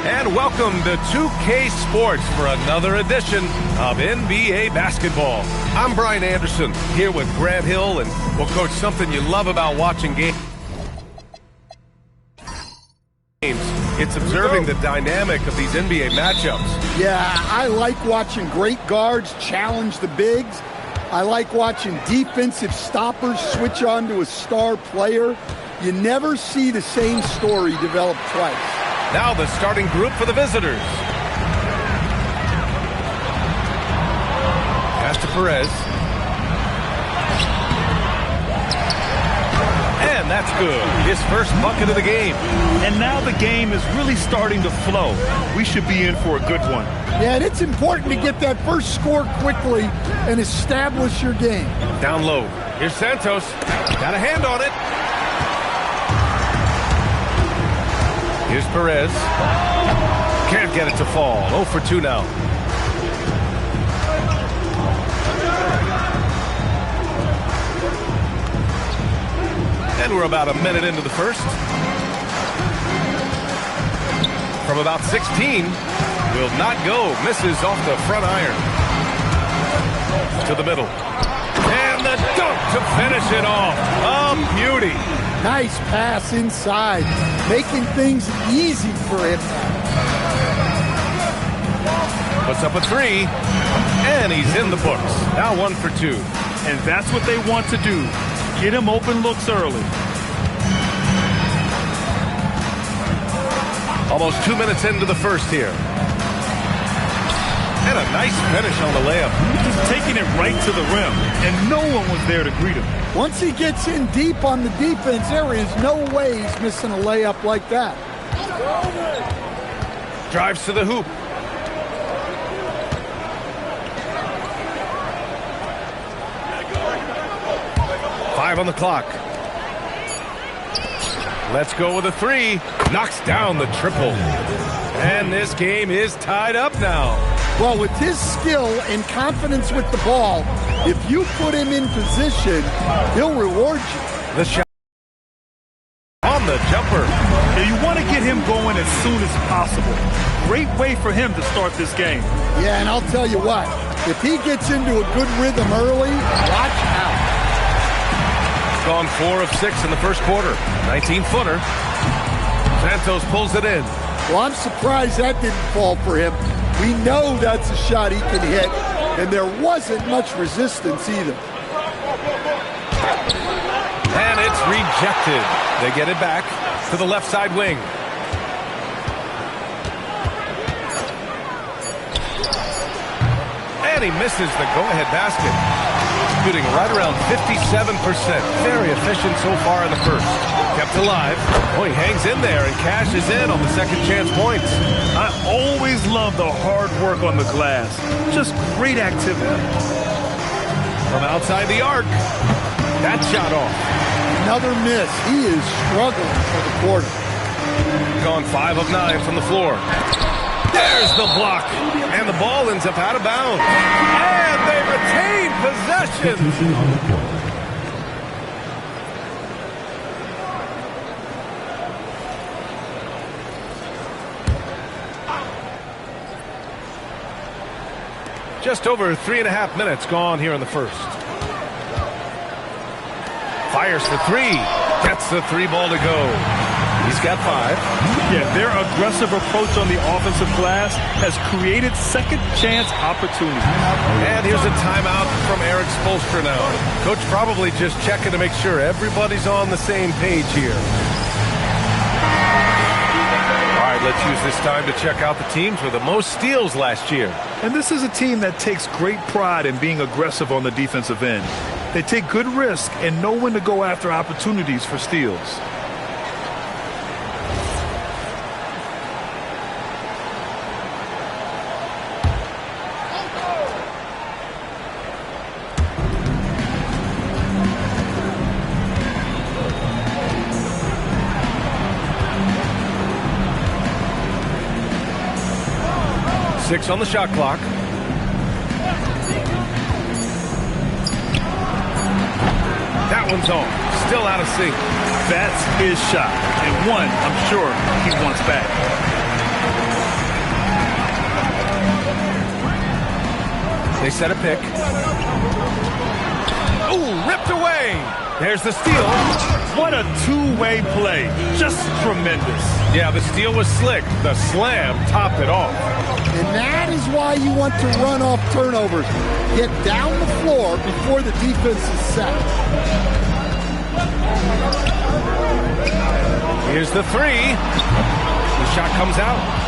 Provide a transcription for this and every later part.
And welcome to 2K Sports for another edition of NBA basketball. I'm Brian Anderson, here with Grant Hill, and, well, Coach, something you love about watching games, it's observing the dynamic of these NBA matchups. Yeah, I like watching great guards challenge the bigs. I like watching defensive stoppers switch on to a star player. You never see the same story develop twice. Now the starting group for the visitors. Pass to Perez. And that's good. His first bucket of the game. And now the game is really starting to flow. We should be in for a good one. Yeah, and it's important to get that first score quickly and establish your game. Down low. Here's Santos. Got a hand on it. Here's Perez. Can't get it to fall. 0 for 2 now. And we're about a minute into the first. From about 16. Will not go. Misses off the front iron. To the middle. And the dunk to finish it off. A beauty. Nice pass inside, making things easy for him. Puts up a three, and he's in the books. Now 1 for 2. And that's what they want to do. Get him open looks early. Almost 2 minutes into the first here. And a nice finish on the layup. Just taking it right to the rim, and no one was there to greet him. Once he gets in deep on the defense, there is no way he's missing a layup like that. Drives to the hoop. Five on the clock. Let's go with a three. Knocks down the triple. And this game is tied up now. Well, with his skill and confidence with the ball, if you put him in position, he'll reward you. The shot on the jumper. Yeah, you want to get him going as soon as possible. Great way for him to start this game. Yeah, and I'll tell you what, if he gets into a good rhythm early, watch out. Gone 4 of 6 in the first quarter. 19-footer. Santos pulls it in. Well, I'm surprised that didn't fall for him. We know that's a shot he can hit, and there wasn't much resistance either. And it's rejected. They get it back to the left side wing. And he misses the go-ahead basket. Shooting right around 57%. Very efficient so far in the first. Kept alive. Oh, he hangs in there and cashes in on the second chance points. I always love the hard work on the glass. Just great activity. From outside the arc. That shot off. Another miss. He is struggling for the quarter. Gone 5 of 9 from the floor. There's the block. And the ball ends up out of bounds. And they retain possession. Just over 3.5 minutes gone here in the first. Fires for three. Gets the three ball to go. He's got 5. Yeah, their aggressive approach on the offensive glass has created second chance opportunities. And here's a timeout from Eric Spoelstra now. Coach probably just checking to make sure everybody's on the same page here. All right, let's use this time to check out the teams with the most steals last year. And this is a team that takes great pride in being aggressive on the defensive end. They take good risk and know when to go after opportunities for steals. Six on the shot clock. That one's on. Still out of sync. That's his shot. And one, I'm sure, he wants back. They set a pick. Ooh, ripped away. There's the steal. What a two-way play. Just tremendous. Yeah, the steal was slick. The slam topped it off. And that is why you want to run off turnovers. Get down the floor before the defense is set. Here's the three. The shot comes out.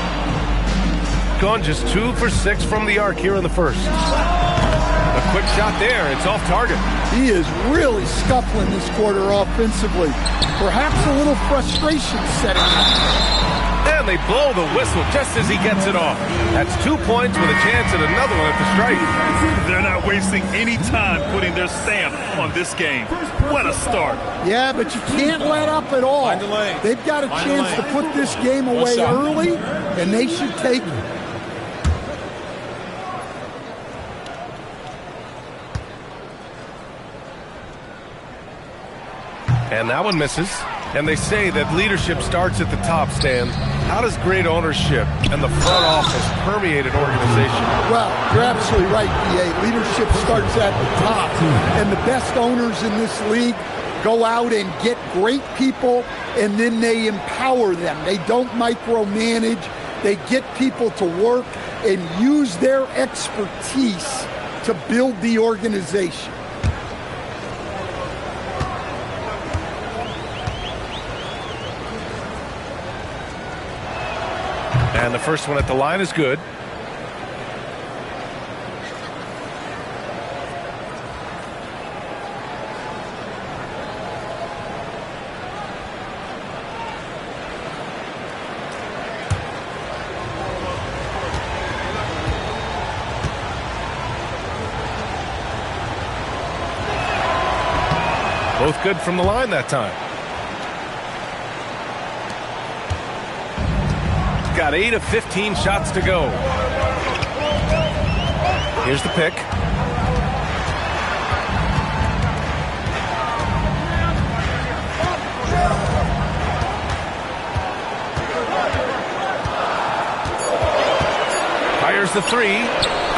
Gone just 2 for 6 from the arc here in the first. A quick shot there. It's off target. He is really scuffling this quarter offensively. Perhaps a little frustration setting in. And they blow the whistle just as he gets it off. That's 2 points with a chance at another one at the stripe. They're not wasting any time putting their stamp on this game. What a start. Yeah, but you can't let up at all. They've got a chance to put this game away early, and they should take it. And that one misses. And they say that leadership starts at the top, Stan. How does great ownership and the front office permeate an organization? Well, you're absolutely right, B.A. Leadership starts at the top. And the best owners in this league go out and get great people, and then they empower them. They don't micromanage. They get people to work and use their expertise to build the organization. And the first one at the line is good. Both good from the line that time. Got 8 of 15 shots to go. Here's the pick. Fires the three.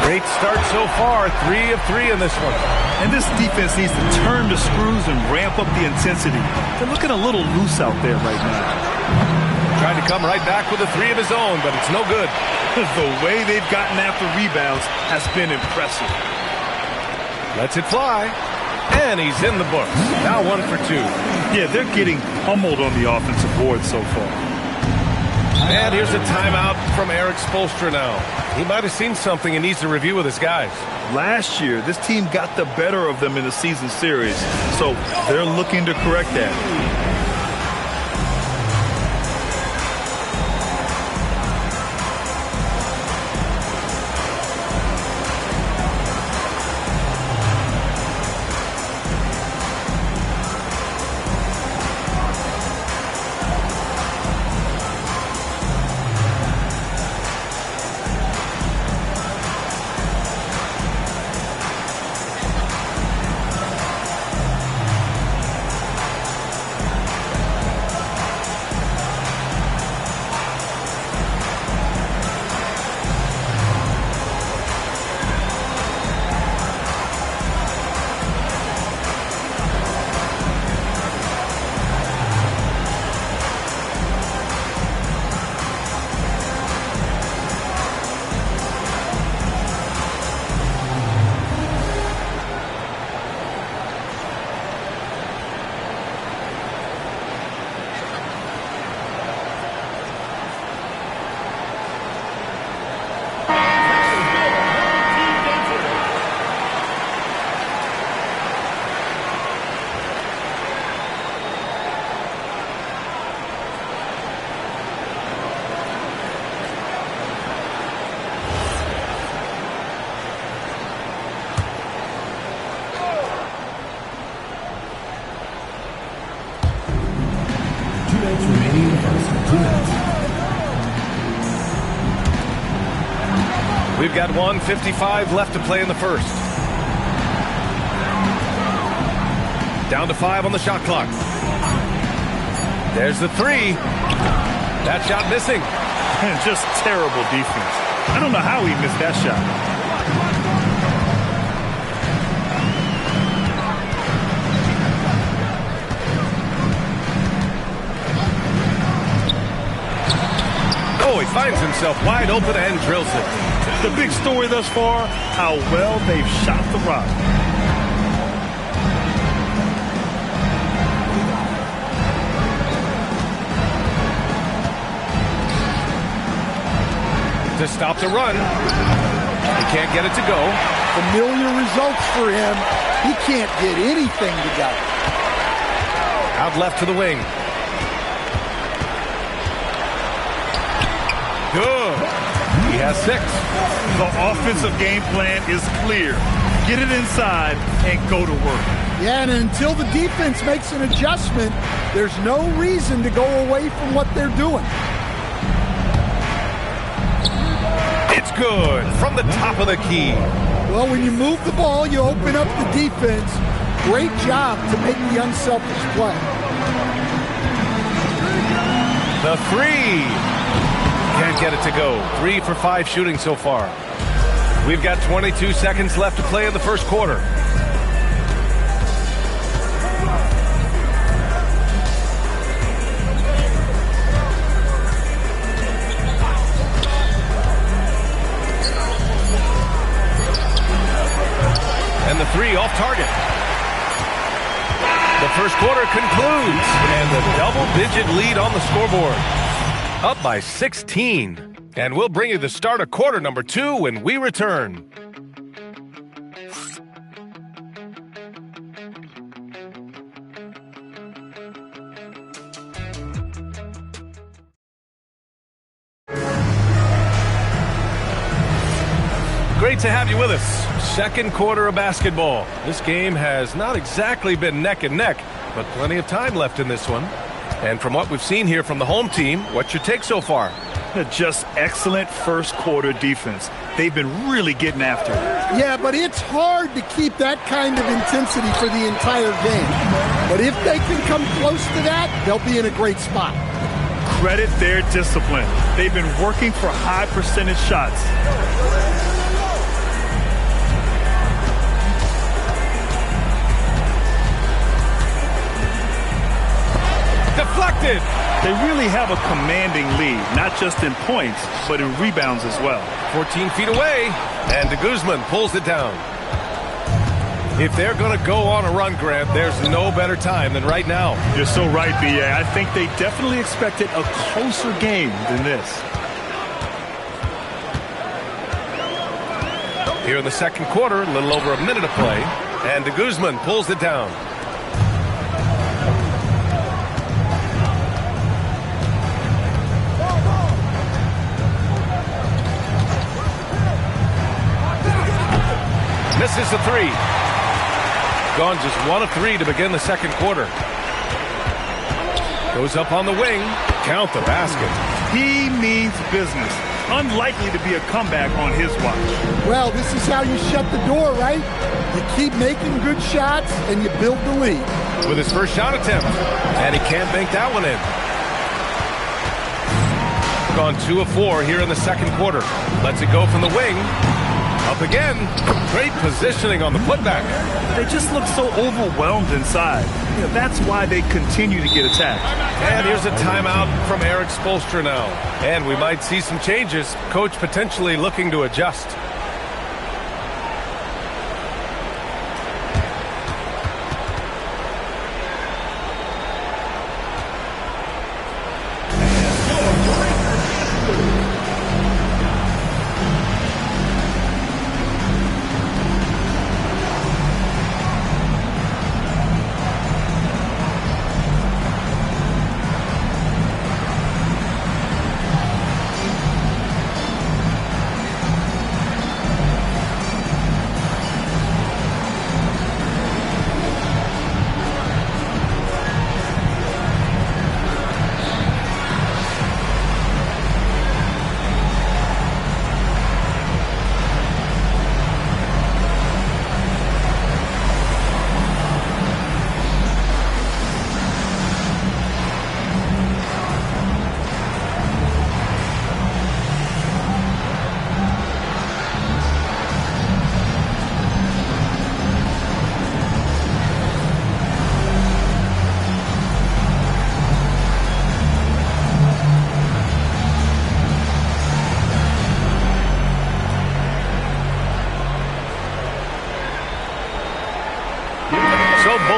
Great start so far. 3 of 3 in this one. And this defense needs to turn the screws and ramp up the intensity. They're looking a little loose out there right now. Trying to come right back with a 3 of his own, but it's no good. The way they've gotten after rebounds has been impressive. Lets it fly, and he's in the books. Now 1 for 2. Yeah, they're getting pummeled on the offensive board so far. And here's a timeout from Eric Spoelstra now. He might have seen something and needs to review with his guys. Last year, this team got the better of them in the season series, so they're looking to correct that. We've got 1:55 left to play in the first. Down to 5 on the shot clock. There's the 3. That shot missing. Just terrible defense. I don't know how he missed that shot. Oh, he finds himself wide open and drills it. The big story thus far, how well they've shot the rock. To stop the run. He can't get it to go. Familiar results for him. He can't get anything together. Out left to the wing. Good. He has 6. The offensive game plan is clear. Get it inside and go to work. Yeah, and until the defense makes an adjustment, there's no reason to go away from what they're doing. It's good from the top of the key. Well, when you move the ball, you open up the defense. Great job to make the unselfish play. The 3. Can't get it to go. 3 for 5 shooting so far. We've got 22 seconds left to play in the first quarter. And the 3 off target. The first quarter concludes, and the double-digit lead on the scoreboard. Up by 16. And we'll bring you the start of quarter number 2 when we return. Great to have you with us. Second quarter of basketball. This game has not exactly been neck and neck, but plenty of time left in this one. And from what we've seen here from the home team, what's your take so far? Just excellent first quarter defense. They've been really getting after it. Yeah, but it's hard to keep that kind of intensity for the entire game. But if they can come close to that, they'll be in a great spot. Credit their discipline. They've been working for high percentage shots. Deflected. They really have a commanding lead, not just in points, but in rebounds as well. 14 feet away, and de Guzman pulls it down. If they're going to go on a run, Grant, there's no better time than right now. You're so right, B.A. I think they definitely expected a closer game than this. Here in the second quarter, a little over a minute of play, and de Guzman pulls it down. Misses the 3. Gone just 1 of 3 to begin the second quarter. Goes up on the wing. Count the basket. He means business. Unlikely to be a comeback on his watch. Well, this is how you shut the door, right? You keep making good shots and you build the lead. With his first shot attempt. And he can't bank that one in. Gone 2 of 4 here in the second quarter. Lets it go from the wing. Up again. Great positioning on the putback. They just look so overwhelmed inside. That's why they continue to get attacked. And here's a timeout from Eric Spoelstra now. And we might see some changes. Coach potentially looking to adjust.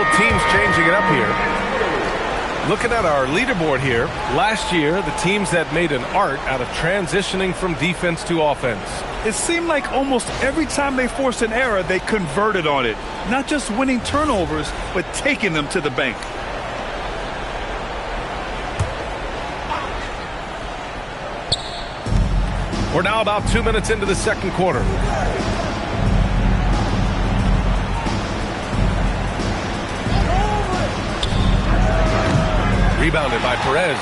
both teams changing it up here. Looking at our leaderboard here, last year, the teams that made an art out of transitioning from defense to offense. It seemed like almost every time they forced an error, they converted on it. Not just winning turnovers, but taking them to the bank. We're now about 2 minutes into the second quarter. Rebounded by Perez.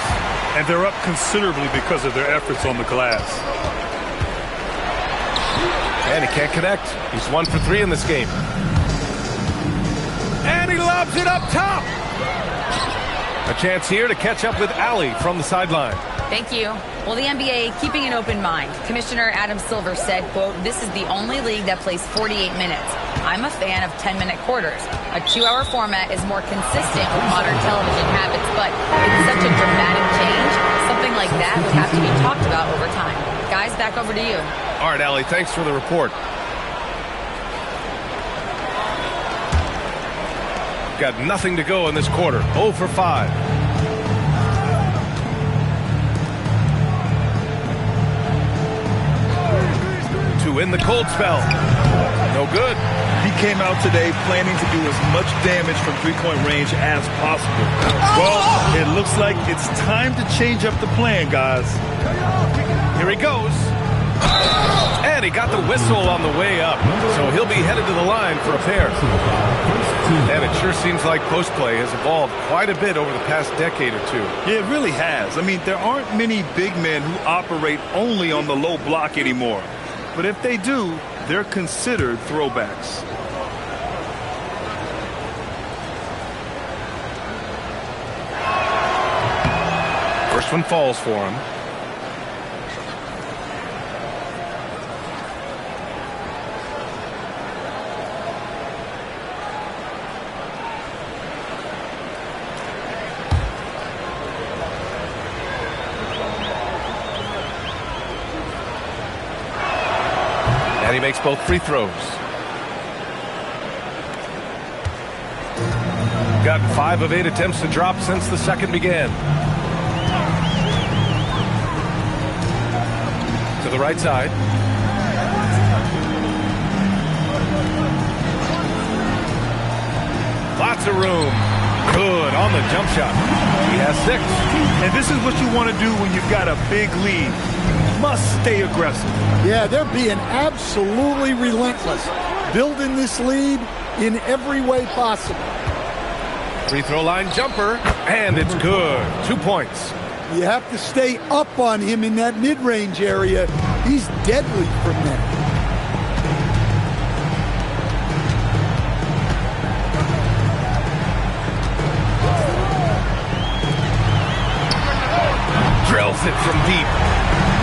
And they're up considerably because of their efforts on the glass. And he can't connect. He's 1 for 3 in this game. And he lobs it up top. A chance here to catch up with Allie from the sideline. Thank you. Well, the NBA keeping an open mind. Commissioner Adam Silver said, quote, "This is the only league that plays 48 minutes. I'm a fan of 10-minute quarters. A 2-hour format is more consistent with modern television habits, but it's such a dramatic change. Something like that would have to be talked about over time." Guys, back over to you. All right, Allie, thanks for the report. Got nothing to go in this quarter. 0 for 5. To win the cold spell. No good. He came out today planning to do as much damage from three-point range as possible. Well, it looks like it's time to change up the plan, guys. Here he goes. And he got the whistle on the way up. So he'll be headed to the line for a pair. And it sure seems like post play has evolved quite a bit over the past decade or two. Yeah, it really has. I mean, there aren't many big men who operate only on the low block anymore. But if they do, they're considered throwbacks. First one falls for him. And he makes both free throws. Gotten 5 of 8 attempts to drop since the second began. To the right side. Lots of room. Good on the jump shot. He has 6. And this is what you want to do when you've got a big lead. Must stay aggressive. Yeah, they're being absolutely relentless. Building this lead in every way possible. Free throw line jumper. And it's good. 2 points. You have to stay up on him in that mid-range area. He's deadly from there. Drills it from deep.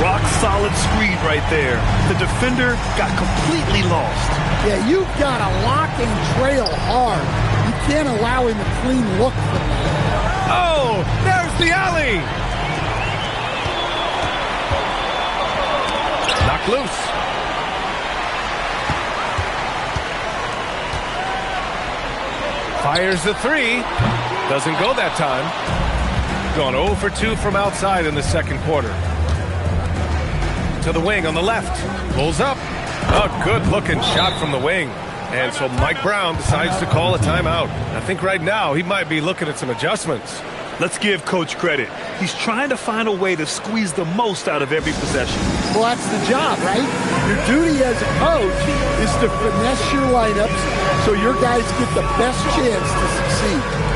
Rock solid screen right there. The defender got completely lost. Yeah, you've got to lock and trail hard. You can't allow him a clean look from there. Oh, there's the alley. Knocked loose. Fires the 3. Doesn't go that time. Gone 0 for 2 from outside in the second quarter. To the wing on the left. Pulls up. A good-looking shot from the wing. And so Mike Brown decides to call a timeout. I think right now he might be looking at some adjustments. Let's give Coach credit. He's trying to find a way to squeeze the most out of every possession. Well, that's the job, right? Your duty as a coach is to finesse your lineups so your guys get the best chance to succeed.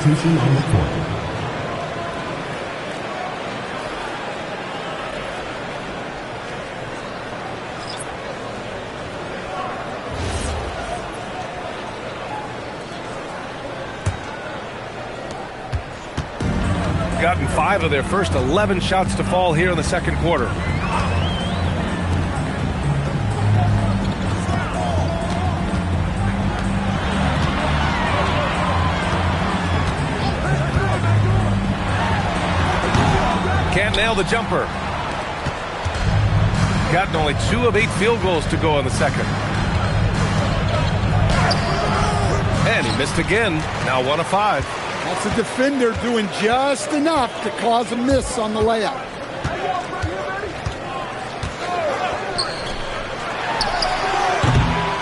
substitution on the court. Gotten 5 of their first 11 shots to fall here in the second quarter. Can't nail the jumper. Gotten only 2 of 8 field goals to go in the second. And he missed again. Now 1 of 5. That's a defender doing just enough to cause a miss on the layup.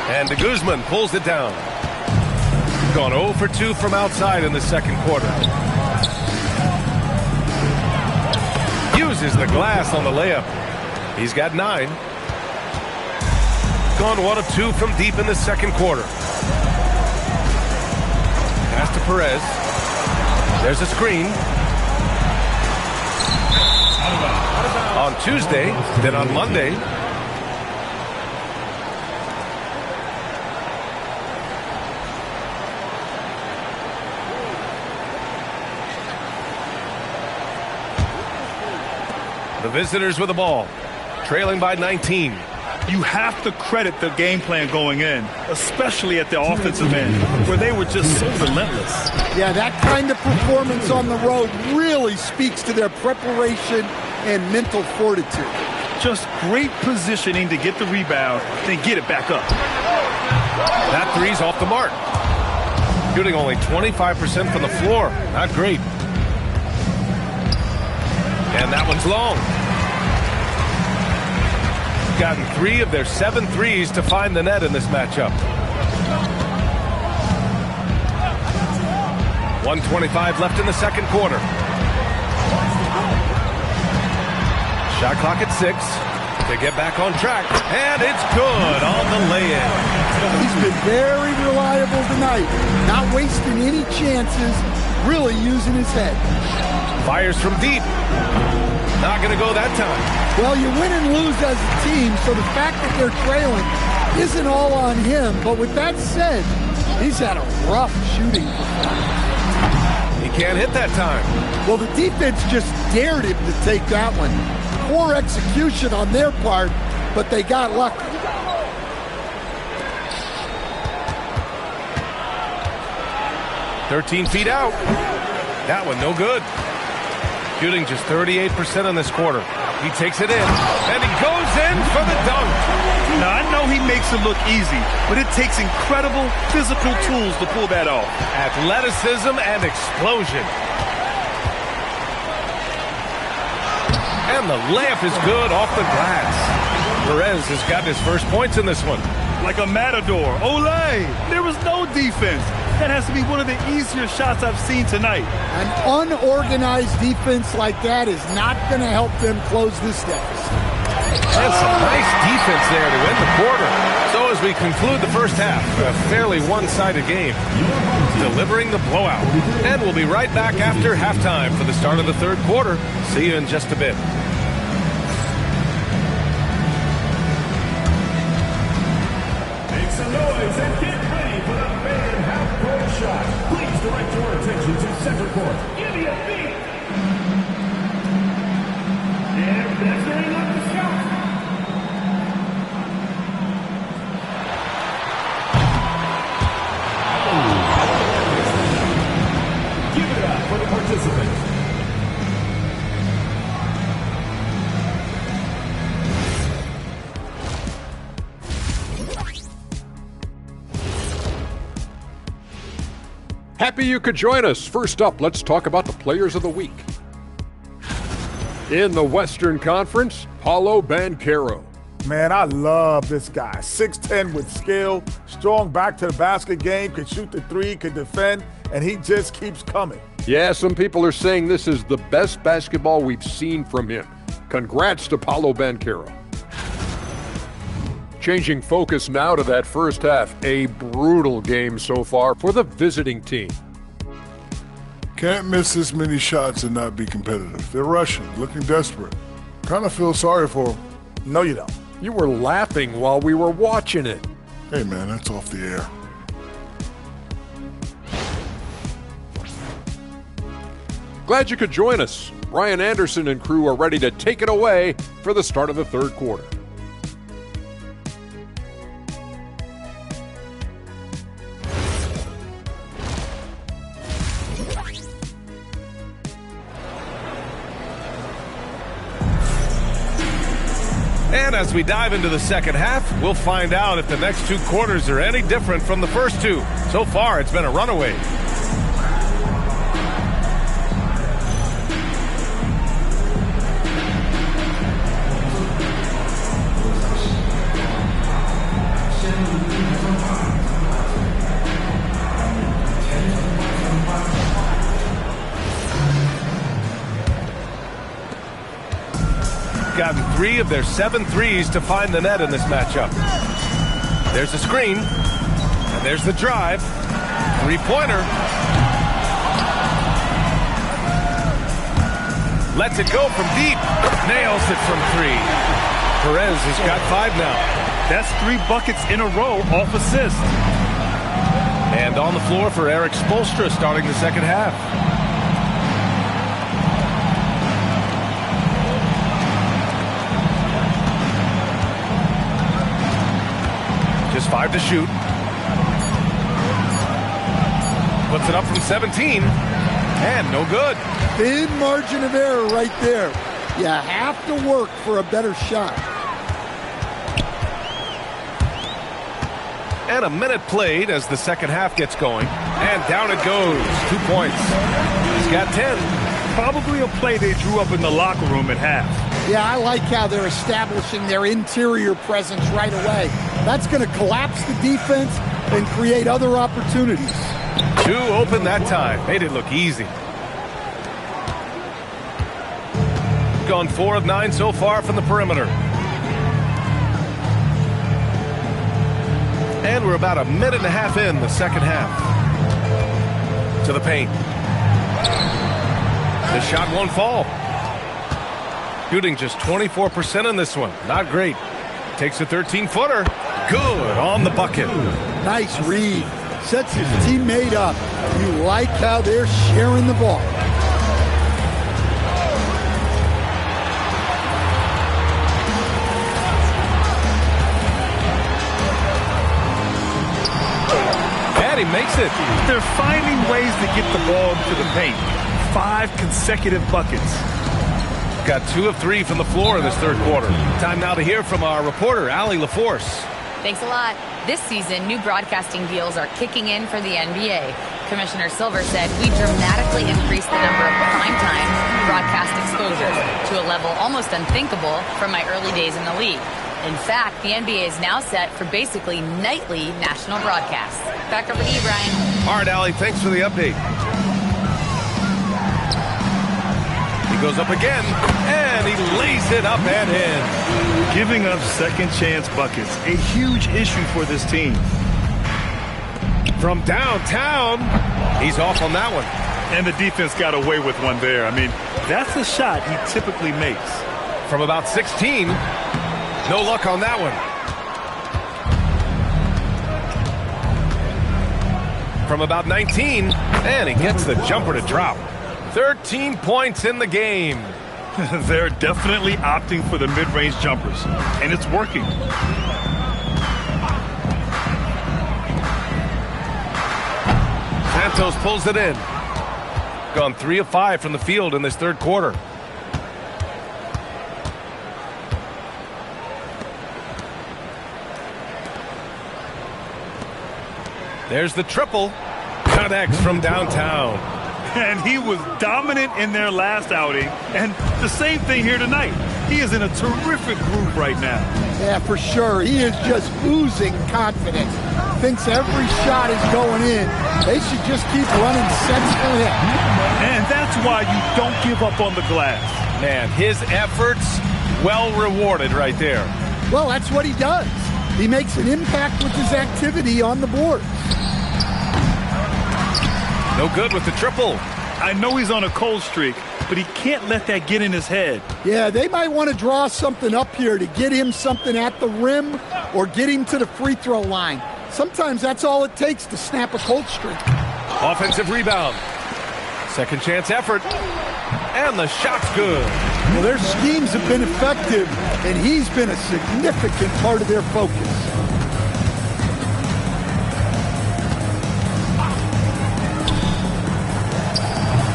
And Guzman pulls it down. Gone 0 for 2 from outside in the second quarter. Uses the glass on the layup. He's got 9. Gone 1 of 2 from deep in the second quarter. Pass to Perez. There's a screen. On Tuesday, then on Monday. The visitors with the ball, trailing by 19. You have to credit the game plan going in, especially at the offensive end, where they were just so relentless. Yeah, that kind of performance on the road really speaks to their preparation and mental fortitude. Just great positioning to get the rebound, then get it back up. That three's off the mark. Shooting only 25% from the floor. Not great. And that one's long. Gotten 3 of their 7 threes to find the net in this matchup. 1:25 left in the second quarter. Shot clock at 6 to get back on track. And it's good on the lay-in. He's been very reliable tonight. Not wasting any chances, really using his head. Fires from deep. Not going to go that time. Well, you win and lose as a team, so the fact that they're trailing isn't all on him. But with that said, he's had a rough shooting performance. He can't hit that time. Well, the defense just dared him to take that one. Poor execution on their part, but they got lucky. "13 feet out." That one no good. Shooting just 38% in this quarter. He takes it in, and he goes in for the dunk. Now, I know he makes it look easy, but it takes incredible physical tools to pull that off. Athleticism and explosion. And the layup is good off the glass. Perez has got his first points in this one. Like a matador. Olay! There was no defense. That has to be one of the easier shots I've seen tonight. An unorganized defense like that is not going to help them close this deficit. And some nice defense there to end the quarter. So as we conclude the first half, a fairly one-sided game, delivering the blowout. And we'll be right back after halftime for the start of the third quarter. See you in just a bit. Make some noise and get ready for the main half-court shot. Please direct your attention to center court. Give me a beat. And measuring up the shot. Give it up for the participants. Happy you could join us. First up, let's talk about the players of the week. In the Western Conference, Paolo Banchero. Man, I love this guy. 6'10" with skill, strong back-to-the-basket game, can shoot the three, can defend, and he just keeps coming. Yeah, some people are saying this is the best basketball we've seen from him. Congrats to Paolo Banchero. Changing focus now to that first half. A brutal game so far for the visiting team. Can't miss this many shots and not be competitive. They're rushing, looking desperate. Kind of feel sorry for them. No, you don't. You were laughing while we were watching it. Hey, man, that's off the air. Glad you could join us. Ryan Anderson and crew are ready to take it away for the start of the third quarter. And as we dive into the second half, we'll find out if the next two quarters are any different from the first two. So far, it's been a runaway. Gotten 3 of their 7 threes to find the net in this matchup. There's the screen, and there's the drive. Three-pointer. Lets it go from deep. Nails it from 3. Perez has got 5 now. That's 3 buckets in a row off assist. And on the floor for Eric Spoelstra starting the second half. Just 5 to shoot. Puts it up from 17. And no good. Thin margin of error right there. You have to work for a better shot. And a minute played as the second half gets going. And down it goes. 2 points. He's got 10. Probably a play they drew up in the locker room at half. Yeah, I like how they're establishing their interior presence right away. That's going to collapse the defense and create other opportunities. 2 open that time. Made it look easy. Gone 4 of 9 so far from the perimeter. And we're about a minute and a half in the second half. To the paint. The shot won't fall. Shooting just 24% in this one. Not great. Takes a 13-footer. Good on the bucket. Nice read. Sets his teammate up. You like how they're sharing the ball. And he makes it. They're finding ways to get the ball into the paint. 5 consecutive buckets. Got 2 of 3 from the floor in this third quarter. Time now to hear from our reporter, Allie LaForce. Thanks a lot. This season, new broadcasting deals are kicking in for the NBA. Commissioner Silver said we dramatically increased the number of primetime broadcast exposures to a level almost unthinkable from my early days in the league. In fact, the NBA is now set for basically nightly national broadcasts. Back over to you, Brian. All right, Allie, thanks for the update. He goes up again, and he lays it up and in. Giving up second chance buckets, a huge issue for this team. From downtown, he's off on that one. And the defense got away with one there. I mean, that's a shot he typically makes. From about 16, no luck on that one. From about 19, and he gets the jumper to drop. 13 points in the game. They're definitely opting for the mid-range jumpers, and it's working. Santos pulls it in. Gone 3 of 5 from the field in this third quarter. There's the triple. Connects from downtown. And he was dominant in their last outing. And the same thing here tonight. He is in a terrific group right now. Yeah, for sure. He is just oozing confidence. Thinks every shot is going in. They should just keep running sets for him. And that's why you don't give up on the glass. Man, his efforts well rewarded right there. Well, that's what he does. He makes an impact with his activity on the board. No good with the triple. I know he's on a cold streak, but he can't let that get in his head. Yeah, they might want to draw something up here to get him something at the rim or get him to the free throw line. Sometimes that's all it takes to snap a cold streak. Offensive rebound. Second chance effort. And the shot's good. Well, their schemes have been effective, and he's been a significant part of their focus.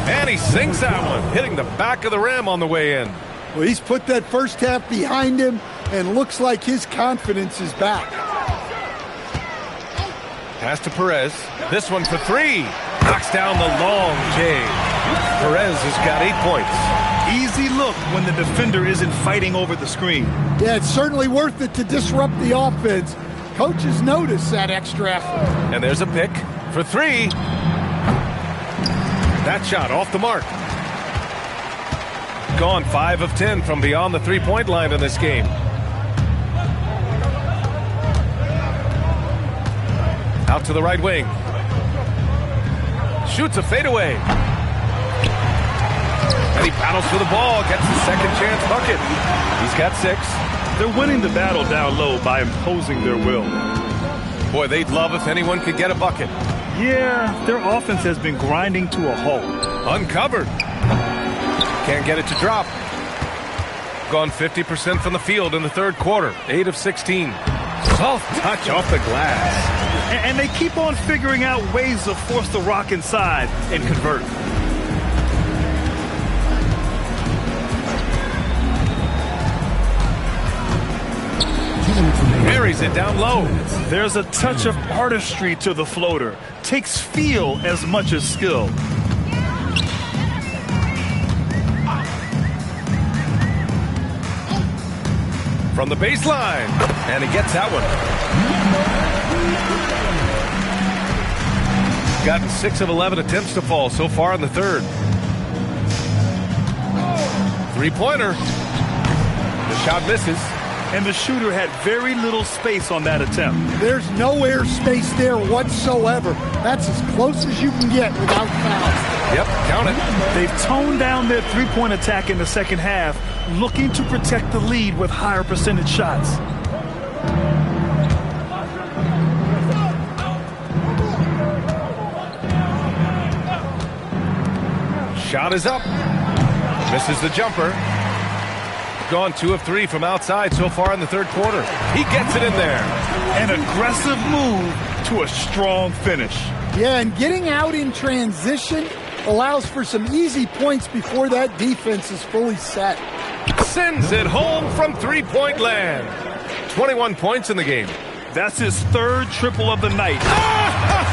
And he sinks that one, hitting the back of the rim on the way in. Well, he's put that first half behind him, and looks like his confidence is back. Pass to Perez. This one for three. Knocks down the long J. Perez has got 8 points. Easy look when the defender isn't fighting over the screen. Yeah, it's certainly worth it to disrupt the offense. Coaches notice that extra effort. And there's a pick for three. That shot off the mark. Gone 5 of 10 from beyond the three-point line in this game. Out to the right wing. Shoots a fadeaway. And he battles for the ball, gets the second chance bucket. He's got 6. They're winning the battle down low by imposing their will. Boy, they'd love if anyone could get a bucket. Yeah, their offense has been grinding to a halt. Uncovered. Can't get it to drop. Gone 50% from the field in the third quarter. 8 of 16. Soft touch off the glass. And they keep on figuring out ways to force the rock inside and convert. Carries it down low. There's a touch of artistry to the floater. Takes feel as much as skill. From the baseline. And he gets that one. Gotten 6 of 11 attempts to fall so far in the third. Three-pointer. The shot misses. And the shooter had very little space on that attempt. There's no air space there whatsoever. That's as close as you can get without fouls. Yep, count it. They've toned down their three-point attack in the second half, looking to protect the lead with higher percentage shots. Shot is up. Misses the jumper. Gone 2 of 3 from outside so far in the third quarter. He gets it in there. An aggressive move to a strong finish. Yeah, and getting out in transition allows for some easy points before that defense is fully set. Sends it home from three-point land. 21 points in the game. That's his third triple of the night.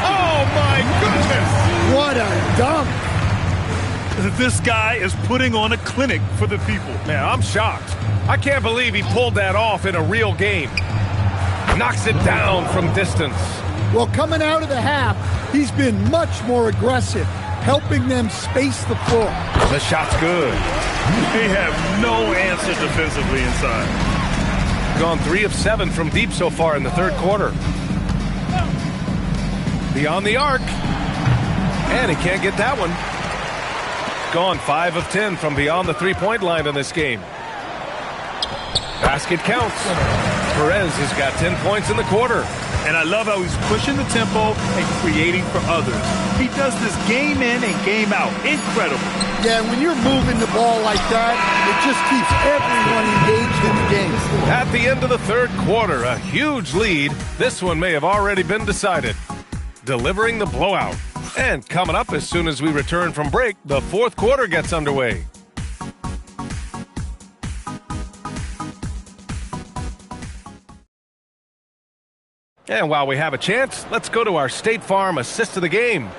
Oh my goodness! What a dunk! This guy is putting on a clinic for the people. Man, I'm shocked. I can't believe he pulled that off in a real game. Knocks it down from distance. Well, coming out of the half, he's been much more aggressive, helping them space the floor. The shot's good. They have no answer defensively inside. Gone 3 of 7 from deep so far in the third quarter. Beyond the arc. And he can't get that one. Gone 5 of 10 from beyond the three-point line in this game. Basket counts. Perez has got 10 points in the quarter. And I love how he's pushing the tempo and creating for others. He does this game in and game out. Incredible. Yeah, when you're moving the ball like that, it just keeps everyone engaged in the game. At the end of the third quarter, a huge lead. This one may have already been decided. Delivering the blowout. And coming up as soon as we return from break, the fourth quarter gets underway. And while we have a chance, let's go to our State Farm assist of the game.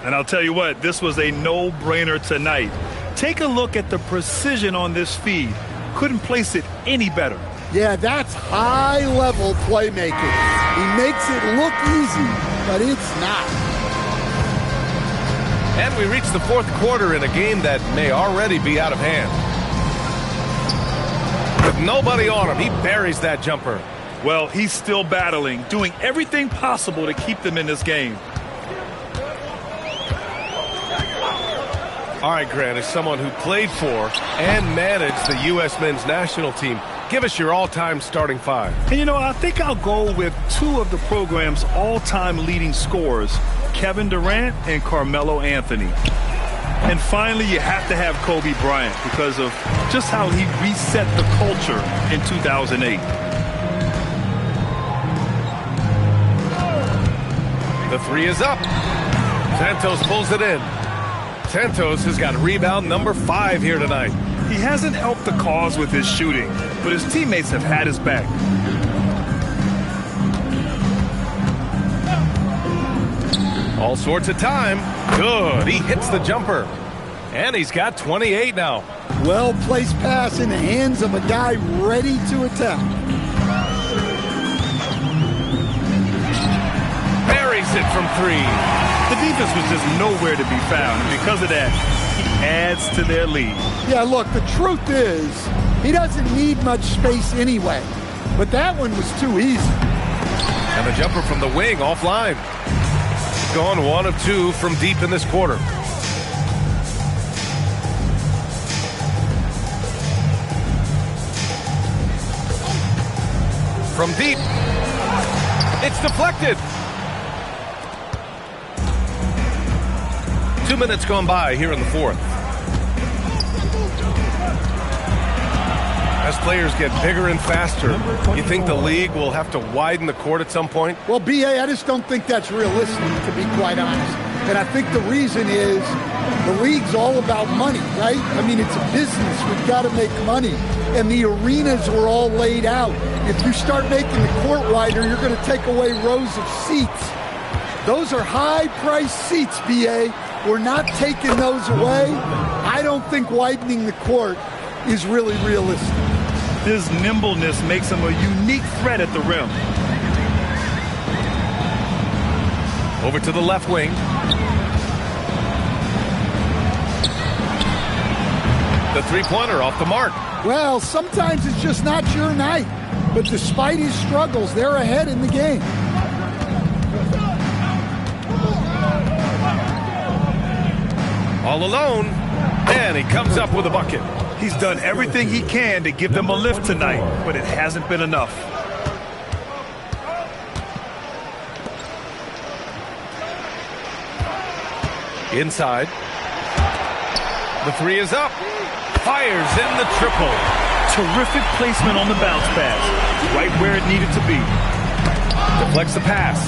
And I'll tell you what, this was a no-brainer tonight. Take a look at the precision on this feed. Couldn't place it any better. Yeah, that's high-level playmaking. He makes it look easy, but it's not. And we reach the fourth quarter in a game that may already be out of hand. With nobody on him, he buries that jumper. Well, he's still battling, doing everything possible to keep them in this game. All right, Grant, as someone who played for and managed the U.S. men's national team, give us your all-time starting five. And, you know, I think I'll go with two of the program's all-time leading scorers, Kevin Durant and Carmelo Anthony. And finally, you have to have Kobe Bryant because of just how he reset the culture in 2008. The three is up. Santos pulls it in. Santos has got rebound number 5 here tonight. He hasn't helped the cause with his shooting, but his teammates have had his back. All sorts of time. Good. He hits the jumper. And he's got 28 now. Well-placed pass in the hands of a guy ready to attack. Buries it from 3. The defense was just nowhere to be found. And because of that, he adds to their lead. Yeah, look, the truth is, he doesn't need much space anyway. But that one was too easy. And the jumper from the wing offline. Gone 1 of 2 from deep in this quarter. From deep. It's deflected. 2 minutes gone by here in the fourth. As players get bigger and faster, you think the league will have to widen the court at some point? Well, B.A., I just don't think that's realistic, to be quite honest. And I think the reason is the league's all about money, right? I mean, it's a business. We've got to make money. And the arenas were all laid out. If you start making the court wider, you're going to take away rows of seats. Those are high-priced seats, B.A. We're not taking those away. I don't think widening the court is really realistic. His nimbleness makes him a unique threat at the rim. Over to the left wing. The three-pointer off the mark. Well, sometimes it's just not your night. But despite his struggles, they're ahead in the game. All alone, and he comes up with a bucket. He's done everything he can to give them a lift tonight, but it hasn't been enough. Inside. The three is up. Fires in the triple. Terrific placement on the bounce pass. Right where it needed to be. Deflects the pass.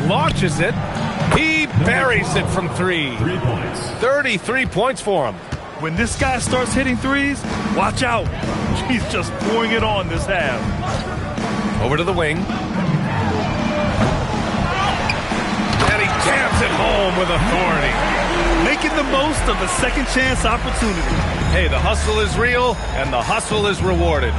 Launches it. He buries it from 3. 3 points. 33 points for him. When this guy starts hitting threes, watch out. He's just pouring it on this half. Over to the wing. And he jams it home with authority. Making the most of a second chance opportunity. Hey, the hustle is real, and the hustle is rewarded.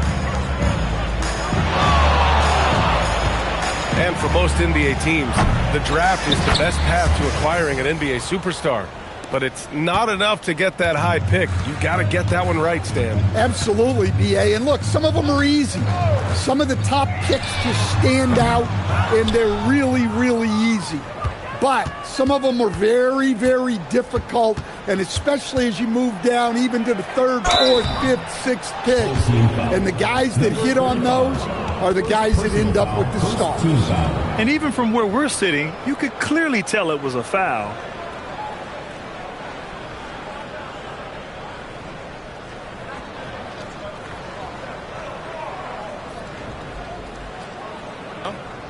And for most NBA teams, the draft is the best path to acquiring an NBA superstar. But it's not enough to get that high pick. You got to get that one right, Stan. Absolutely, B.A. And look, some of them are easy. Some of the top picks just stand out, and they're really, really easy. But some of them are very, very difficult, and especially as you move down even to the 3rd, 4th, 5th, 6th picks. And the guys that hit on those are the guys that end up with the stars. And even from where we're sitting, you could clearly tell it was a foul.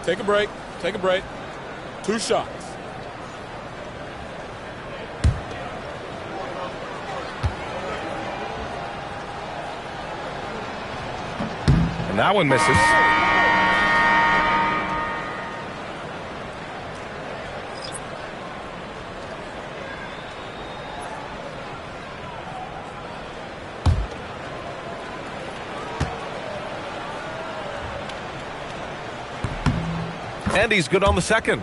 Take a break. Take a break. 2 shots. And that one misses. And he's good on the second.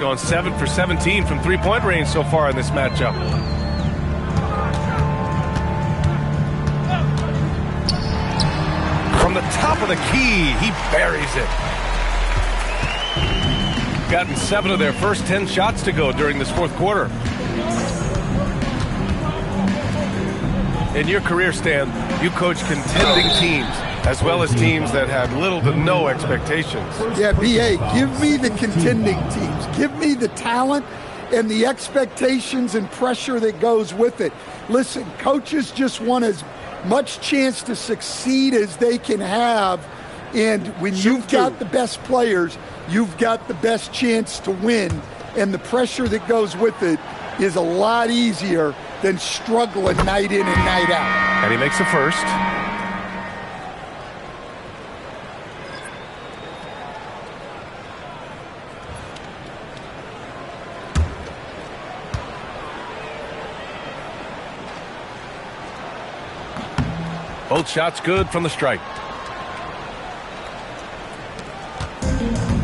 Going 7 for 17 from three-point range so far in this matchup. From the top of the key, he buries it. gotten 7 of their first 10 shots to go during this fourth quarter. In your career, Stan, you coach contending teams as well as teams that had little to no expectations. Yeah, B.A., give me the contending teams. Give me the talent and the expectations and pressure that goes with it. Listen, coaches just want as much chance to succeed as they can have, and when you've got the best players, you've got the best chance to win, and the pressure that goes with it is a lot easier than struggling night in and night out. And he makes a first. Both shots good from the strike.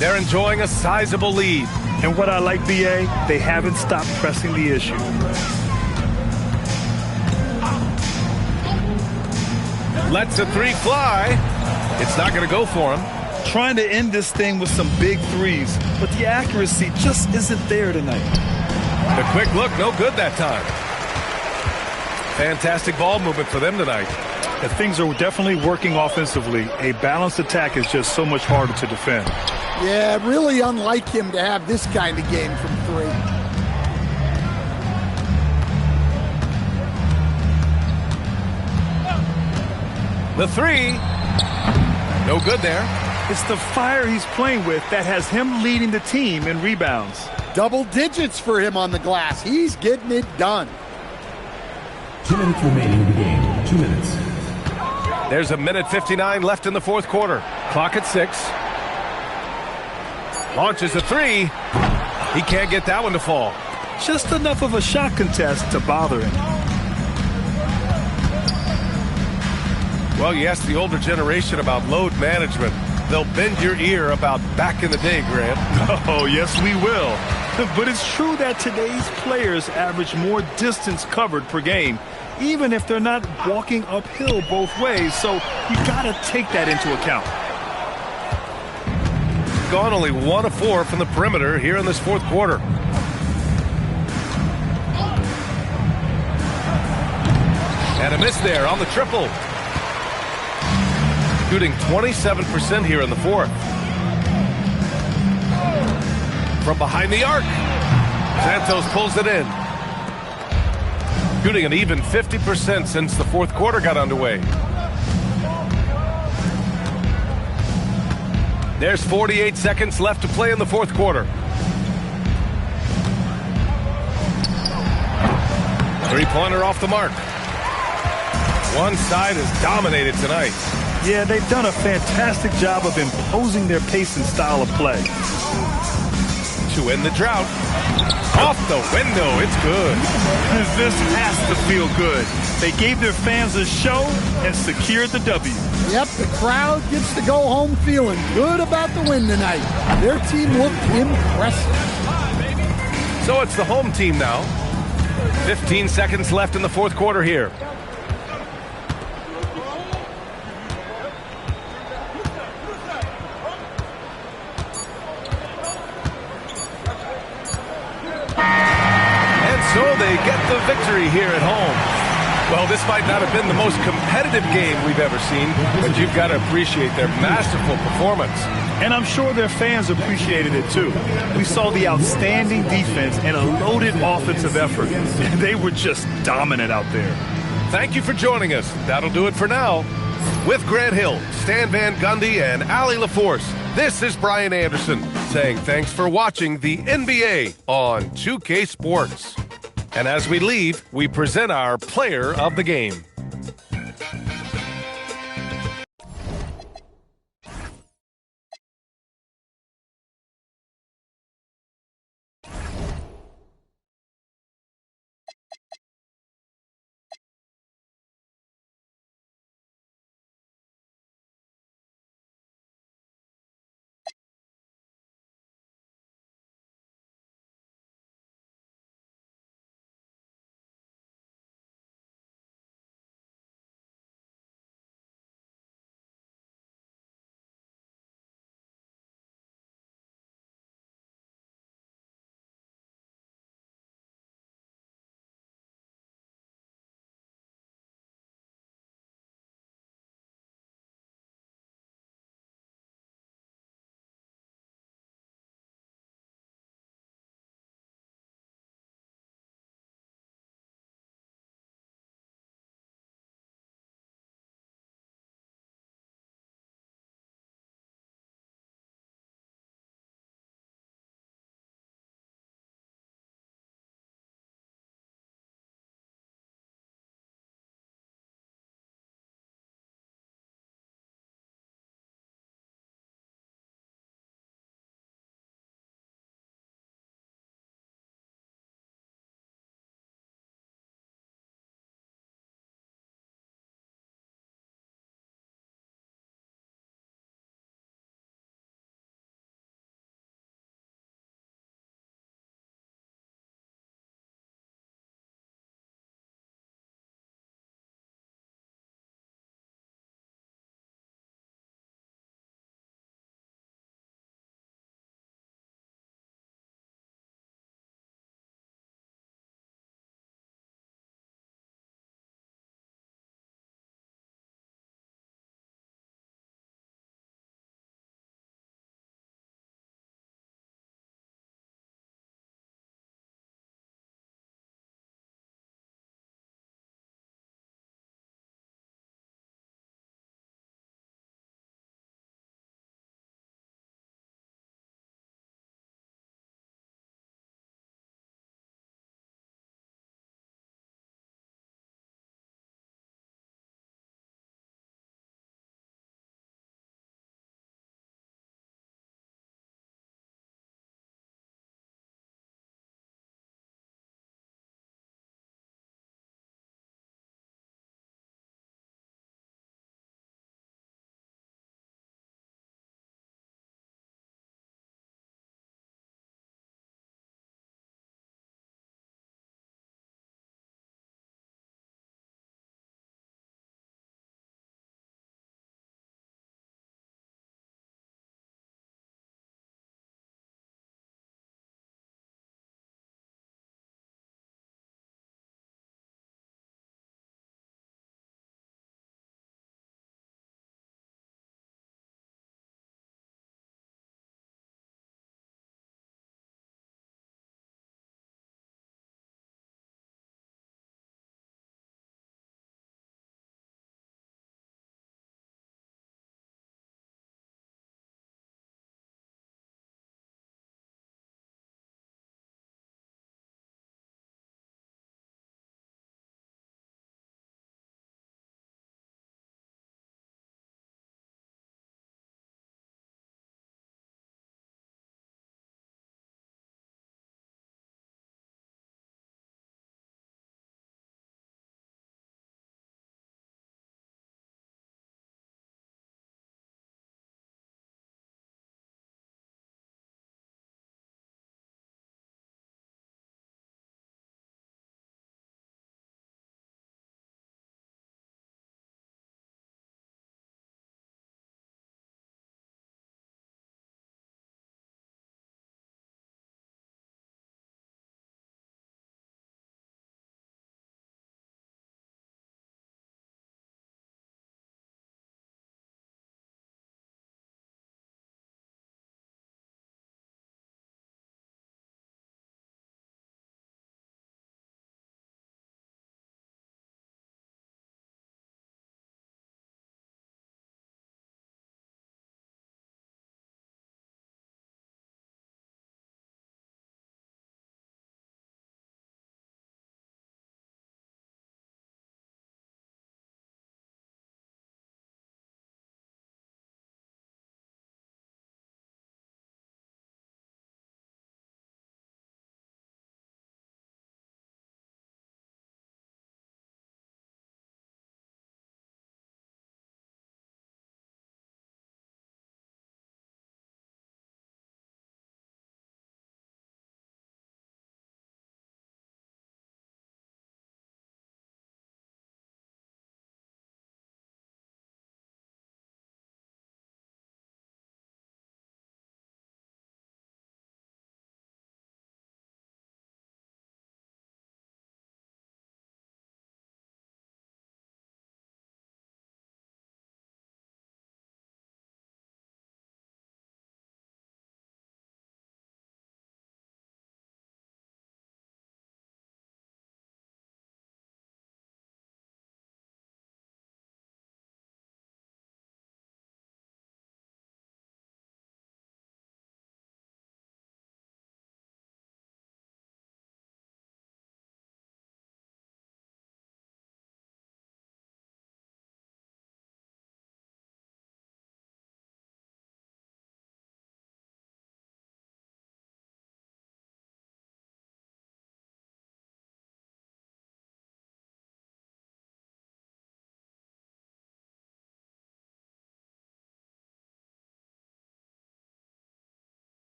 They're enjoying a sizable lead. And what I like, B.A., they haven't stopped pressing the issue. Lets a 3 fly. It's not going to go for him. Trying to end this thing with some big threes, but the accuracy just isn't there tonight. The quick look, no good that time. Fantastic ball movement for them tonight. And things are definitely working offensively. A balanced attack is just so much harder to defend. Yeah, really unlike him to have this kind of game from 3. The 3, no good there. It's the fire he's playing with that has him leading the team in rebounds. Double digits for him on the glass. He's getting it done. 2 minutes remaining in the game. 2 minutes. There's a minute 59 left in the fourth quarter. Clock at 6. Launches a 3. He can't get that one to fall. Just enough of a shot contest to bother him. Well, you ask the older generation about load management. They'll bend your ear about back in the day, Grant. Oh, yes, we will. But it's true that today's players average more distance covered per game, even if they're not walking uphill both ways. So you got to take that into account. Gone only 1 of 4 from the perimeter here in this fourth quarter. And a miss there on the triple. Shooting 27% here in the fourth. From behind the arc, Santos pulls it in. Shooting an even 50% since the fourth quarter got underway. There's 48 seconds left to play in the fourth quarter. Three-pointer off the mark. One side has dominated tonight. Yeah, they've done a fantastic job of imposing their pace and style of play. To end the drought. Off the window, it's good. This has to feel good. They gave their fans a show and secured the W. Yep, the crowd gets to go home feeling good about the win tonight. Their team looked impressive. So it's the home team now. 15 seconds left in the fourth quarter here. So they get the victory here at home. Well, this might not have been the most competitive game we've ever seen, but you've got to appreciate their masterful performance. And I'm sure their fans appreciated it too. We saw the outstanding defense and a loaded offensive effort. They were just dominant out there. Thank you for joining us. That'll do it for now. With Grant Hill, Stan Van Gundy, and Allie LaForce, this is Brian Anderson saying thanks for watching the NBA on 2K Sports. And as we leave, we present our player of the game.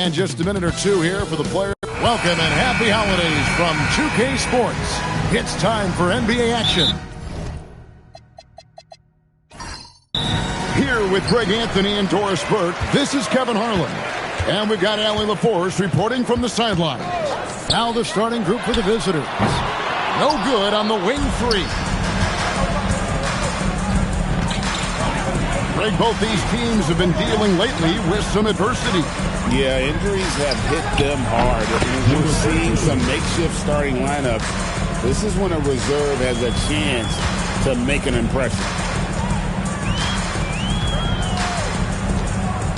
And just a minute or two here for the player. Welcome and happy holidays from 2K Sports. It's time for NBA action. Here with Greg Anthony and Doris Burke, this is Kevin Harlan. And we've got Allie LaForce reporting from the sidelines. Now the starting group for the visitors. No good on the wing three. Greg, both these teams have been dealing lately with some adversity. Yeah, injuries have hit them hard. We're seeing some makeshift starting lineups. This is when a reserve has a chance to make an impression.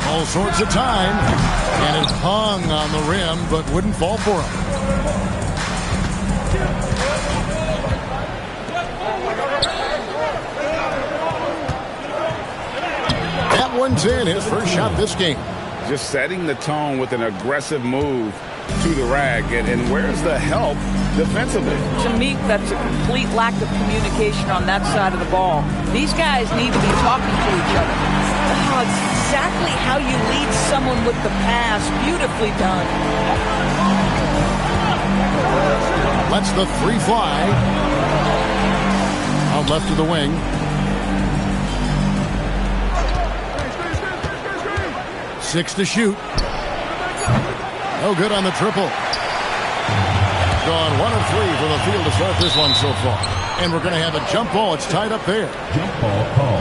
All sorts of time, and it hung on the rim, but wouldn't fall for him. That one's in, his first shot this game. Just setting the tone with an aggressive move to the rack. And where's the help defensively? To me, that's a complete lack of communication on that side of the ball. These guys need to be talking to each other. Oh, it's exactly how you lead someone with the pass. Beautifully done. Lets the three fly. Out left to the wing. Six to shoot. No good on the triple. Gone 1 of 3 for the field to start this one so far. And we're going to have a jump ball. It's tied up there. Jump ball call.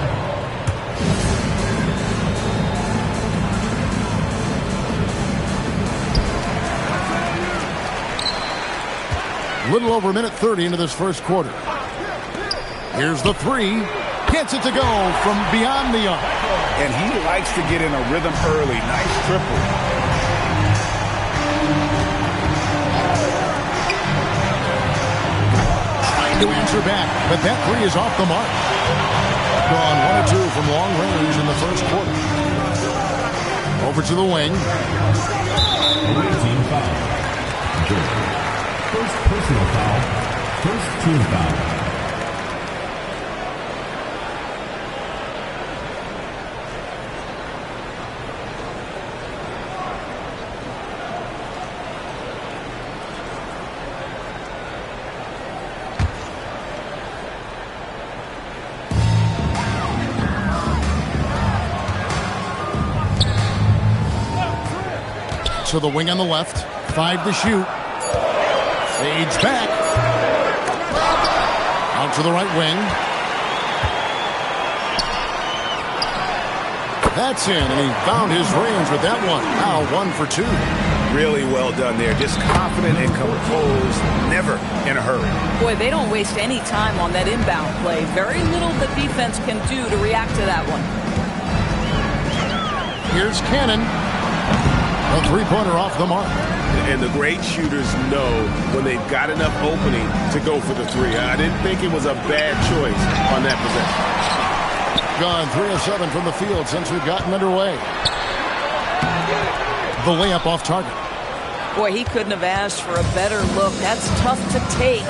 Little over a minute 30 into this first quarter. Here's the three. Gets it to go from beyond the arc. And he likes to get in a rhythm early. Nice triple. Trying to answer back, but that three is off the mark. Gone 1 or 2 from long range in the first quarter. Over to the wing. Team foul. First personal foul. First team foul. To the wing on the left. 5 to shoot. Fades back. Out to the right wing. That's in, and he found his range with that one. Now 1 for 2. Really well done there. Just confident and composed. Never in a hurry. Boy, they don't waste any time on that inbound play. Very little the defense can do to react to that one. Here's Cannon. A three-pointer off the mark. And the great shooters know when they've got enough opening to go for the three. I didn't think it was a bad choice on that possession. Gone 3 of 7 from the field since we've gotten underway. The layup off target. Boy, he couldn't have asked for a better look. That's tough to take.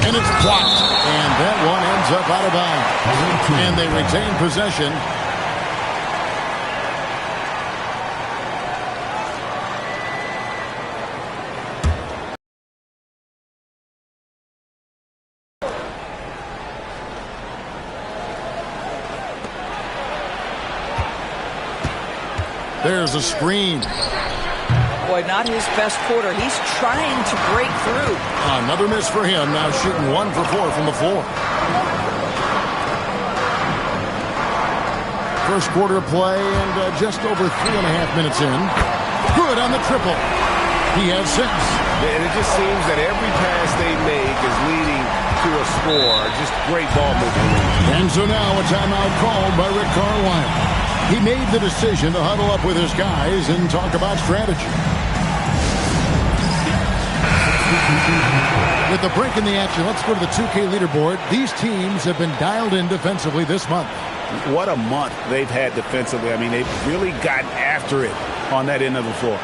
And it's blocked. And that one ends up out of bounds. And they retain possession. There's a screen. Boy, not his best quarter. He's trying to break through. Another miss for him. Now shooting 1 for 4 from the floor. First quarter play and just over 3.5 minutes in. Good on the triple. He has 6. And it just seems that every pass they make is leading to a score. Just great ball movement. And so now a timeout called by Rick Carlisle. He made the decision to huddle up with his guys and talk about strategy. With the break in the action, let's go to the 2K leaderboard. These teams have been dialed in defensively this month. What a month they've had defensively. I mean, they've really gotten after it on that end of the floor.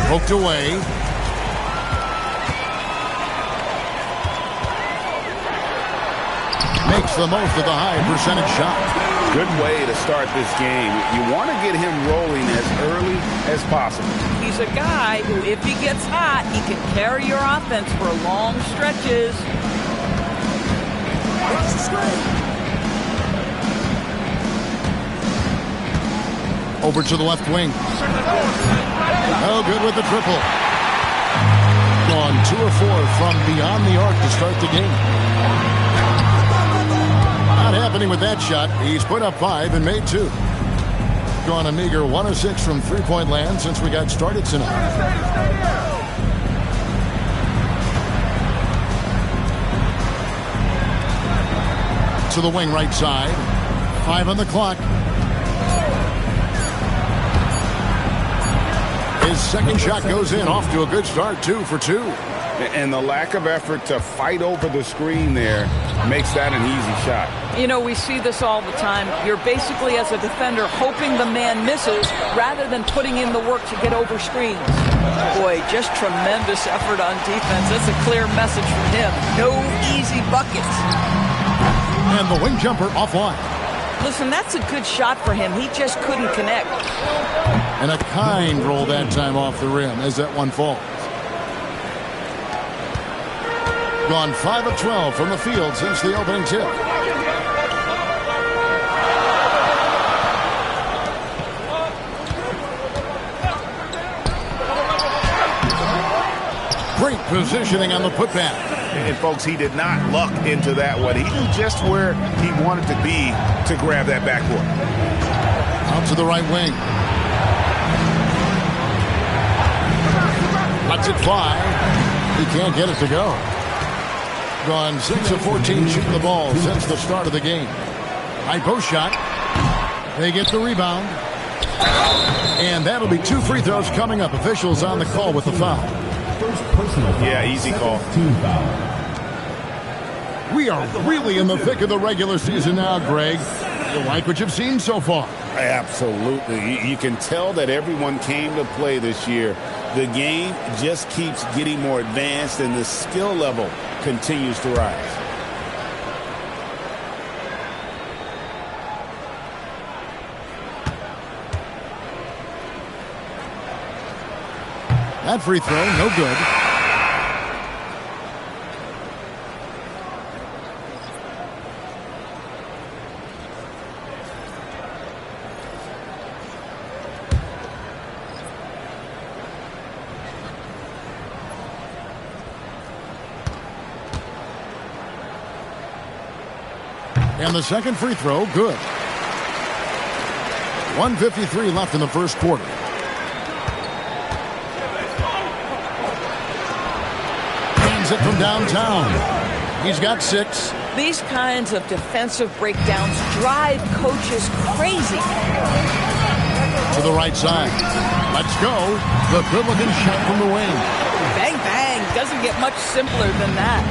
Poked away. Makes the most of the high percentage shot. Good way to start this game. You want to get him rolling as early as possible. He's a guy who, if he gets hot, he can carry your offense for long stretches. Over to the left wing. Oh, good with the triple. Gone 2 of 4 from beyond the arc to start the game. Not happening with that shot. He's put up 5 and made 2. Gone a meager 1 of 6 from three-point land since we got started tonight. To the wing right side. 5 on the clock. His second shot goes in, off to a good start, 2 for 2. And the lack of effort to fight over the screen there makes that an easy shot. You know, we see this all the time. You're basically, as a defender, hoping the man misses rather than putting in the work to get over screens. Boy, just tremendous effort on defense. That's a clear message from him. No easy buckets. And the wing jumper offline. Listen, that's a good shot for him. He just couldn't connect. And a kind roll that time off the rim as that one falls. Gone 5 of 12 from the field since the opening tip. Great positioning on the putback. And folks, he did not luck into that one. He knew just where he wanted to be to grab that backboard. Out to the right wing. Lets it fly. He can't get it to go. Gone 6 of 14 shooting the ball since the start of the game. High post shot. They get the rebound. And that'll be 2 free throws coming up. Officials on the call with the foul. Yeah, easy call. We are really in the thick of the regular season now, Greg. You like what you've seen so far? Absolutely. You can tell that everyone came to play this year. The game just keeps getting more advanced and the skill level continues to rise. That free throw, no good. And the second free throw, good. 1:53 left in the first quarter. Hands it from downtown. He's got 6. These kinds of defensive breakdowns drive coaches crazy. To the right side. Let's go. The good-looking shot from the wing. Bang, bang. Doesn't get much simpler than that.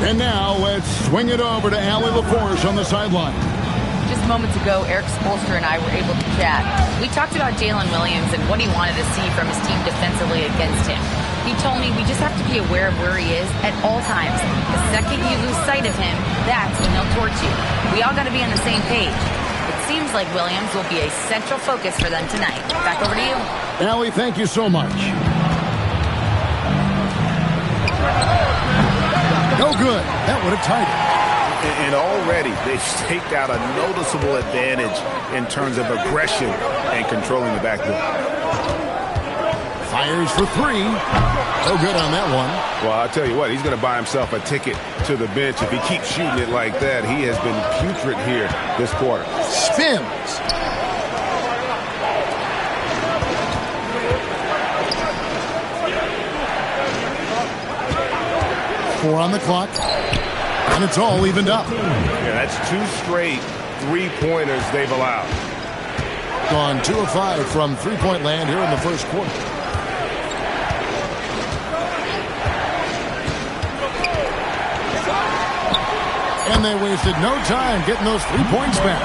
And now let's swing it over to Allie LaForce on the sideline. Just moments ago, Eric Spoelstra and I were able to chat. We talked about Jalen Williams and what he wanted to see from his team defensively against him. He told me we just have to be aware of where he is at all times. The second you lose sight of him, that's when he'll torch you. We all got to be on the same page. It seems like Williams will be a central focus for them tonight. Back over to you. Allie, thank you so much. No good. That would have tied it. And already they've staked out a noticeable advantage in terms of aggression and controlling the backboard. Fires for 3. No good on that one. Well, I'll tell you what, he's going to buy himself a ticket to the bench. If he keeps shooting it like that, he has been putrid here this quarter. Spins. Four on the clock. And it's all evened up. Yeah, that's 2 straight three-pointers they've allowed. Gone 2 of 5 from three-point land here in the first quarter. And they wasted no time getting those 3 points back.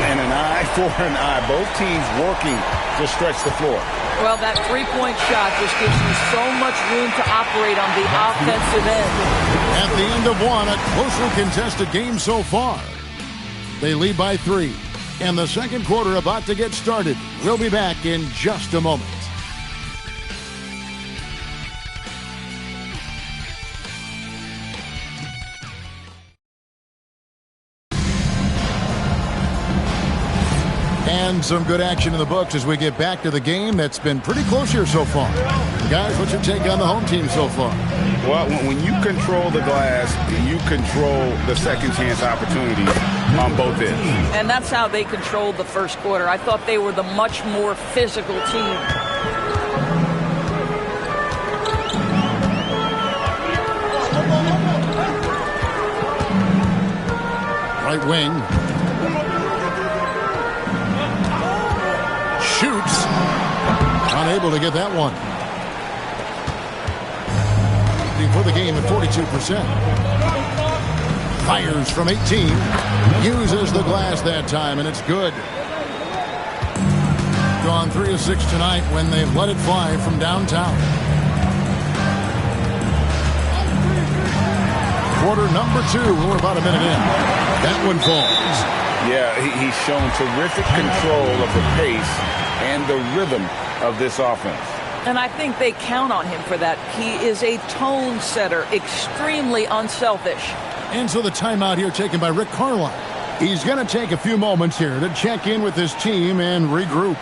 And an eye for an eye. Both teams working to stretch the floor. Well, that three-point shot just gives you so much room to operate on the offensive end. At the end of one, a closely contested game so far. They lead by 3. And the second quarter about to get started. We'll be back in just a moment. And some good action in the books as we get back to the game that's been pretty close here so far. Guys, what's your take on the home team so far? Well, when you control the glass, you control the second chance opportunities on both ends. And that's how they controlled the first quarter. I thought they were the much more physical team. Right wing. Shoots. Unable to get that one. For the game at 42%. Fires from 18. Uses the glass that time, and it's good. Gone 3 of 6 tonight when they've let it fly from downtown. Quarter number 2. We're about a minute in. That one falls. Yeah, he's shown terrific control of the pace and the rhythm of this offense. And I think they count on him for that. He is a tone setter, extremely unselfish. And so the timeout here taken by Rick Carlisle. He's going to take a few moments here to check in with his team and regroup.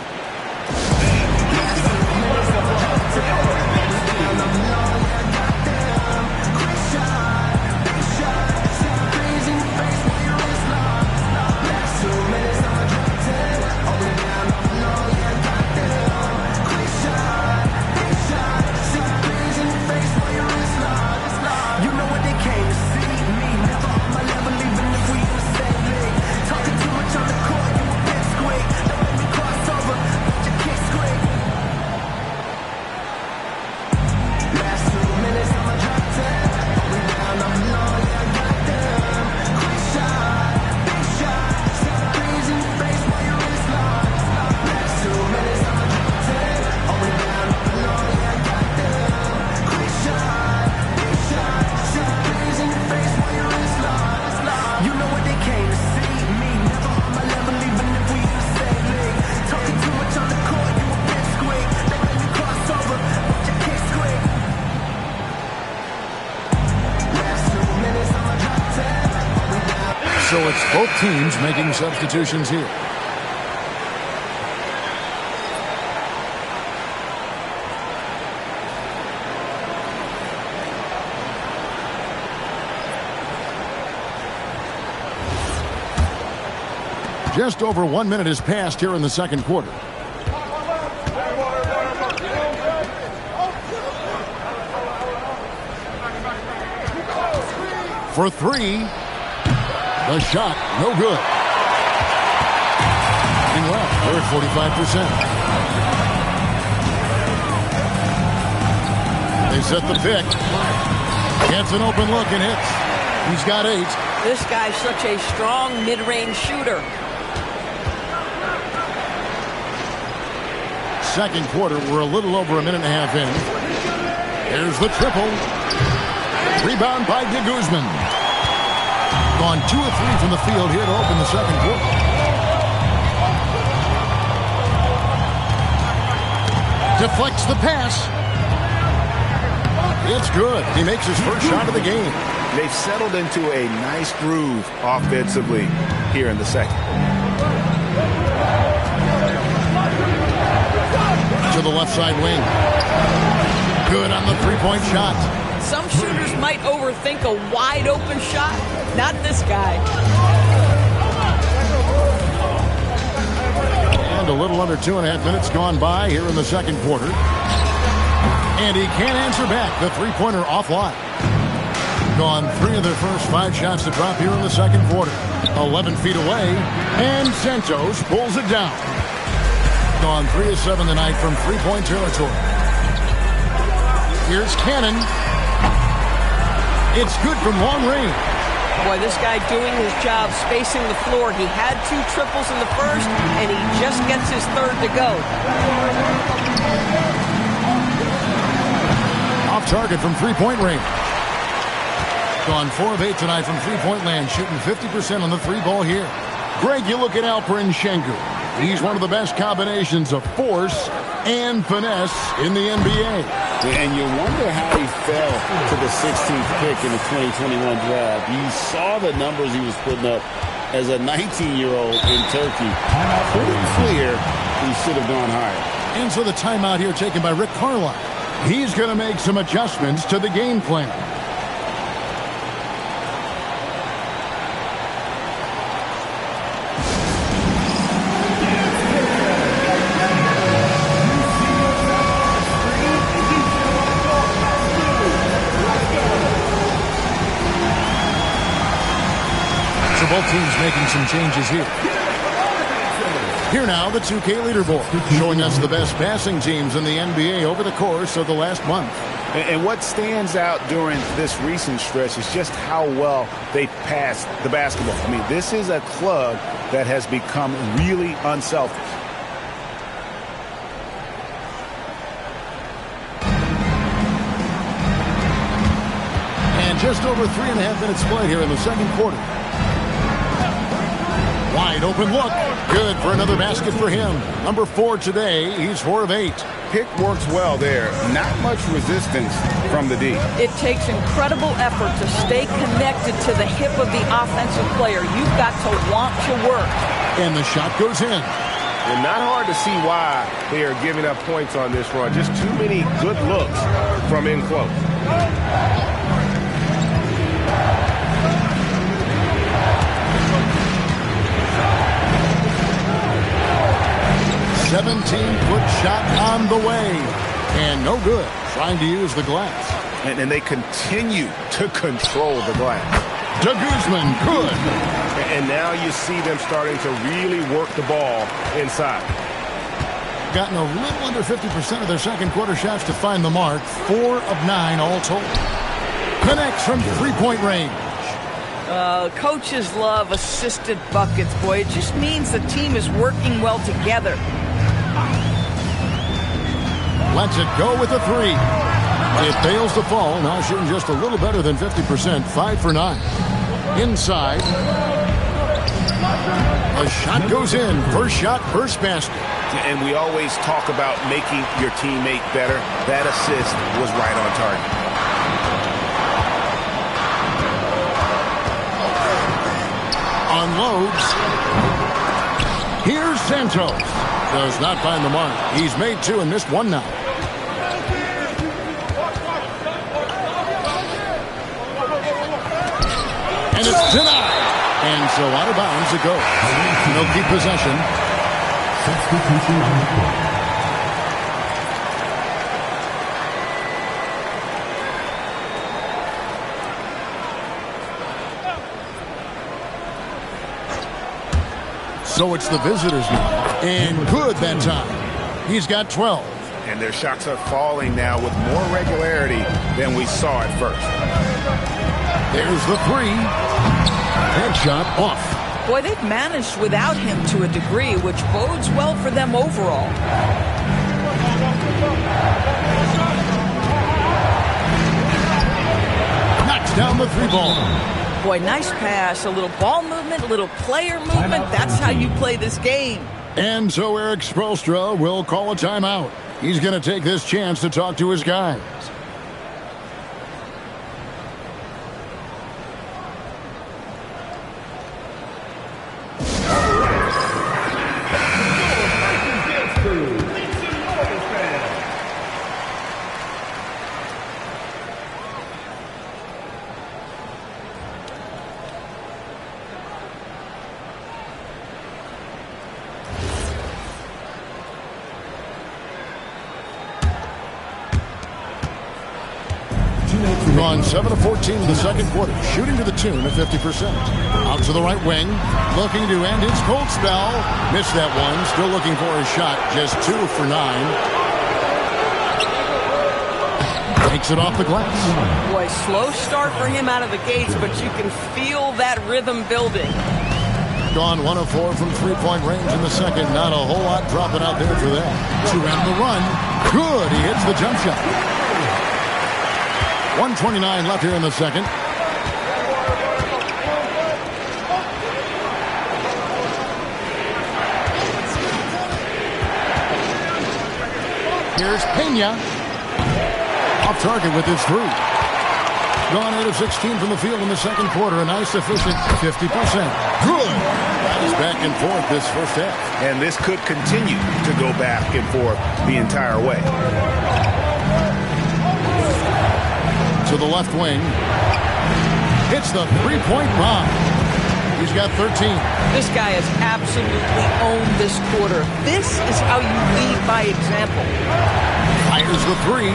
So it's both teams making substitutions here. Just over 1 minute has passed here in the second quarter. For 3. The shot, no good. Well, they're at 45%. They set the pick. Gets an open look and hits. He's got 8. This guy's such a strong mid-range shooter. Second quarter, we're a little over a minute and a half in. Here's the triple. Rebound by de Guzman. Gone 2 of 3 from the field here to open the second quarter. Deflects the pass. It's good. He makes his first shot of the game. They've settled into a nice groove offensively here in the second. To the left side wing. Good on the three-point shot. Some shooters might overthink a wide-open shot. Not this guy. And a little under 2.5 minutes gone by here in the second quarter. And he can't answer back. The three-pointer offline. Gone 3 of their first 5 shots to drop here in the second quarter. 11 feet away. And Santos pulls it down. Gone 3 of 7 tonight from three-point territory. Here's Cannon. It's good from long range. Boy, this guy doing his job spacing the floor. He had 2 triples in the first, and he just gets his third to go. off target from three-point range. Gone 4 of 8 tonight from three-point land, shooting 50% on the three ball here. Greg, you look at Alperen Sengun. He's one of the best combinations of force and finesse in the NBA. And you wonder how he fell to the 16th pick in the 2021 draft. You saw the numbers he was putting up as a 19-year-old in Turkey. Pretty clear he should have gone higher. And so the timeout here taken by Rick Carlisle. He's going to make some adjustments to the game plan. Both teams making some changes here. Here now, the 2K leaderboard, showing us the best passing teams in the NBA over the course of the last month. And what stands out during this recent stretch is just how well they pass the basketball. I mean, this is a club that has become really unselfish. And just over 3.5 minutes played here in the second quarter. Wide open look. Good for another basket for him. Number 4 today. He's 4 of 8. Pick works well there. Not much resistance from the D. It takes incredible effort to stay connected to the hip of the offensive player. You've got to want to work. And the shot goes in. And not hard to see why they are giving up points on this run. Just too many good looks from in close. 17-foot shot on the way. And no good. Trying to use the glass. And they continue to control the glass. De Guzman, good. And now you see them starting to really work the ball inside. Gotten a little under 50% of their second quarter shots to find the mark. 4 of 9 all told. Connects from three-point range. Coaches love assisted buckets, boy. It just means the team is working well together. Lets it go with a 3. It fails to fall. Now shooting just a little better than 50%. 5 for 9. Inside. A shot goes in. First shot, first basket. And we always talk about making your teammate better. That assist was right on target. Unloads. Here's Santos. Does not find the mark. He's made 2 and missed 1 now. And it's denied. And so out of bounds it goes. They'll keep possession. Substitution on the court. So it's the visitors now. And good that time. He's got 12. And their shots are falling now with more regularity than we saw at first. There's the 3. Headshot off. Boy, they've managed without him to a degree, which bodes well for them overall. Knocks down the 3 ball. Boy, nice pass. A little ball movement, a little player movement. That's how you play this game. And so Eric Spoelstra will call a timeout. He's going to take this chance to talk to his guys. Gone 7 of 14 in the second quarter, shooting to the tune of 50%. Out to the right wing, looking to end his cold spell. Missed that one, still looking for his shot, just 2 for 9. Takes it off the glass. Boy, slow start for him out of the gates, but you can feel that rhythm building. Gone 1 of 4 from three-point range in the second. Not a whole lot dropping out there for that. 2 on the run. Good, he hits the jump shot. 1:29 left here in the second. Here's Pena. Off target with his three. Gone 8 of 16 from the field in the second quarter. A nice efficient 50%. Good. That is back and forth this first half. And this could continue to go back and forth the entire way. To the left wing. Hits the three-point bomb. He's got 13. This guy has absolutely owned this quarter. This is how you lead by example. Fires the three.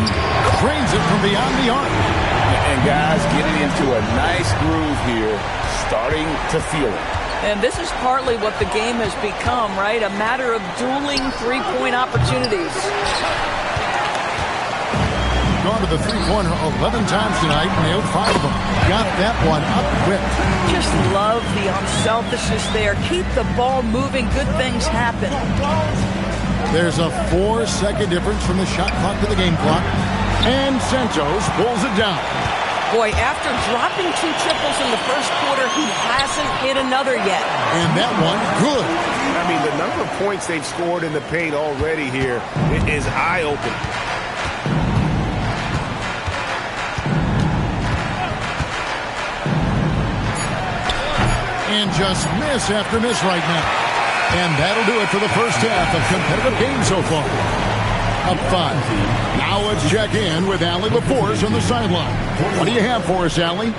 Drains it from beyond the arc. And guys getting into a nice groove here, starting to feel it. And this is partly what the game has become, right? A matter of dueling three-point opportunities. Gone to the three-pointer 11 times tonight, nailed 5 of them. Got that one up quick. Just love the unselfishness there. Keep the ball moving. Good things happen. There's a 4-second difference from the shot clock to the game clock. And Santos pulls it down. Boy, after dropping 2 triples in the first quarter, he hasn't hit another yet. And that one, good. I mean, the number of points they've scored in the paint already here is eye-opening. And just miss after miss right now. And that'll do it for the first half of competitive game so far. Up 5. Now let's check in with Allie LaForce on the sideline. What do you have for us, Allie?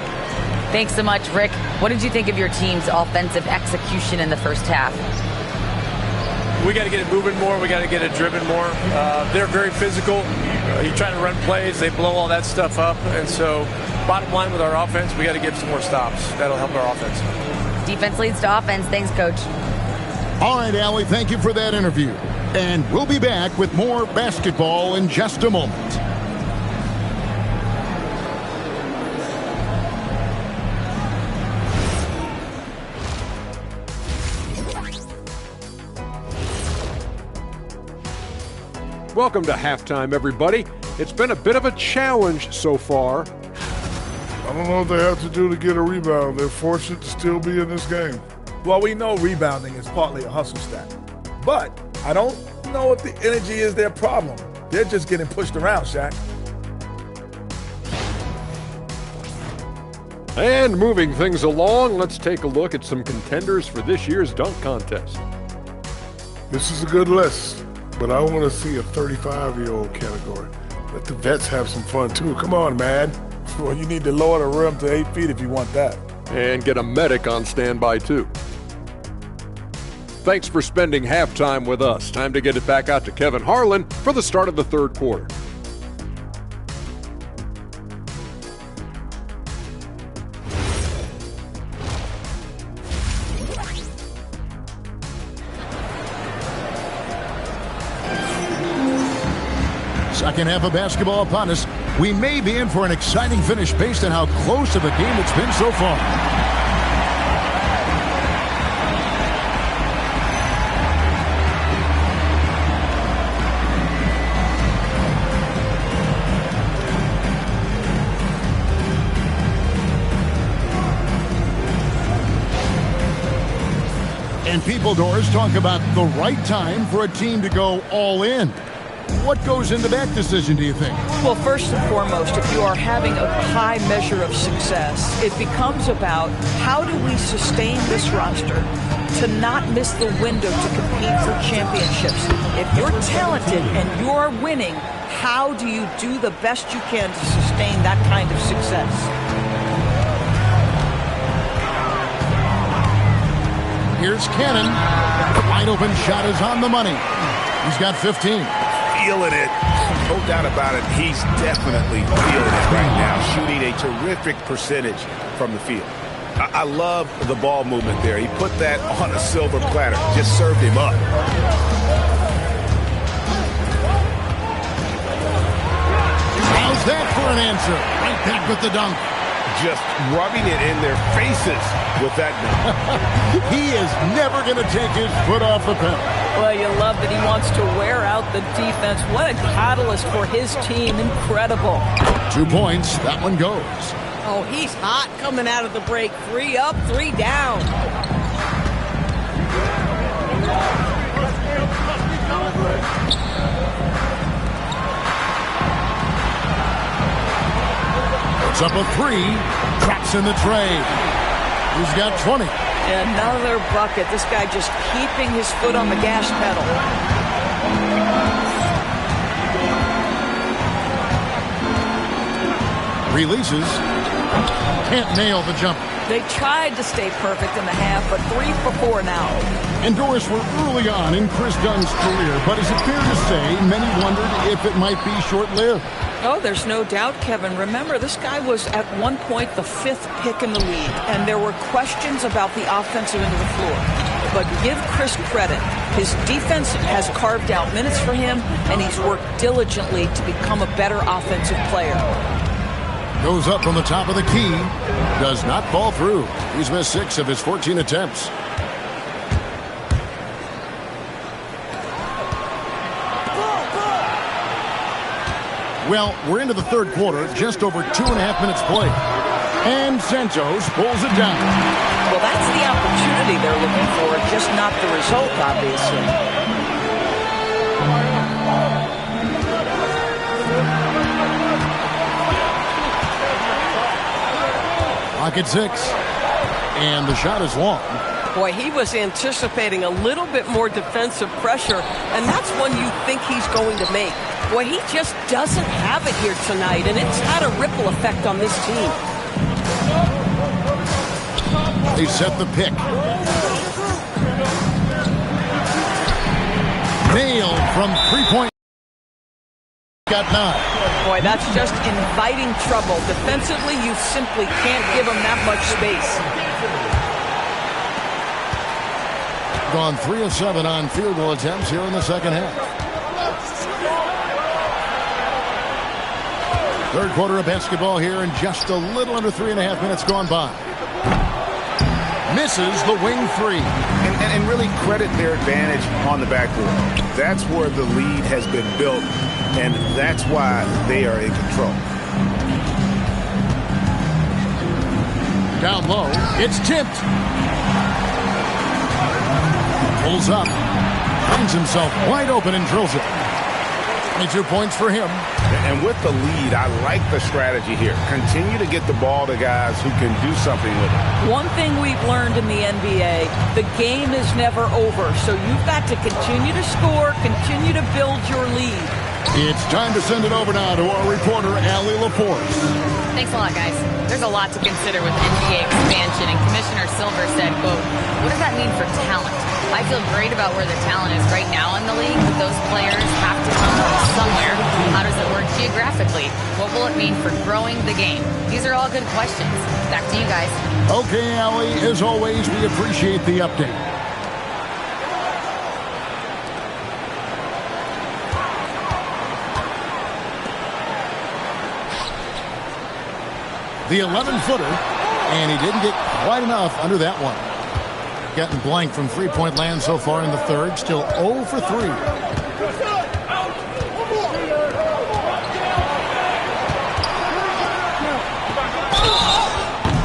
Thanks so much, Rick. What did you think of your team's offensive execution in the first half? We got to get it moving more. We got to get it driven more. They're very physical. You're trying to run plays. They blow all that stuff up. And so bottom line with our offense, we got to get some more stops. That'll help our offense. Defense leads to offense. Thanks, Coach. All right, Allie, thank you for that interview. And we'll be back with more basketball in just a moment. Welcome to halftime, everybody. It's been a bit of a challenge so far. I don't know what they have to do to get a rebound. They're fortunate to still be in this game. Well, we know rebounding is partly a hustle stat. But I don't know if the energy is their problem. They're just getting pushed around, Shaq. And moving things along, let's take a look at some contenders for this year's dunk contest. This is a good list, but I want to see a 35-year-old category. Let the vets have some fun, too. Come on, man. Well, you need to lower the rim to 8 feet if you want that. And get a medic on standby, too. Thanks for spending halftime with us. Time to get it back out to Kevin Harlan for the start of the third quarter. Second half of basketball upon us. We may be in for an exciting finish based on how close of a game it's been so far. And People Doors talk about the right time for a team to go all in. What goes into that decision, do you think? Well, first and foremost, if you are having a high measure of success, it becomes about how do we sustain this roster to not miss the window to compete for championships. If you're talented and you're winning, how do you do the best you can to sustain that kind of success? Here's Cannon. The wide open shot is on the money. He's got 15. Feeling it. No doubt about it. He's definitely feeling it right now. Shooting a terrific percentage from the field. I love the ball movement there. He put that on a silver platter. Just served him up. How's that for an answer? Right back with the dunk. Just rubbing it in their faces with that dunk. He is never going to take his foot off the pedal. Well, you love that he wants to wear out the defense. What a catalyst for his team. Incredible. 2 points. That one goes. Oh, he's hot coming out of the break. 3 up, 3 down. It's up a 3. Traps in the tray. He's got 20. Another bucket. This guy just keeping his foot on the gas pedal. Releases. Can't nail the jumper. They tried to stay perfect in the half, but 3 for 4 now. And Doris, we're early on in Chris Dunn's career, but is it fair to say many wondered if it might be short-lived? Oh, there's no doubt, Kevin. Remember, this guy was at one point the 5th pick in the league, and there were questions about the offensive end of the floor. But give Chris credit. His defense has carved out minutes for him, and he's worked diligently to become a better offensive player. Goes up from the top of the key. Does not fall through. He's missed 6 of his 14 attempts. Well, we're into the third quarter, just over 2.5 minutes played. And Santos pulls it down. Well, that's the opportunity they're looking for, just not the result, obviously. Pocket 6. And the shot is long. Boy, he was anticipating a little bit more defensive pressure, and that's one you think he's going to make. Boy, he just doesn't have it here tonight, and it's had a ripple effect on this team. They set the pick. Nailed from 3-point. Got 9. Boy, that's just inviting trouble. Defensively, you simply can't give him that much space. Gone 3 of 7 on field goal attempts here in the second half. Third quarter of basketball here, and just a little under 3.5 minutes gone by. Misses the wing 3. And really credit their advantage on the backboard. That's where the lead has been built, and that's why they are in control. Down low, it's tipped. Pulls up, finds himself wide open and drills it. 22 points for him. And with the lead, I like the strategy here. Continue to get the ball to guys who can do something with it. One thing we've learned in the NBA, the game is never over. So you've got to continue to score, continue to build your lead. It's time to send it over now to our reporter, Allie Laporte. Thanks a lot, guys. There's a lot to consider with NBA expansion, and Commissioner Silver said, quote, what does that mean for talent? I feel great about where the talent is right now in the league, but those players have to come from somewhere. How does it work geographically? What will it mean for growing the game? These are all good questions. Back to you guys. Okay, Allie, as always, we appreciate the update. The 11-footer, and he didn't get quite enough under that one. Getting blank from three-point land so far in the third, still 0 for 3.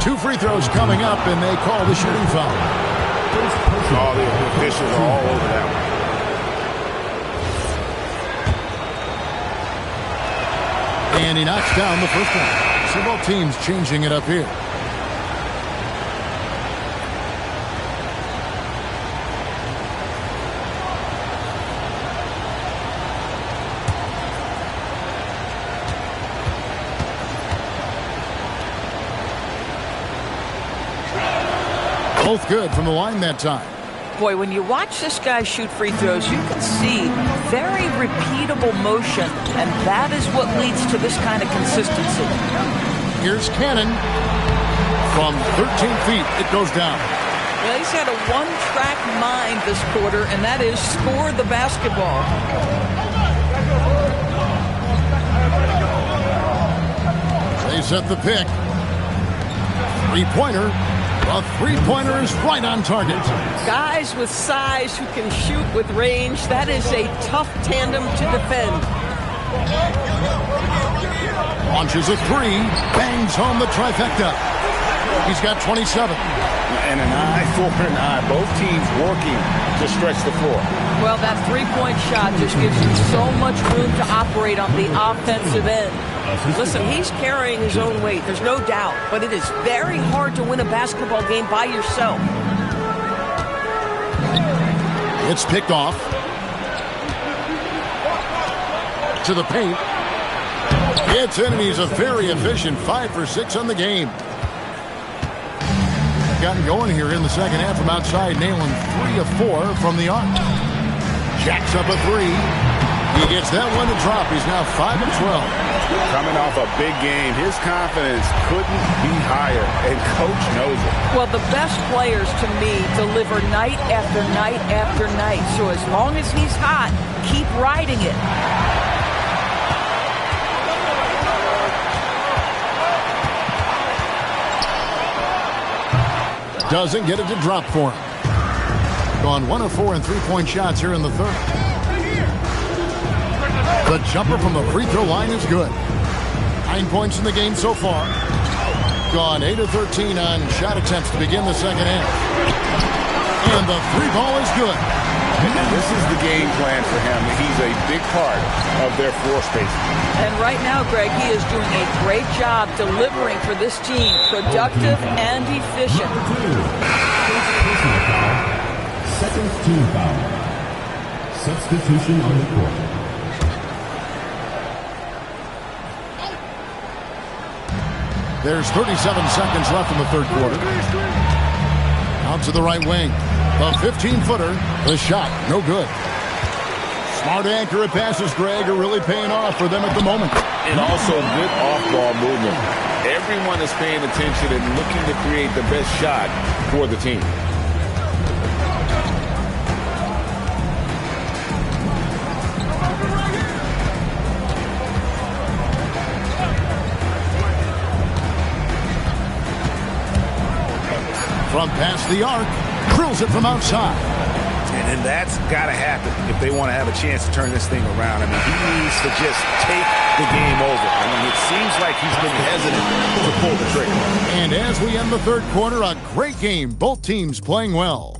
Two free throws coming up, and they call the shooting foul. All the officials are all over that one. And he knocks down the first one. So both teams changing it up here. Both good from the line that time. Boy, when you watch this guy shoot free throws, you can see very repeatable motion, and that is what leads to this kind of consistency. Here's Cannon. From 13 feet, it goes down. Well, he's had a one-track mind this quarter, and that is score the basketball. They set the pick. Three-pointer. The three-pointer is right on target. Guys with size who can shoot with range, that is a tough tandem to defend. Launches a three, bangs home the trifecta. He's got 27. And an eye for an eye. Both teams working to stretch the floor. Well, that three-point shot just gives you so much room to operate on the offensive end. Listen, he's carrying his own weight, there's no doubt, but it is very hard to win a basketball game by yourself. It's picked off. To the paint. It's in, and he's a very efficient 5 for 6 on the game. Gotten going here in the second half from outside, nailing 3 of 4 from the arc. Jacks up a 3. He gets that one to drop. He's now 5 of 12. Coming off a big game, his confidence couldn't be higher, and Coach knows it. Well, the best players, to me, deliver night after night after night. So as long as he's hot, keep riding it. Doesn't get it to drop for him. Gone 1 of 4 in three-point shots here in the third. The jumper from the free throw line is good. 9 points in the game so far. Gone 8 of 13 on shot attempts to begin the second half. And the three ball is good. This is the game plan for him. He's a big part of their floor space. And right now, Greg, he is doing a great job delivering for this team. Productive and efficient. Second team foul. Substitution on the court. There's 37 seconds left in the third quarter. Out to the right wing. The 15-footer. The shot, no good. Smart, accurate passes, Greg, are really paying off for them at the moment. And also good off-ball movement. Everyone is paying attention and looking to create the best shot for the team. From past the arc, drills it from outside. And that's got to happen if they want to have a chance to turn this thing around. I mean, he needs to just take the game over. I mean, it seems like he's been hesitant to pull the trigger. And as we end the third quarter, a great game. Both teams playing well.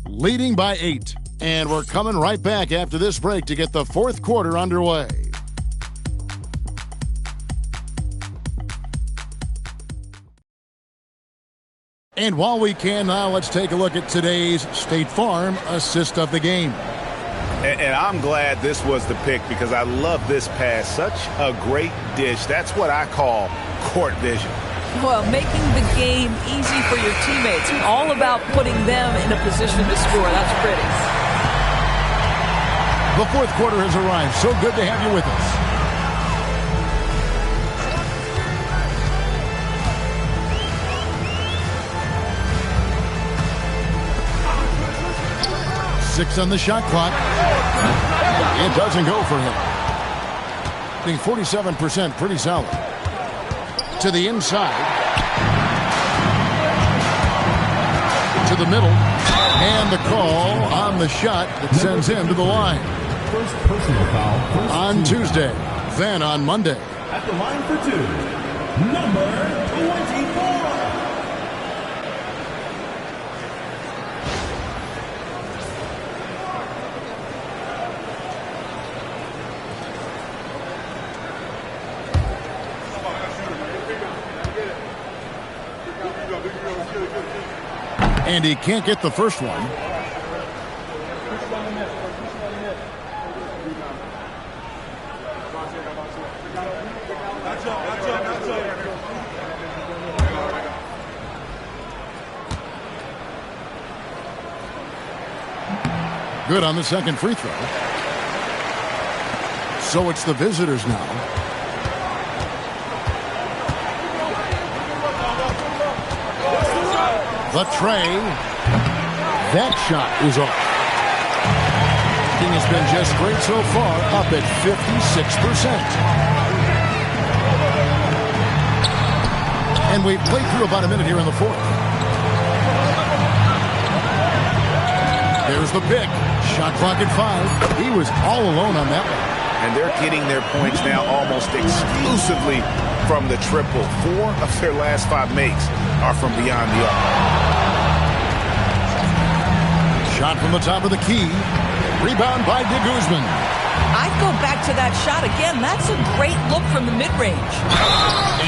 Leading by 8. And we're coming right back after this break to get the fourth quarter underway. And while we can now, let's take a look at today's State Farm assist of the game. And I'm glad this was the pick because I love this pass. Such a great dish. That's what I call court vision. Well, making the game easy for your teammates. All about putting them in a position to score. That's pretty. The fourth quarter has arrived. So good to have you with us. Six on the shot clock. It doesn't go for him. Being 47%, pretty solid. To the inside. To the middle. And the call on the shot that sends him to the line. First personal foul. On Tuesday, then on Monday. At the line for 2, number 24. And he can't get the first one. Good on the second free throw. So it's the visitors now. The tray. That shot is off. He has been just great so far, up at 56%. And we've played through about a minute here in the fourth. There's the pick. Shot clock at 5. He was all alone on that one. And they're getting their points now almost exclusively from the triple. 4 of their last 5 makes are from beyond the arc. Shot from the top of the key. Rebound by de Guzman. I'd go back to that shot again. That's a great look from the mid-range.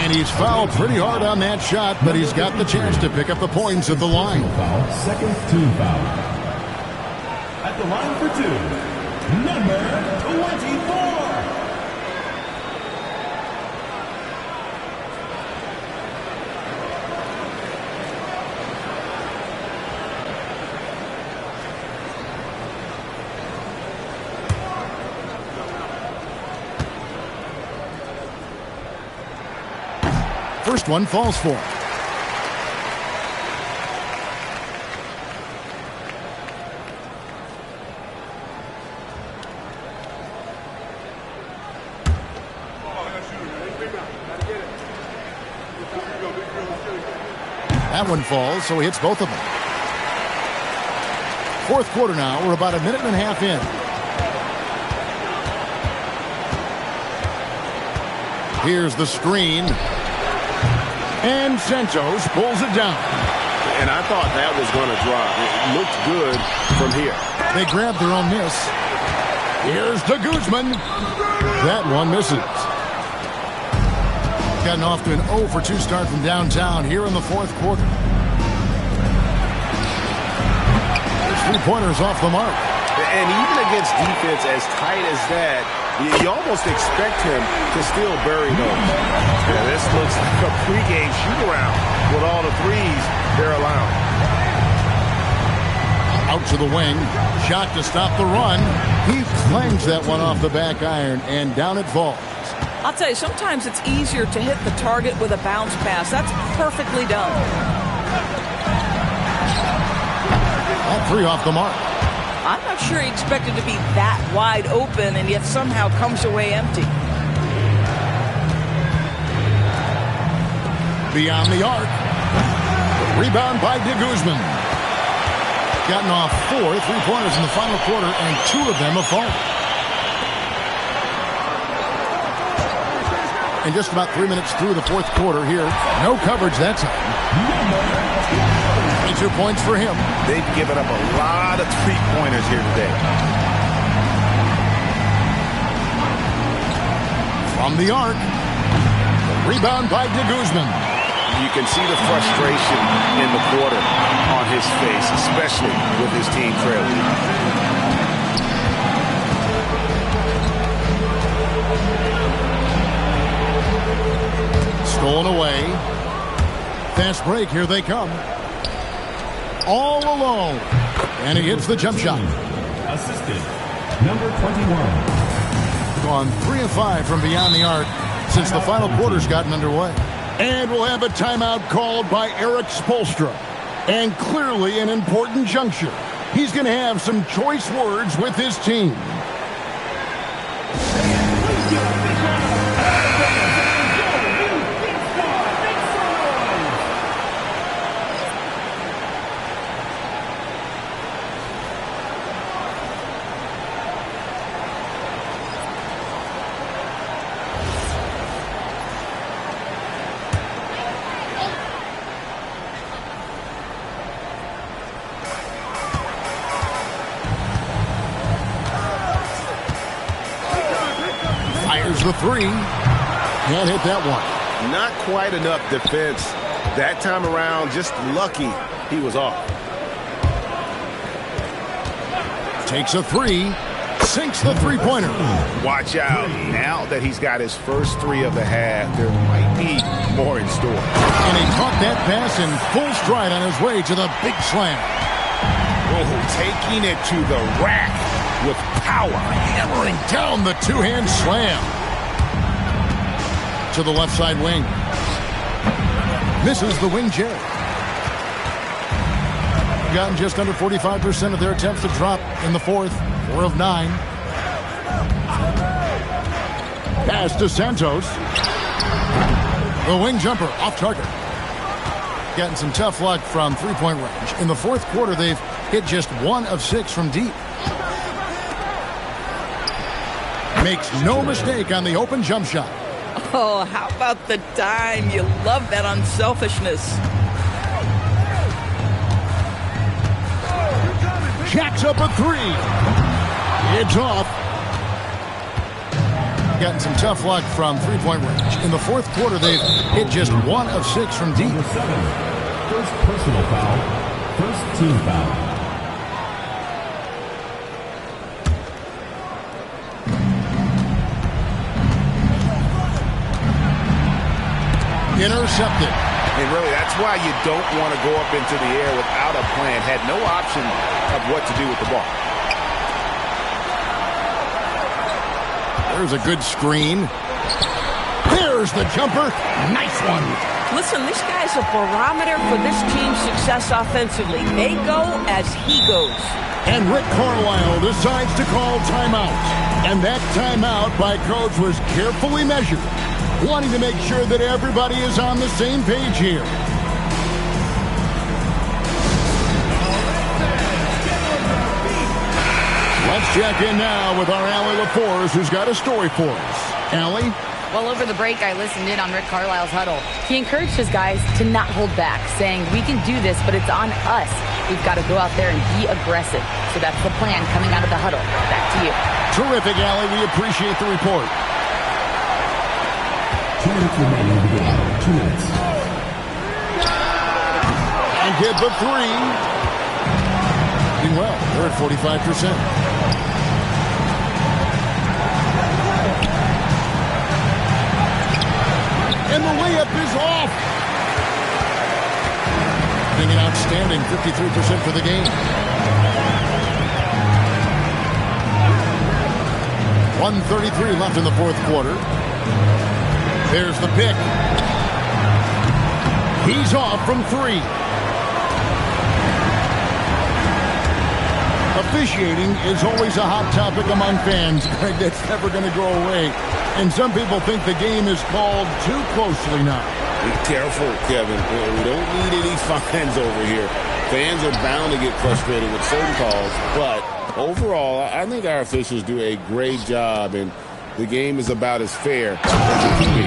And he's fouled pretty hard on that shot, but he's got the chance to pick up the points at the line. Second team foul. At the line for 2, number 24. First one falls for him. That one falls, so he hits both of them. Fourth quarter now. We're about a minute and a half in. Here's the screen. And Santos pulls it down. And I thought that was going to drop. It looked good from here. They grab their own miss. Here's de Guzman. That one misses. Gotten off to an 0 for 2 start from downtown here in the fourth quarter. There's 3-pointers off the mark. And even against defense as tight as that, you almost expect him to still bury those. Yeah, this looks like a pregame shoot-around with all the threes they're allowing. Out to the wing. Shot to stop the run. He clangs that one off the back iron, and down it falls. I'll tell you, sometimes it's easier to hit the target with a bounce pass. That's perfectly done. That 3 off the mark. I'm not sure he expected to be that wide open and yet somehow comes away empty. Beyond the arc. Rebound by de Guzman. Gotten off 4 3-pointers in the final quarter, and 2 of them have fallen. And just about 3 minutes through the fourth quarter here. No coverage that time. 22 points for him. They've given up a lot of 3-pointers here today. From the arc. Rebound by de Guzman. You can see the frustration in the quarter on his face, especially with his team trailing. Stolen away. Fast break. Here they come. All alone. And he hits the jump shot. Assistant, number 21. Gone 3 of 5 from beyond the arc since the final quarter's gotten underway. And we'll have a timeout called by Eric Spoelstra. And clearly an important juncture. He's going to have some choice words with his team. The 3. Can't hit that one. Not quite enough defense that time around. Just lucky he was off. Takes a 3. Sinks the 3-pointer. Watch out. Now that he's got his first 3 of the half, there might be more in store. And he caught that pass in full stride on his way to the big slam. Oh, taking it to the rack with power. Hammering down the 2-hand slam. To the left side wing. Misses the wing J. Gotten just under 45% of their attempts to drop in the fourth. 4 of 9. Pass to Santos. The wing jumper off target. Getting some tough luck from three-point range. In the fourth quarter, they've hit just 1 of 6 from deep. Makes no mistake on the open jump shot. Oh, how about the dime? You love that unselfishness. Jacks up a 3. It's off. Getting some tough luck from three-point range. In the fourth quarter, they've hit just 1 of 6 from deep. First personal foul. First team foul. Intercepted. And really, that's why you don't want to go up into the air without a plan. Had no option of what to do with the ball. There's a good screen. There's the jumper. Nice one. Listen, this guy's a barometer for this team's success offensively. They go as he goes. And Rick Carlisle decides to call timeout. And that timeout by Coach was carefully measured, wanting to make sure that everybody is on the same page here. Let's check in now with our Allie LaForce, who's got a story for us. Allie? Well, over the break, I listened in on Rick Carlisle's huddle. He encouraged his guys to not hold back, saying, we can do this, but it's on us. We've got to go out there and be aggressive. So that's the plan coming out of the huddle. Back to you. Terrific, Allie. We appreciate the report. 2 minutes remaining to go. 2 minutes. And hit the 3. Doing well. They're at 45%. And the layup is off. Being an outstanding 53% for the game. 1:33 left in the fourth quarter. There's the pick. He's off from 3. Officiating is always a hot topic among fans. Greg, that's never going to go away. And some people think the game is called too closely now. Be careful, Kevin. We don't need any fines over here. Fans are bound to get frustrated with certain calls. But overall, I think our officials do a great job. And the game is about as fair as it can be.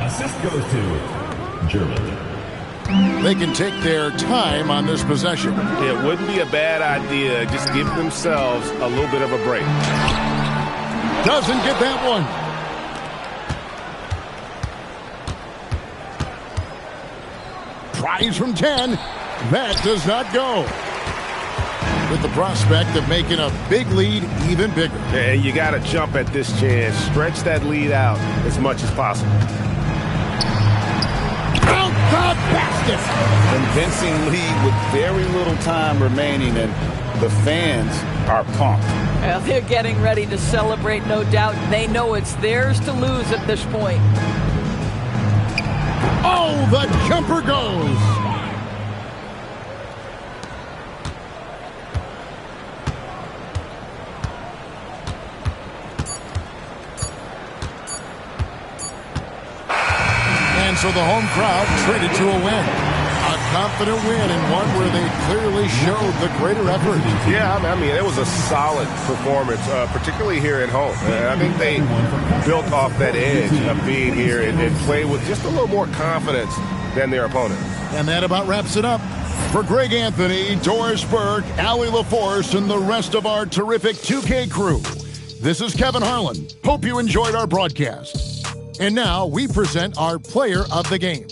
Assist goes to Germany. They can take their time on this possession. It wouldn't be a bad idea. Just give themselves a little bit of a break. Doesn't get that one. Tries from 10. That does not go. With the prospect of making a big lead even bigger. And you got to jump at this chance. Stretch that lead out as much as possible. Out the basket. Convincing lead with very little time remaining, and the fans are pumped. Well, they're getting ready to celebrate, no doubt. They know it's theirs to lose at this point. Oh, the jumper goes. And so the home crowd treated to a win. A confident win, and one where they clearly showed the greater effort. Yeah, I mean, it was a solid performance, particularly here at home. I think they built off that edge of being here and played with just a little more confidence than their opponent. And that about wraps it up. For Greg Anthony, Doris Burke, Allie LaForce, and the rest of our terrific 2K crew, this is Kevin Harlan. Hope you enjoyed our broadcast. And now we present our player of the game.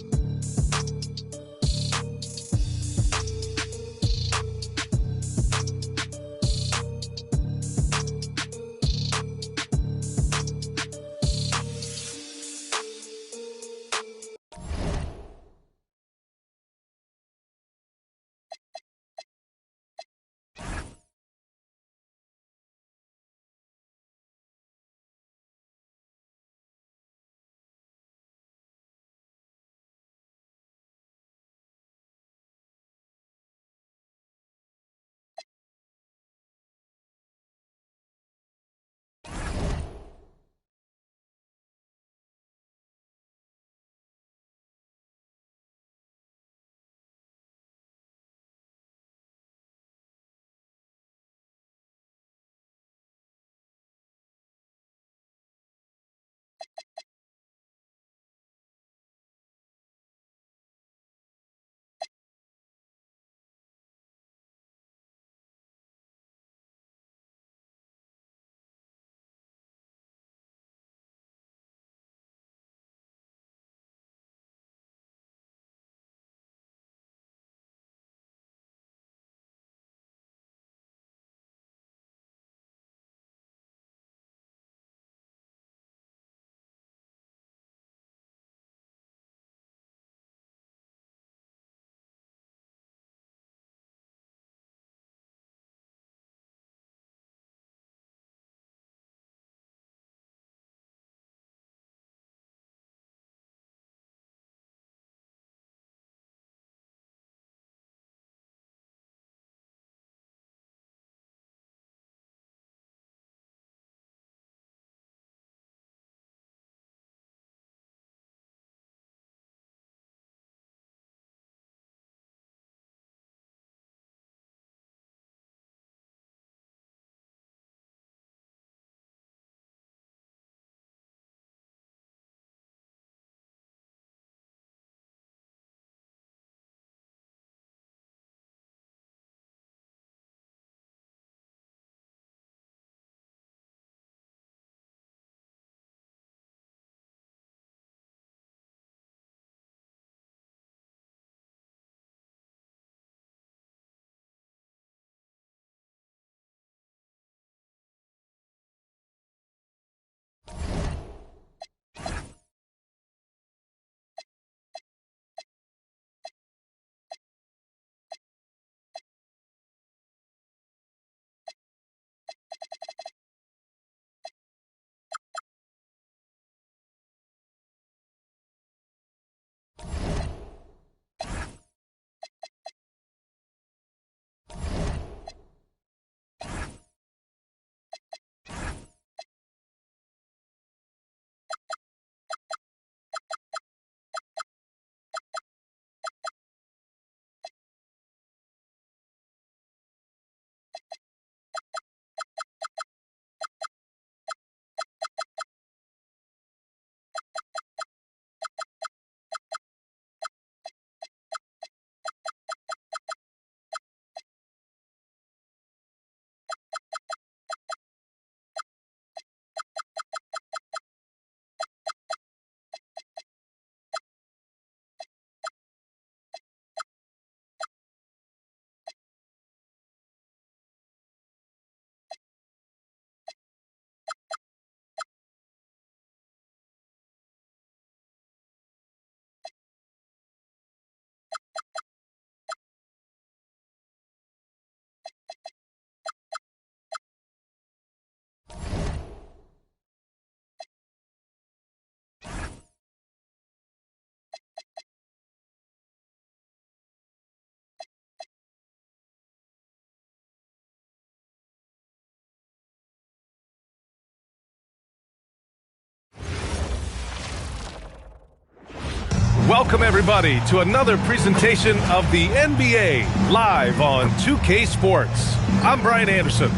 welcome everybody to another presentation of the NBA live on 2K Sports. I'm Brian Anderson.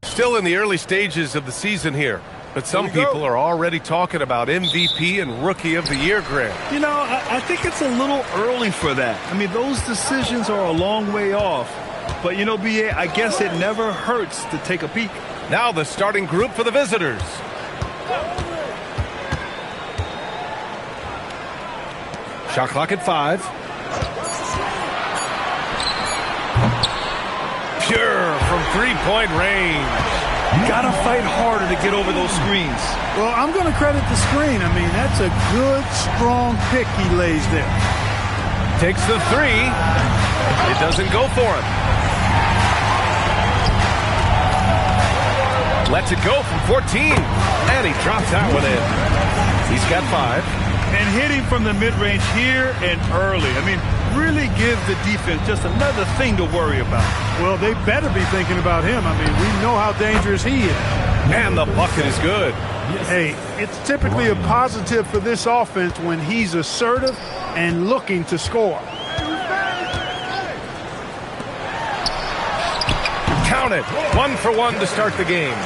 Still in the early stages of the season here, but some people are already talking about MVP and Rookie of the Year grant. You know, I think it's a little early for that. I mean, those decisions are a long way off. But, you know, B.A., I guess it never hurts to take a peek. Now the starting group for the visitors. Shot clock at 5. Pure from three-point range. Gotta fight harder to get over those screens. Well, I'm going to credit the screen. I mean, that's a good, strong pick he lays there. Takes the 3. It doesn't go for him. Lets it go from 14. And he drops that one in. He's got 5. And hitting from the mid-range here and early. I mean, really give the defense just another thing to worry about. Well, they better be thinking about him. I mean, we know how dangerous he is. And the bucket is good. Hey, it's typically a positive for this offense when he's assertive and looking to score. Count it. 1 for 1 to start the game.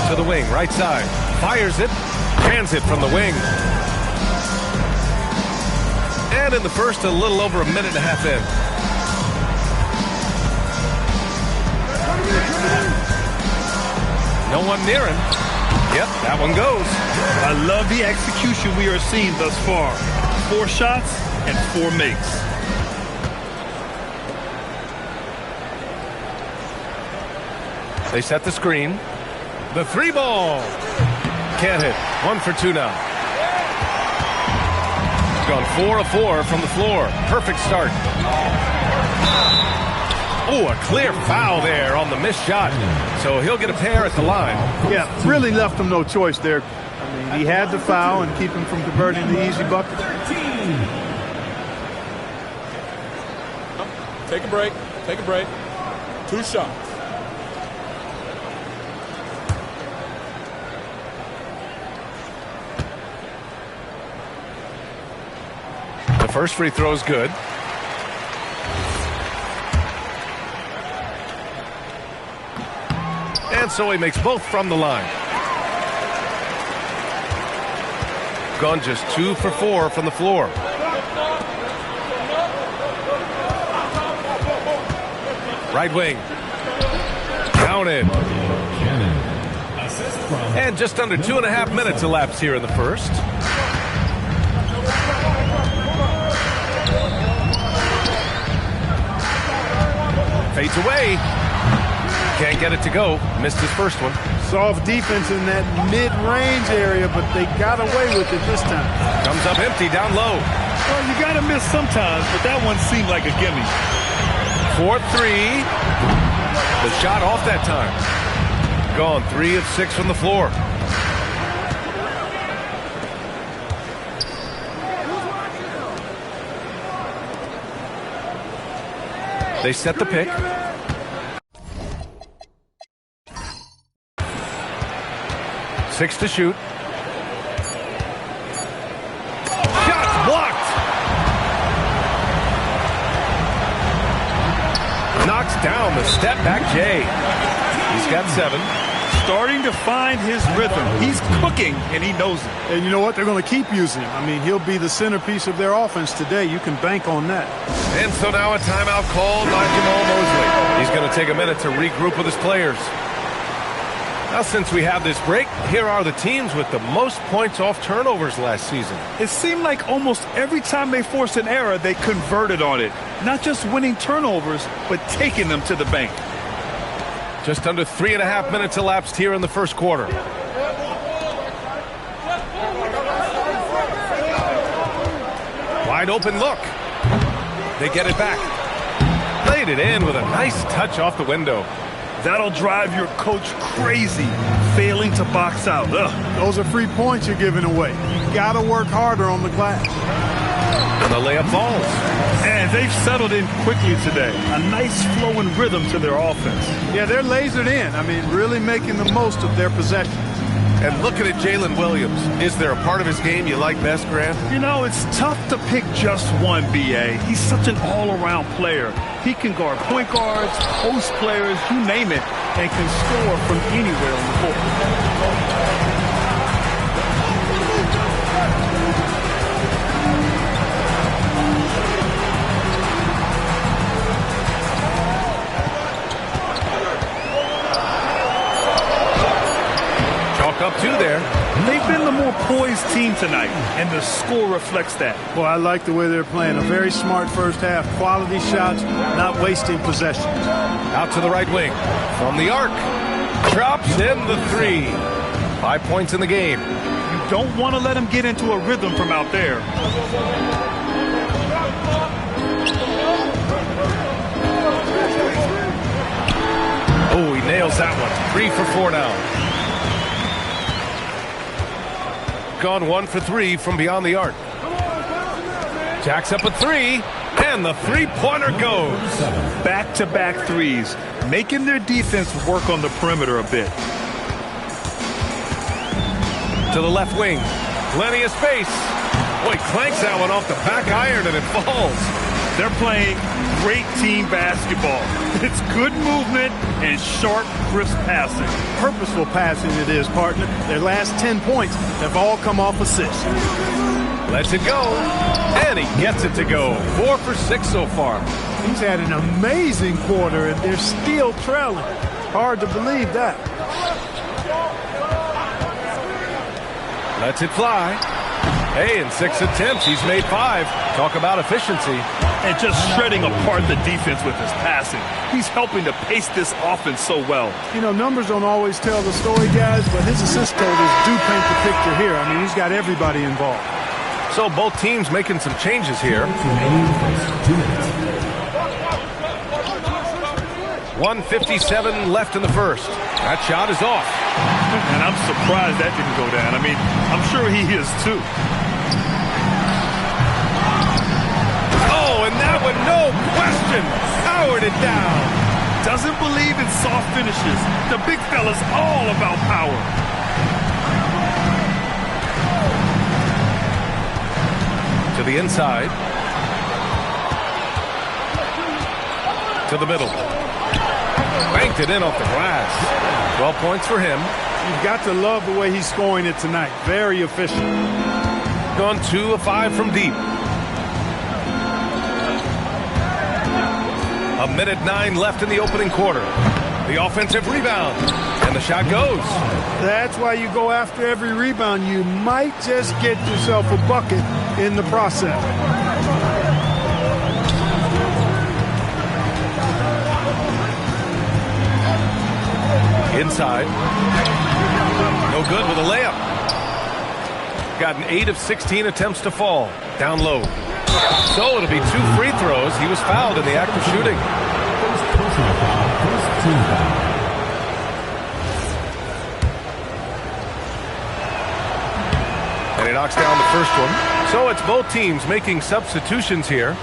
To the wing, right side. Fires it. Hands it from the wing. And in the first, a little over a minute and a half in. No one near him. Yep, that one goes. I love the execution we are seeing thus far. 4 shots and 4 makes. They set the screen. The 3 ball. Can't hit. 1 for 2 now. He's gone 4 of 4 from the floor. Perfect start. Oh, a clear foul there on the missed shot. So he'll get a pair at the line. Yeah, really left him no choice there. I mean, he had the foul and keep him from converting the easy bucket. Take a break. Take a break. 2 shots. The first free throw is good. And so he makes both from the line. Gone just 2 for 4 from the floor. Right wing. Counted. And just under 2.5 minutes elapsed here in the first. Fades away. Can't get it to go. Missed his first one. Soft defense in that mid-range area, but they got away with it this time. Comes up empty down low. Well, you got to miss sometimes, but that one seemed like a gimme. 4-3. The shot off that time. Gone 3 of 6 from the floor. They set the pick. Six to shoot. Shots blocked. Knocks down the step back Jay. He's got 7. Starting to find his rhythm. He's cooking, and he knows it. And you know what? They're going to keep using him. I mean, he'll be the centerpiece of their offense today. You can bank on that. And so now a timeout called by Jamal Mosley. He's going to take a minute to regroup with his players. Now, since we have this break, here are the teams with the most points off turnovers last season. It seemed like almost every time they forced an error, they converted on it. Not just winning turnovers, but taking them to the bank. Just under 3.5 minutes elapsed here in the first quarter. Wide open look. They get it back. Played it in with a nice touch off the window. That'll drive your coach crazy, failing to box out. Ugh. Those are free points you're giving away. You got to work harder on the glass. And the layup falls. And they've settled in quickly today. A nice flowing rhythm to their offense. Yeah, they're lasered in. I mean, really making the most of their possessions. And looking at Jalen Williams, is there a part of his game you like best, Grant? You know, it's tough to pick just one, B.A. He's such an all-around player. He can guard point guards, post players, you name it, and can score from anywhere on the court. Up two there. They've been the more poised team tonight, and the score reflects that. Well, I like the way they're playing. A very smart first half. Quality shots, not wasting possession. Out to the right wing. From the arc. Drops in the three. 5 points in the game. You don't want to let him get into a rhythm from out there. Oh, he nails that one. 3 for 4 now. Gone 1 for 3 from beyond the arc. Jacks up a 3, and the three-pointer goes. Back-to-back threes, making their defense work on the perimeter a bit. To the left wing. Plenty of space. Boy, clanks that one off the back iron, and it falls. They're playing great team basketball. It's good movement and sharp, crisp passing. Purposeful passing it is, partner. Their last 10 points have all come off assists. Lets it go, and he gets it to go. 4 for 6 so far. He's had an amazing quarter, and they're still trailing. Hard to believe that. Lets it fly. Hey, in 6 attempts, he's made 5. Talk about efficiency. And just shredding apart the defense with his passing. He's helping to pace this offense so well. You know, numbers don't always tell the story, guys, but his assist totals do paint the picture here. I mean, he's got everybody involved. So both teams making some changes here. 1:57 left in the first. That shot is off. And I'm surprised that didn't go down. I mean, I'm sure he is too. And that one, no question, powered it down. Doesn't believe in soft finishes. The big fella's all about power. To the inside. To the middle. Banked it in off the glass. 12 points for him. You've got to love the way he's scoring it tonight. Very efficient. Gone 2 of 5 from deep. 1:09 left in the opening quarter. The offensive rebound. And the shot goes. That's why you go after every rebound. You might just get yourself a bucket in the process. Inside. No good with a layup. Got an 8 of 16 attempts to fall. Down low. So it'll be 2 free throws. He was fouled in the act of shooting. And he knocks down the first one. So it's both teams making substitutions here.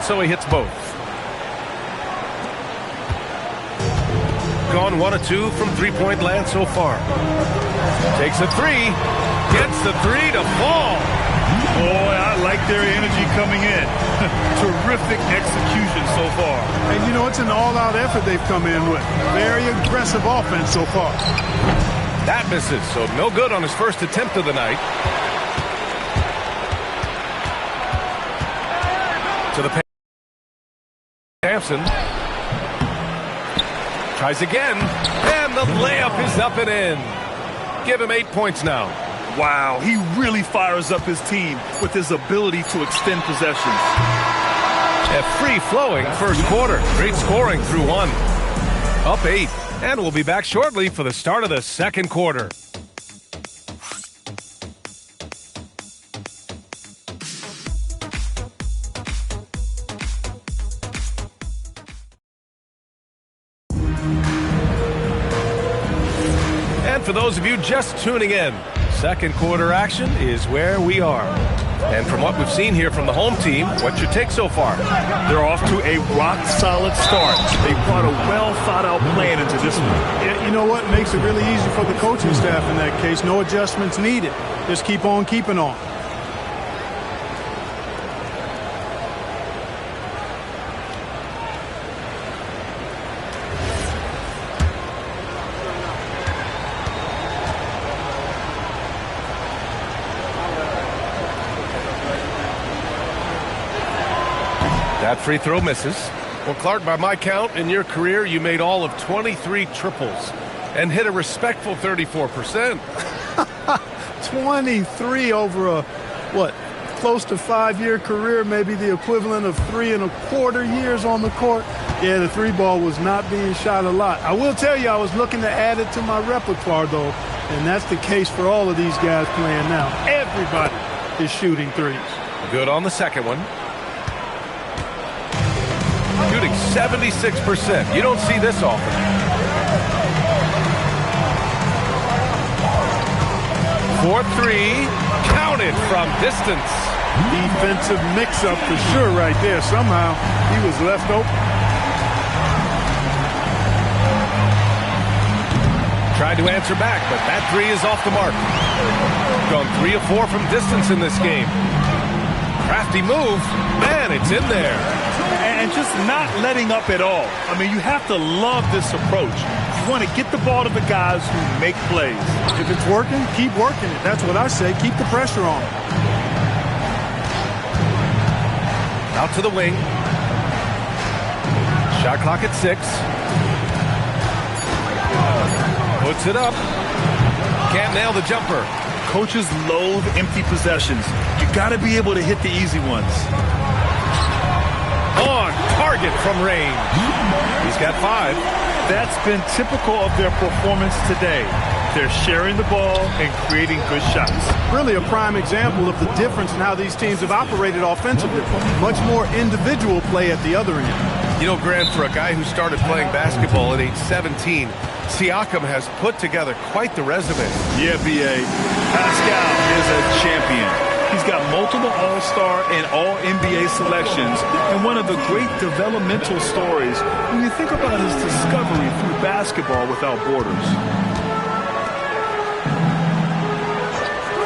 So he hits both. Gone 1 of 2 from three-point land so far. Takes a 3. Gets the 3 to fall. Boy, I like their energy coming in. Terrific execution so far. And you know, it's an all-out effort they've come in with. Very aggressive offense so far. That misses, so no good on his first attempt of the night. To the Sampson tries again, and the layup is up and in. Give him 8 points now. Wow, he really fires up his team with his ability to extend possessions. A free-flowing first quarter. Great scoring through 1. Up 8, and we'll be back shortly for the start of the second quarter. for those of you just tuning in, second quarter action is where we are. And from what we've seen here from the home team, what's your take so far? They're off to a rock-solid start. They brought a well-thought-out plan into this one. You know what makes it really easy for the coaching staff in that case? No adjustments needed. Just keep on keeping on. That free throw misses. Well, Clark, by my count, in your career, you made all of 23 triples and hit a respectful 34%. 23 over a, close to 5-year career, maybe the equivalent of 3 1/4 years on the court. Yeah, the three ball was not being shot a lot. I will tell you, I was looking to add it to my repertoire, though, and that's the case for all of these guys playing now. Everybody is shooting threes. Good on the second one. Shooting 76%. You don't see this often. For three, counted from distance. Defensive mix-up for sure right there. Somehow he was left open. Tried to answer back, but that three is off the mark. Gone 3 of 4 from distance in this game. Crafty move. Man, it's in there. And just not letting up at all. I mean, you have to love this approach. You want to get the ball to the guys who make plays. If it's working, keep working it. That's what I say. Keep the pressure on. Out to the wing. Shot clock at 6. Puts it up. Can't nail the jumper. Coaches loathe empty possessions. You got to be able to hit the easy ones. On target from range. He's got 5. That's been typical of their performance today. They're sharing the ball and creating good shots. Really a prime example of the difference in how these teams have operated offensively. Much more individual play at the other end. You know, Grant, for a guy who started playing basketball at age 17, Siakam has put together quite the resume. Yeah, B.A. Pascal is a champion. He's got multiple All-Star and All-NBA selections, and one of the great developmental stories when you think about his discovery through basketball without borders.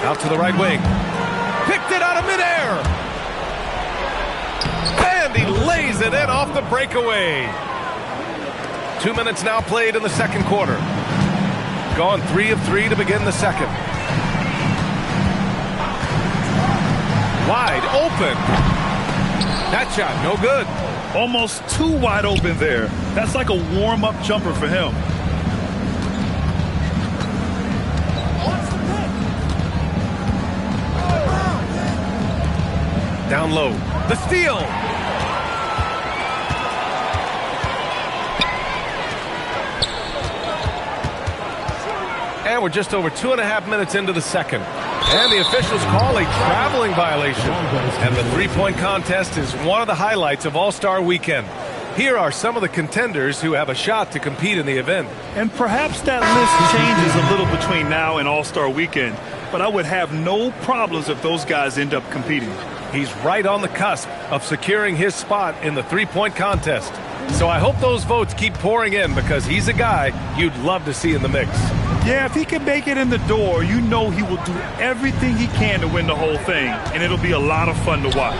Out to the right wing. Picked it out of midair. And he lays it in off the breakaway. 2 minutes now played in the second quarter. Gone 3 of 3 to begin the second. Wide open. That shot, no good. Almost too wide open there. That's like a warm-up jumper for him. Down low. The steal. And we're just over 2.5 minutes into the second. And the officials call a traveling violation. And the three-point contest is one of the highlights of All-Star Weekend. Here are some of the contenders who have a shot to compete in the event. And perhaps that list changes a little between now and All-Star Weekend. But I would have no problems if those guys end up competing. He's right on the cusp of securing his spot in the three-point contest. So I hope those votes keep pouring in because he's a guy you'd love to see in the mix. Yeah, if he can make it in the door, you know he will do everything he can to win the whole thing, and it'll be a lot of fun to watch.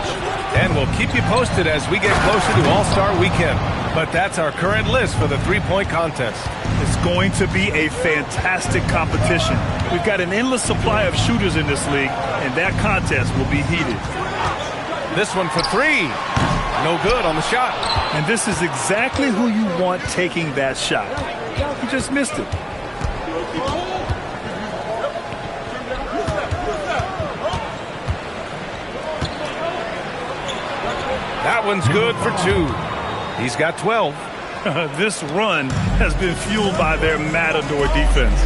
And we'll keep you posted as we get closer to All-Star Weekend. But that's our current list for the three-point contest. It's going to be a fantastic competition. We've got an endless supply of shooters in this league, and that contest will be heated. This one for 3. No good on the shot. And this is exactly who you want taking that shot. He just missed it. That one's good for 2. He's got 12. This run has been fueled by their Matador defense.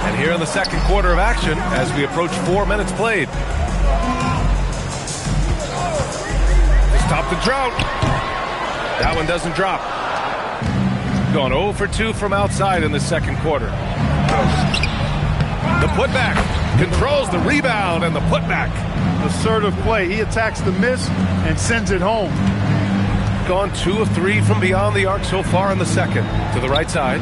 And here in the second quarter of action, as we approach 4 minutes played. Stop the drought. That one doesn't drop. gone 0 for 2 from outside in the second quarter. The putback controls the rebound and the putback. Assertive play. He attacks the miss and sends it home. Gone 2 of 3 from beyond the arc so far in the second. To the right side.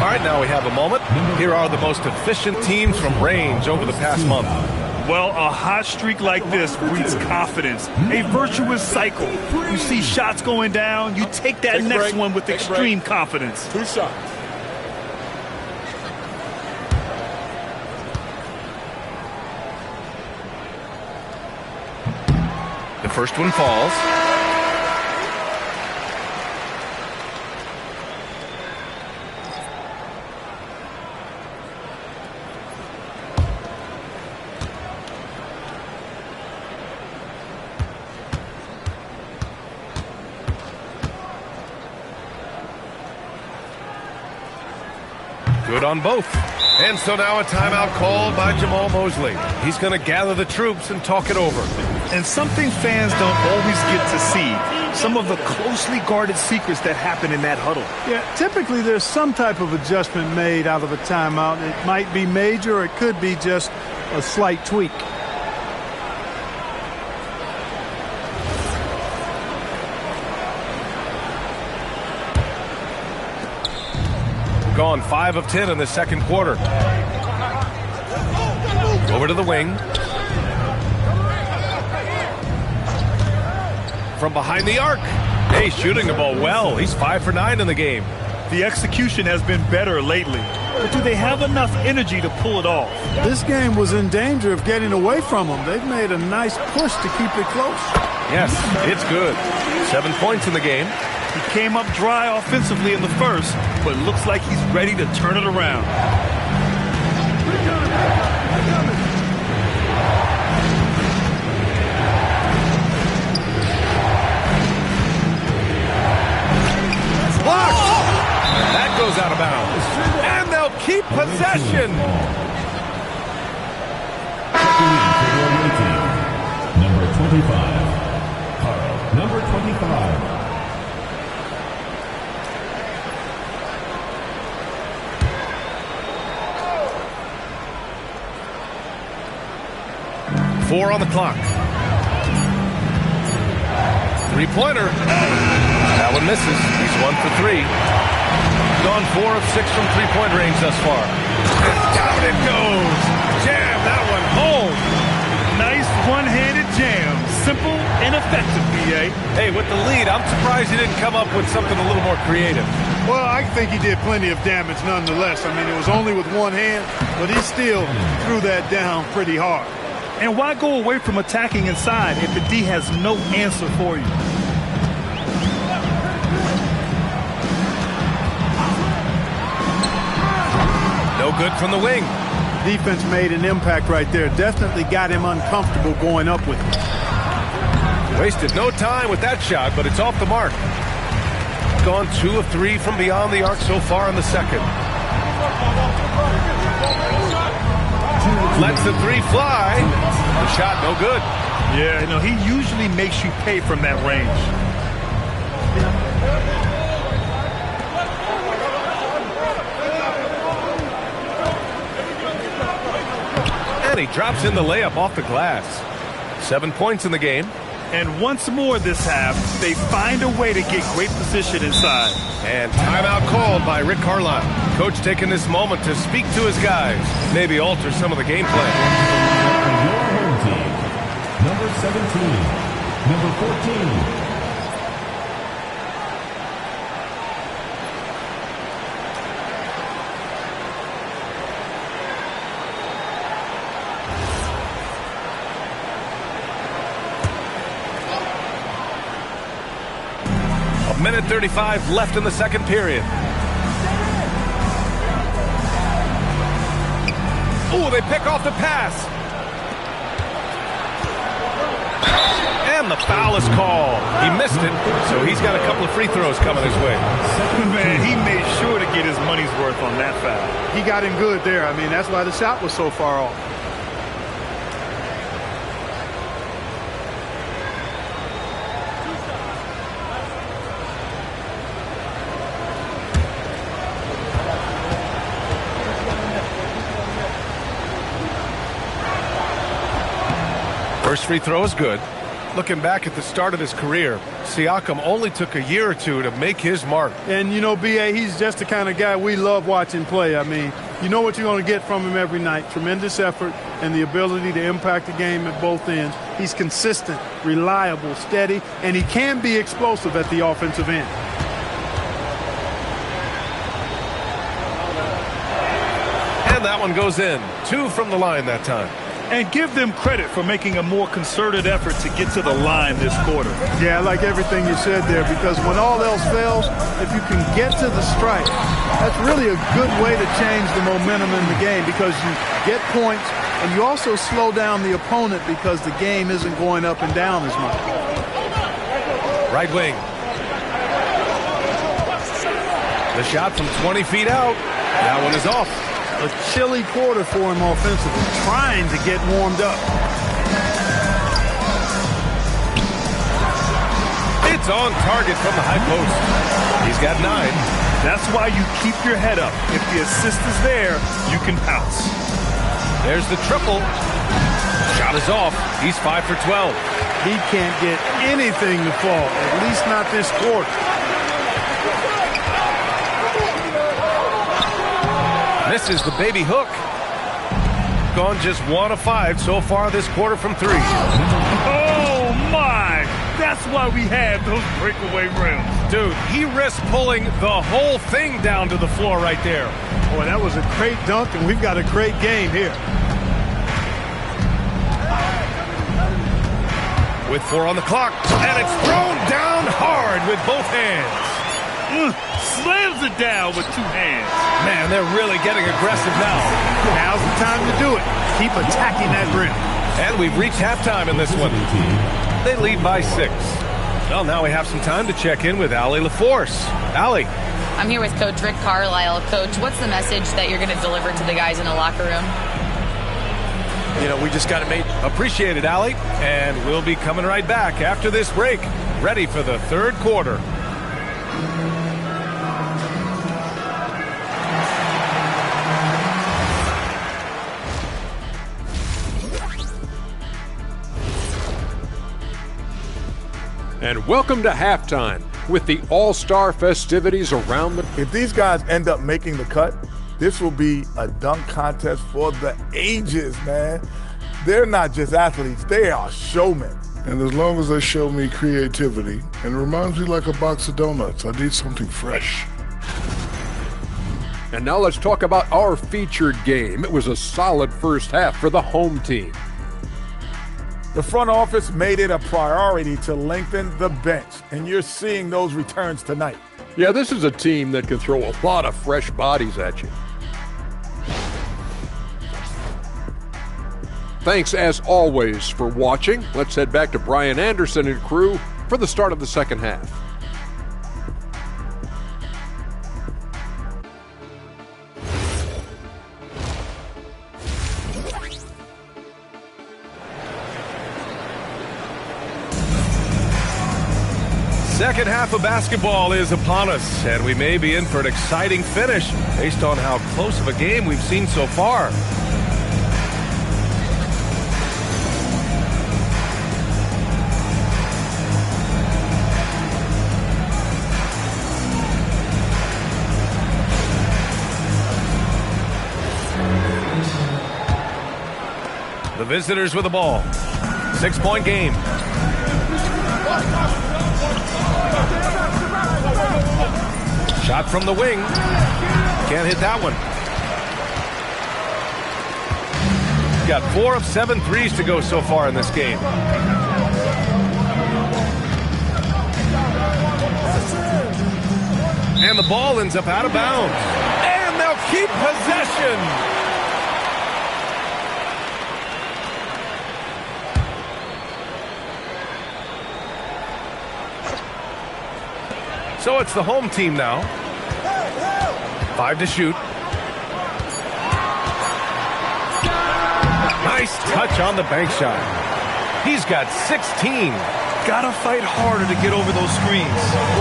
All right, now we have a moment. Here are the most efficient teams from range over the past month. Well, a hot streak like this breeds confidence, a virtuous cycle. You see shots going down, you take that next one with extreme confidence. 2 shots. The first one falls. Good on both. And so now a timeout called by Jamal Mosley. He's going to gather the troops and talk it over. And something fans don't always get to see, some of the closely guarded secrets that happen in that huddle. Yeah, typically there's some type of adjustment made out of a timeout. It might be major or it could be just a slight tweak. Gone 5 of 10 in the second quarter. Over to the wing. From behind the arc. Hey, shooting the ball well. He's 5 for 9 in the game. The execution has been better lately. But do they have enough energy to pull it off? This game was in danger of getting away from them. They've made a nice push to keep it close. Yes, it's good. 7 points in the game. He came up dry offensively in the first, but looks like he's ready to turn it around. Blocked! That goes out of bounds. And they'll keep possession. Number 25. Carl, number 25. Four on the clock. Three-pointer. That one misses. He's 1 for 3. Gone 4 of 6 from three-point range thus far. And down it goes. Jam that one home. Nice one-handed jam. Simple and effective, B.A. Hey, with the lead, I'm surprised he didn't come up with something a little more creative. Well, I think he did plenty of damage nonetheless. I mean, it was only with one hand, but he still threw that down pretty hard. And why go away from attacking inside if the D has no answer for you? No good from the wing. Defense made an impact right there. Definitely got him uncomfortable going up with it. Wasted no time with that shot, but it's off the mark. Gone 2 of 3 from beyond the arc so far in the second. Lets the 3 fly. The shot no good. Yeah, you know, he usually makes you pay from that range. And he drops in the layup off the glass. 7 points in the game. And once more this half, they find a way to get great position inside. And timeout called by Rick Carlisle. Coach taking this moment to speak to his guys. Maybe alter some of the game plan. Your home team. Number 17. Number 14. Minute 35 left in the second period. Ooh, they pick off the pass. And the foul is called. He missed it, so he's got a couple of free throws coming his way. Man, he made sure to get his money's worth on that foul. He got in good there. I mean, that's why the shot was so far off. First free throw is good. Looking back at the start of his career, Siakam only took a year or two to make his mark. And, you know, B.A., he's just the kind of guy we love watching play. I mean, you know what you're going to get from him every night. Tremendous effort and the ability to impact the game at both ends. He's consistent, reliable, steady, and he can be explosive at the offensive end. And that one goes in. 2 from the line that time. And give them credit for making a more concerted effort to get to the line this quarter. Yeah, I like everything you said there, because when all else fails, if you can get to the strike, that's really a good way to change the momentum in the game, because you get points and you also slow down the opponent because the game isn't going up and down as much. Right wing. The shot from 20 feet out. That one is off. A chilly quarter for him offensively, trying to get warmed up. It's on target from the high post. He's got 9. That's why you keep your head up. If the assist is there, you can pounce. There's the triple. Shot is off. He's 5 for 12. He can't get anything to fall, at least not this quarter. Misses the baby hook. Gone just 1 of 5 so far this quarter from 3. Oh, my! That's why we have those breakaway rims. Dude, he risked pulling the whole thing down to the floor right there. Boy, that was a great dunk, and we've got a great game here. With 4 on the clock, and it's thrown down hard with both hands. Slams it down with 2 hands. Man, they're really getting aggressive now. Now's the time to do it. Keep attacking that rim. And we've reached halftime in this one. They lead by 6. Well, now we have some time to check in with Allie LaForce. Allie. I'm here with Coach Rick Carlisle. Coach, what's the message that you're going to deliver to the guys in the locker room? You know, we just got to make... Appreciate it, Allie. And we'll be coming right back after this break. Ready for the third quarter. And welcome to halftime with the All-Star festivities around the... If these guys end up making the cut, this will be a dunk contest for the ages, man. They're not just athletes, they are showmen. And as long as they show me creativity, and it reminds me like a box of donuts, I need something fresh. And now let's talk about our featured game. It was a solid first half for the home team. The front office made it a priority to lengthen the bench, and you're seeing those returns tonight. Yeah, this is a team that can throw a lot of fresh bodies at you. Thanks, as always, for watching. Let's head back to Brian Anderson and crew for the start of the second half. Second half of basketball is upon us, and we may be in for an exciting finish based on how close of a game we've seen so far. The visitors with the ball. 6-point game. Shot from the wing. Can't hit that one. Got 4 of 7 threes to go so far in this game. And the ball ends up out of bounds. And they'll keep possession. So it's the home team now. 5 to shoot. Nice touch on the bank shot. He's got 16. got to fight harder to get over those screens.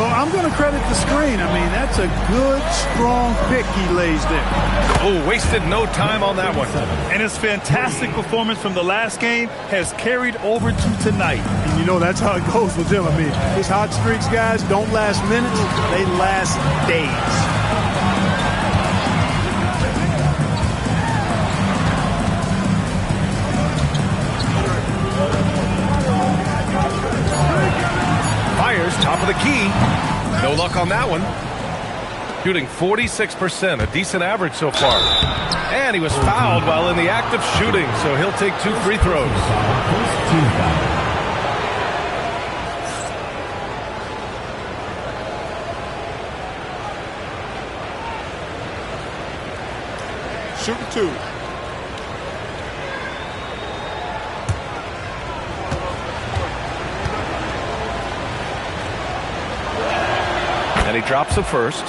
Well, I'm going to credit the screen. I mean, that's a good, strong pick he lays there. Oh, wasted no time on that one. And his fantastic performance from the last game has carried over to tonight. And you know, that's how it goes with him. I mean, his hot streaks, guys, don't last minutes. They last days. Top of the key. No luck on that one. Shooting 46%, a decent average so far. And he was fouled while in the act of shooting, so he'll take 2 free throws. Shooting 2. And he drops the first.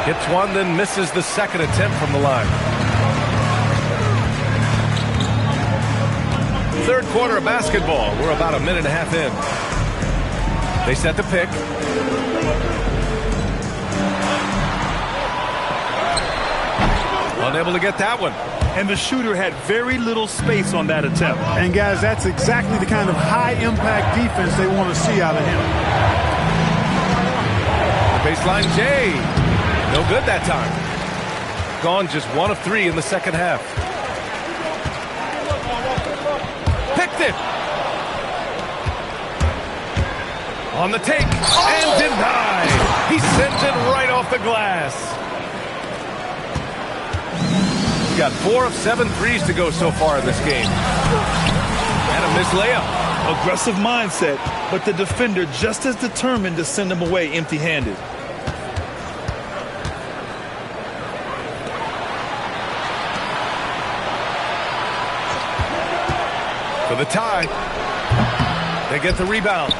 Hits one, then misses the second attempt from the line. Third quarter of basketball. We're about a minute and a half in. They set the pick. Unable to get that one. And the shooter had very little space on that attempt. And guys, that's exactly the kind of high-impact defense they want to see out of him. Baseline J. No good that time. Gone just 1 of 3 in the second half. Picked it. On the take. And denied. He sends it right off the glass. He's got 4 of 7 threes to go so far in this game. And a missed layup. Aggressive mindset, but the defender just as determined to send him away empty-handed. For the tie. They get the rebound.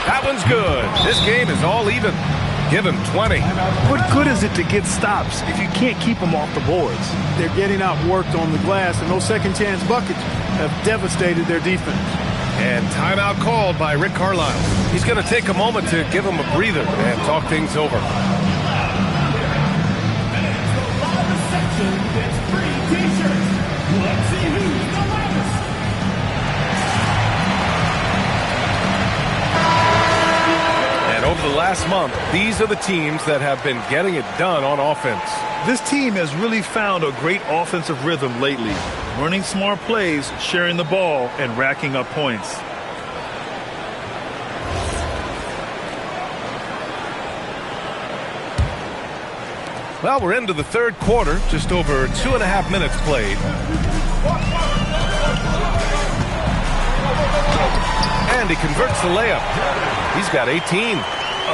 That one's good. This game is all even. Give him 20. What good is it to get stops if you can't keep them off the boards? They're getting outworked on the glass, and those second-chance buckets have devastated their defense. And timeout called by Rick Carlisle. He's going to take a moment to give him a breather and talk things over. Let's see who's the loudest. And over the last month, these are the teams that have been getting it done on offense. This team has really found a great offensive rhythm lately, running smart plays, sharing the ball, and racking up points. Well, we're into the third quarter, just over 2.5 minutes played. And he converts the layup. He's got 18.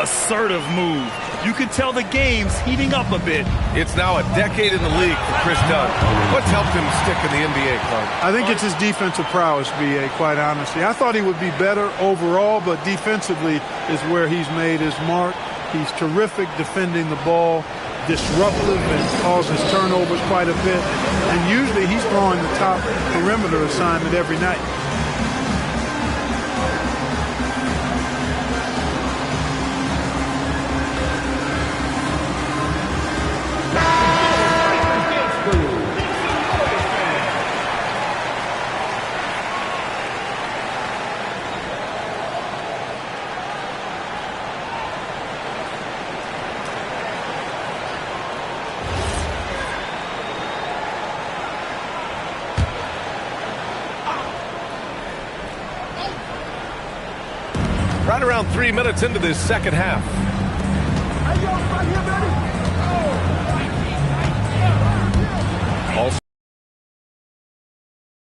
Assertive move. You can tell the game's heating up a bit. It's now a decade in the league for Chris Dunn. What's helped him stick in the NBA, Clark? I think it's his defensive prowess, B.A., quite honestly. I thought he would be better overall, but defensively is where he's made his mark. He's terrific defending the ball, disruptive, and causes turnovers quite a bit. And usually he's throwing the top perimeter assignment every night. Right around 3 minutes into this second half. Also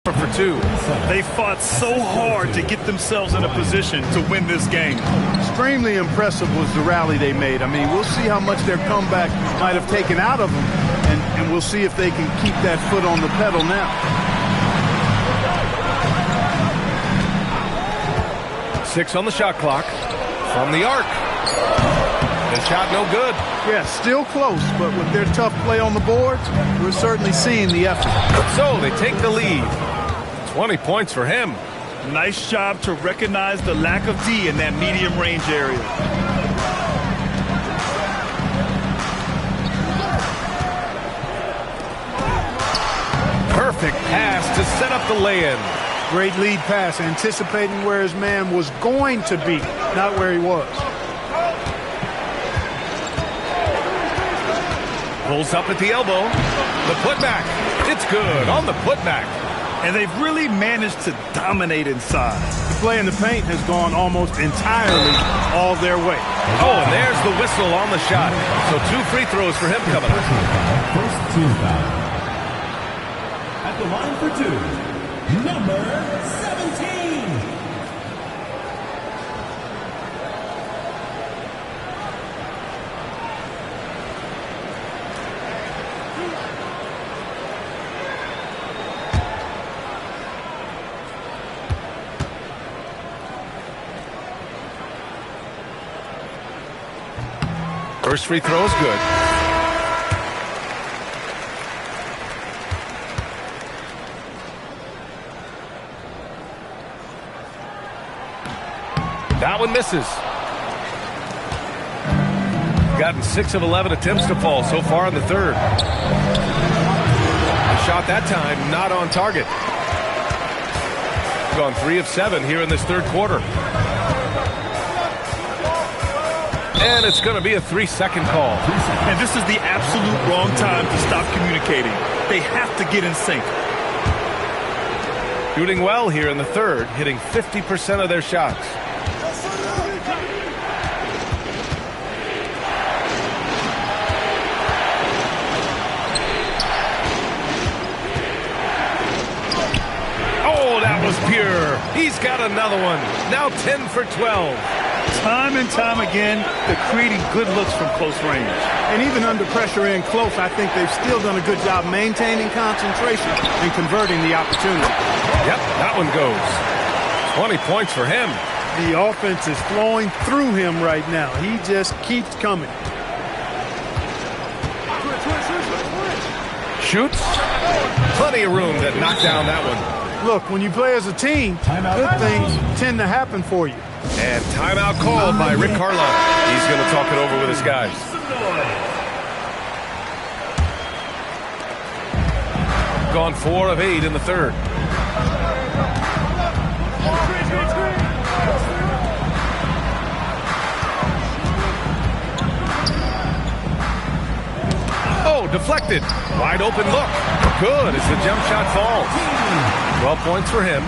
for 2. They fought so hard to get themselves in a position to win this game. Extremely impressive was the rally they made. I mean, we'll see how much their comeback might have taken out of them. And we'll see if they can keep that foot on the pedal now. 6 on the shot clock. From the arc. The shot no good. Yeah, still close, but with their tough play on the boards, we're certainly seeing the effort. So they take the lead. 20 points for him. Nice job to recognize the lack of D in that medium range area. Perfect pass to set up the lay-in. Great lead pass, anticipating where his man was going to be, not where he was. Pulls up at the elbow. The putback. It's good on the putback. And they've really managed to dominate inside. The play in the paint has gone almost entirely all their way. Oh, and there's the whistle on the shot. So 2 free throws for him coming up. First team foul. At the line for 2, number 17. First free throw is good. That one misses. Gotten 6 of 11 attempts to fall so far in the third. The shot that time not on target. Gone 3 of 7 here in this third quarter. And it's going to be a 3-second call. And this is the absolute wrong time to stop communicating. They have to get in sync. Shooting well here in the third, hitting 50% of their shots. Oh, that was pure. He's got another one. Now 10 for 12. Time and time again, they're creating good looks from close range. And even under pressure in close, I think they've still done a good job maintaining concentration and converting the opportunity. Yep, that one goes. 20 points for him. The offense is flowing through him right now. He just keeps coming. Shoots. Plenty of room to knock down that one. Look, when you play as a team, good things tend to happen for you. And timeout called by Rick Carlisle. He's going to talk it over with his guys. Gone 4 of 8 in the third. Oh, deflected. Wide open look. Good as the jump shot falls. 12 points for him.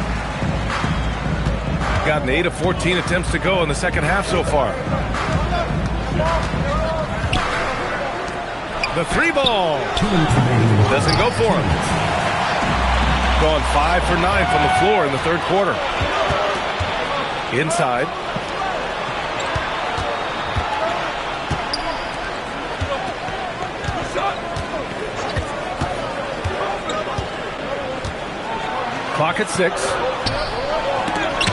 Gotten 8 of 14 attempts to go in the second half so far. The 3 ball. Doesn't go for him. Gone 5 for 9 from the floor in the third quarter. Inside. Clock at 6.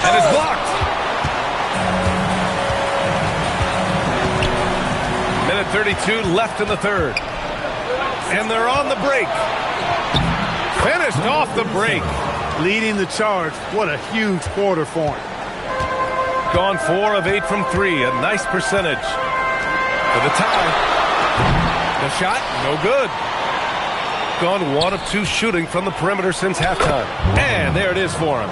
And it's blocked. Minute 32 left in the third. And they're on the break. Finished off the break. Leading the charge. What a huge quarter for him. Gone 4 of 8 from 3. A nice percentage. For the tie. The shot, no good. Gone 1 of 2 shooting from the perimeter since halftime. And there it is for him.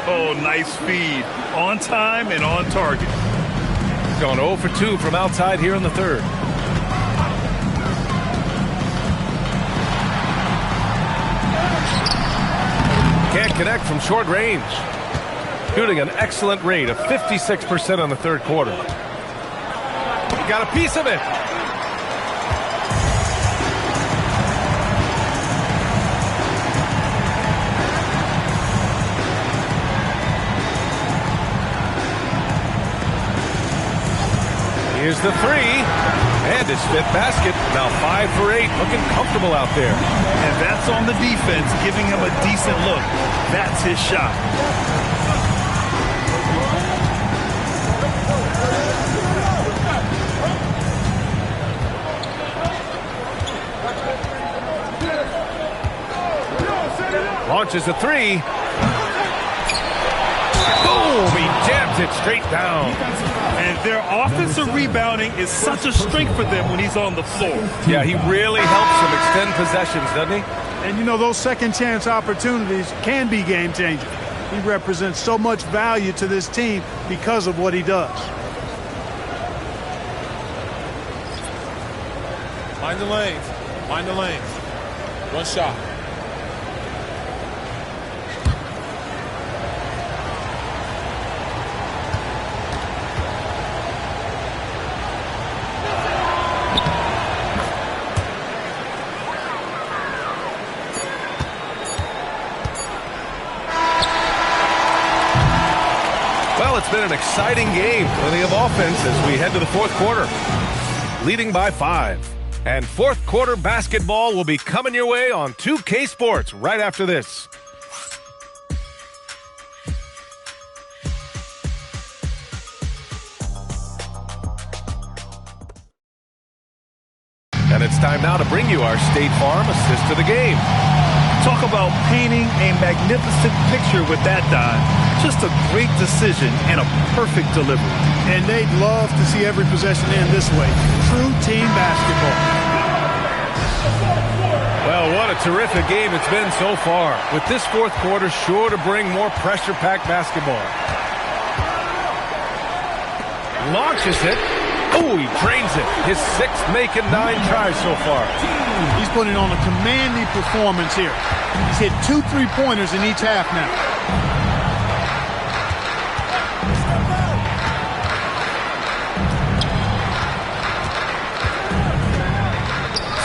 Oh, nice feed. On time and on target. Gone 0 for 2 from outside here in the third. Can't connect from short range. Shooting an excellent rate of 56% in the third quarter. Got a piece of it. Here's the 3. And his 5th basket. now 5 for 8, looking comfortable out there. And that's on the defense, giving him a decent look. That's his shot. Launches a three. Boom! He jams it straight down. And their offensive rebounding is such a strength for them when he's on the floor. Yeah, he really helps them extend possessions, doesn't he? And, you know, those second-chance opportunities can be game-changing. He represents so much value to this team because of what he does. Mind the lanes. Mind the lanes. One shot. It's been an exciting game. Plenty of offense as we head to the fourth quarter. Leading by 5. And fourth quarter basketball will be coming your way on 2K Sports right after this. And it's time now to bring you our State Farm assist to the game. Talk about painting a magnificent picture with that dive. Just a great decision and a perfect delivery. And they'd love to see every possession end this way. True team basketball. Well, what a terrific game it's been so far. With this fourth quarter sure to bring more pressure-packed basketball. Launches it. Oh, he drains it. His 6th making 9 tries so far. He's putting on a commanding performance here. He's hit 2 3-pointers in each half now.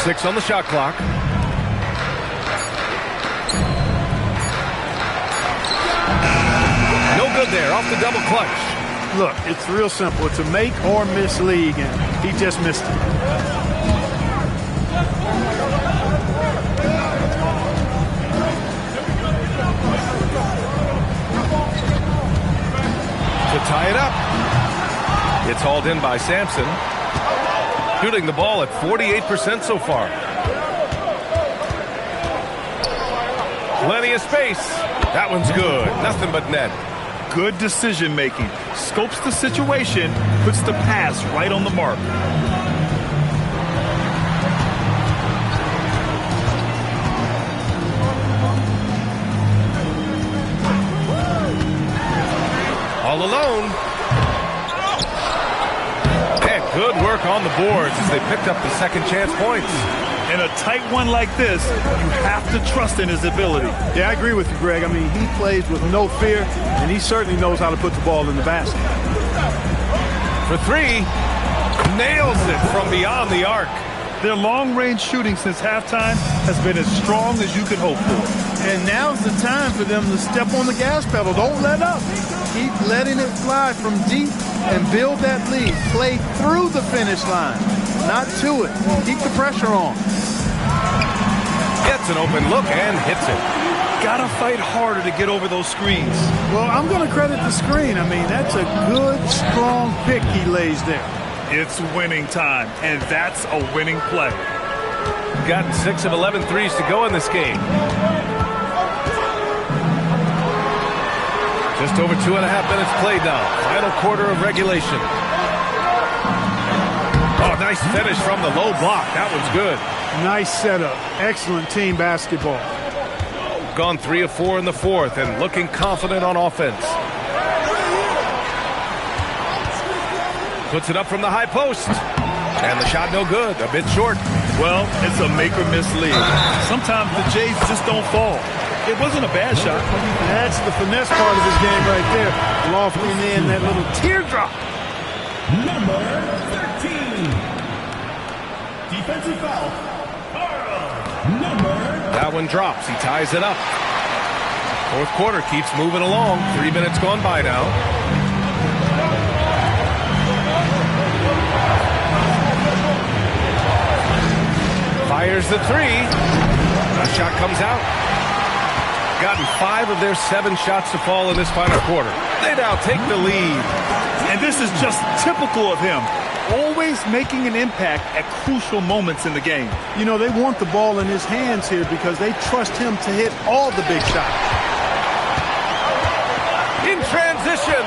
Six on the shot clock. No good there. Off the double clutch. Look, it's real simple. It's a make or miss league, and he just missed it. To tie it up. It's hauled in by Sampson. Shooting the ball at 48% so far. Plenty of space. That one's good. Nothing but net. Good decision making. Scopes the situation, puts the pass right on the mark. All alone. And good work on the boards as they picked up the second chance points. In a tight one like this, you have to trust in his ability. Yeah, I agree with you, Greg. I mean, he plays with no fear, and he certainly knows how to put the ball in the basket. For 3, nails it from beyond the arc. Their long-range shooting since halftime has been as strong as you could hope for. And now's the time for them to step on the gas pedal. Don't let up. Keep letting it fly from deep and build that lead. Play through the finish line, not to it. Keep the pressure on. Gets an open look and hits it. Gotta fight harder to get over those screens. Well, I'm going to credit the screen. I mean, that's a good, strong pick he lays there. It's winning time, and that's a winning play. Got 6 of 11 threes to go in this game. Just over 2.5 minutes played now. Final quarter of regulation. Oh, nice finish from the low block. That one's good. Nice setup. Excellent team basketball. Gone 3 of 4 in the fourth and looking confident on offense. Puts it up from the high post. And the shot no good. A bit short. Well, it's a make or miss league. Sometimes the Jays just don't fall. It wasn't a bad shot. That's the finesse part of his game right there. Lofting in that little teardrop. Number 13. Defensive foul. That one drops. He ties it up. Fourth quarter keeps moving along. 3 minutes gone by now. Fires the three. The shot comes out. Gotten 5 of their 7 shots to fall in this final quarter. They now take the lead. And this is just typical of him. Always making an impact at crucial moments in the game. You know, they want the ball in his hands here because they trust him to hit all the big shots. In transition.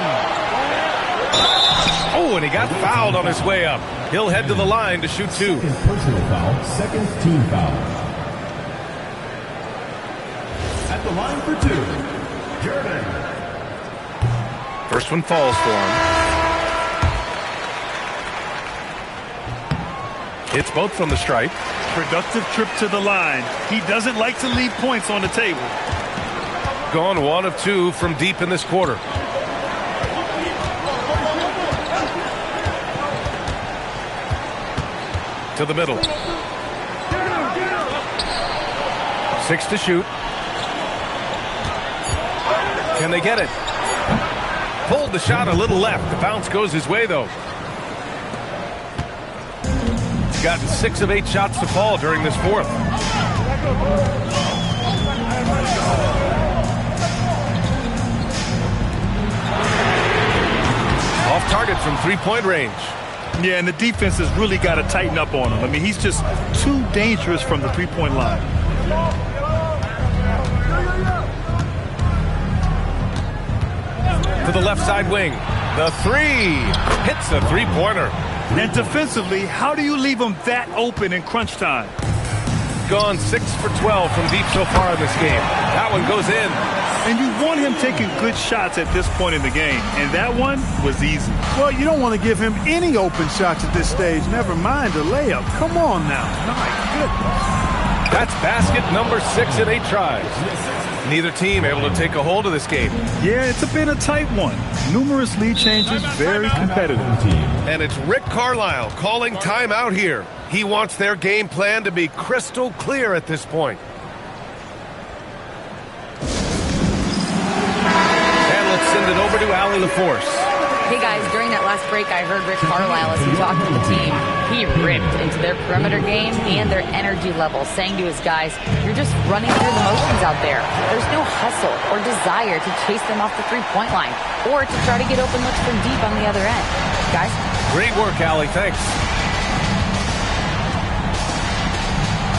Oh, and he got fouled on his way up. He'll head to the line to shoot 2. Second personal foul, second team foul. At the line for 2, Jordan. First one falls for him. Hits both from the stripe. Productive trip to the line. He doesn't like to leave points on the table. Gone 1 of 2 from deep in this quarter. To the middle. 6 to shoot. Can they get it? Pulled the shot a little left. The bounce goes his way, though. He's gotten 6 of 8 shots to fall during this fourth. Off target from 3-point range. Yeah, and the defense has really got to tighten up on him. I mean, he's just too dangerous from the 3-point line. To the left side wing. The 3 hits a 3-pointer. And defensively, how do you leave him that open in crunch time? Gone 6 for 12 from deep so far in this game. That one goes in. And you want him taking good shots at this point in the game. And that one was easy. Well, you don't want to give him any open shots at this stage. Never mind a layup. Come on now. My goodness. That's basket number 6 in 8 tries. Neither team able to take a hold of this game. Yeah, it's been a tight one. Numerous lead changes, very competitive. And it's Rick Carlisle calling timeout here. He wants their game plan to be crystal clear at this point. And let's send it over to Allie LaForce. Hey guys, during that last break, I heard Rick Carlisle as he talked to the team. He ripped into their perimeter game and their energy level, saying to his guys, you're just running through the motions out there. There's no hustle or desire to chase them off the 3-point line or to try to get open looks from deep on the other end. Guys? Great work, Allie. Thanks.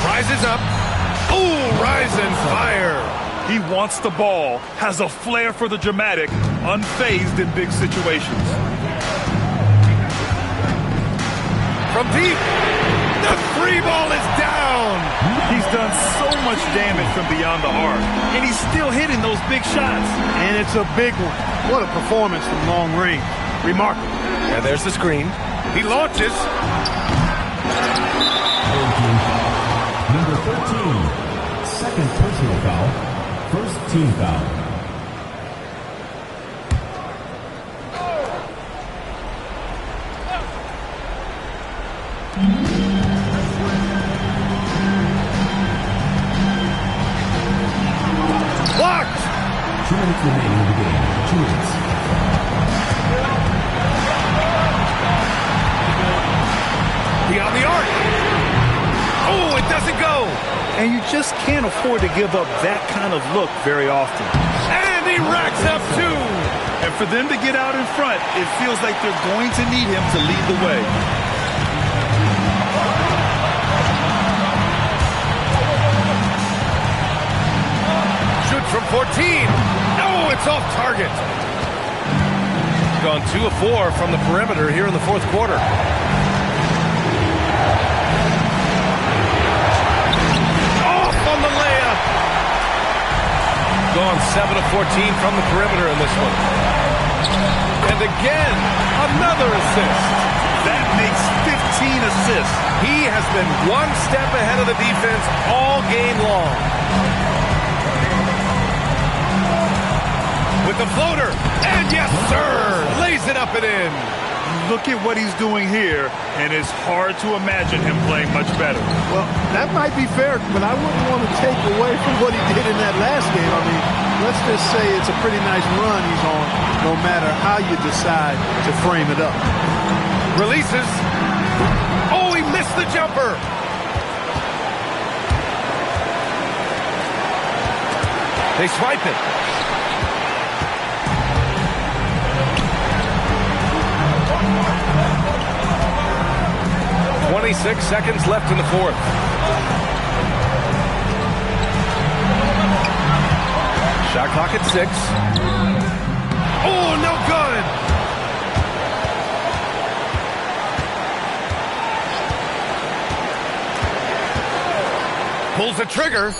Rises up. Ooh, rise and fire. He wants the ball, has a flair for the dramatic, unfazed in big situations. From deep, the 3 ball is down. He's done so much damage from beyond the arc, and he's still hitting those big shots. And it's a big one. What a performance from long range. Remarkable. And there's the screen. He launches. Number 13, second personal foul, first team foul. Blocked! 2 minutes remaining in the game. 2 minutes. Beyond the arc. Oh, it doesn't go. And you just can't afford to give up that kind of look very often. And he racks up 2. And for them to get out in front, it feels like they're going to need him to lead the way. Shoots from 14. Oh, it's off target. Gone 2 of 4 from the perimeter here in the fourth quarter. On the layup. Gone 7 of 14 from the perimeter in this one. And again, another assist. That makes 15 assists. He has been one step ahead of the defense all game long. With the floater. And yes, sir. Lays it up and in. Look at what he's doing here, and it's hard to imagine him playing much better. Well, that might be fair, but I wouldn't want to take away from what he did in that last game. I mean, let's just say it's a pretty nice run he's on, no matter how you decide to frame it up. Releases. Oh, he missed the jumper. They swipe it. "26 seconds left in the fourth. Shot clock at 6. Oh, no good. Pulls the trigger.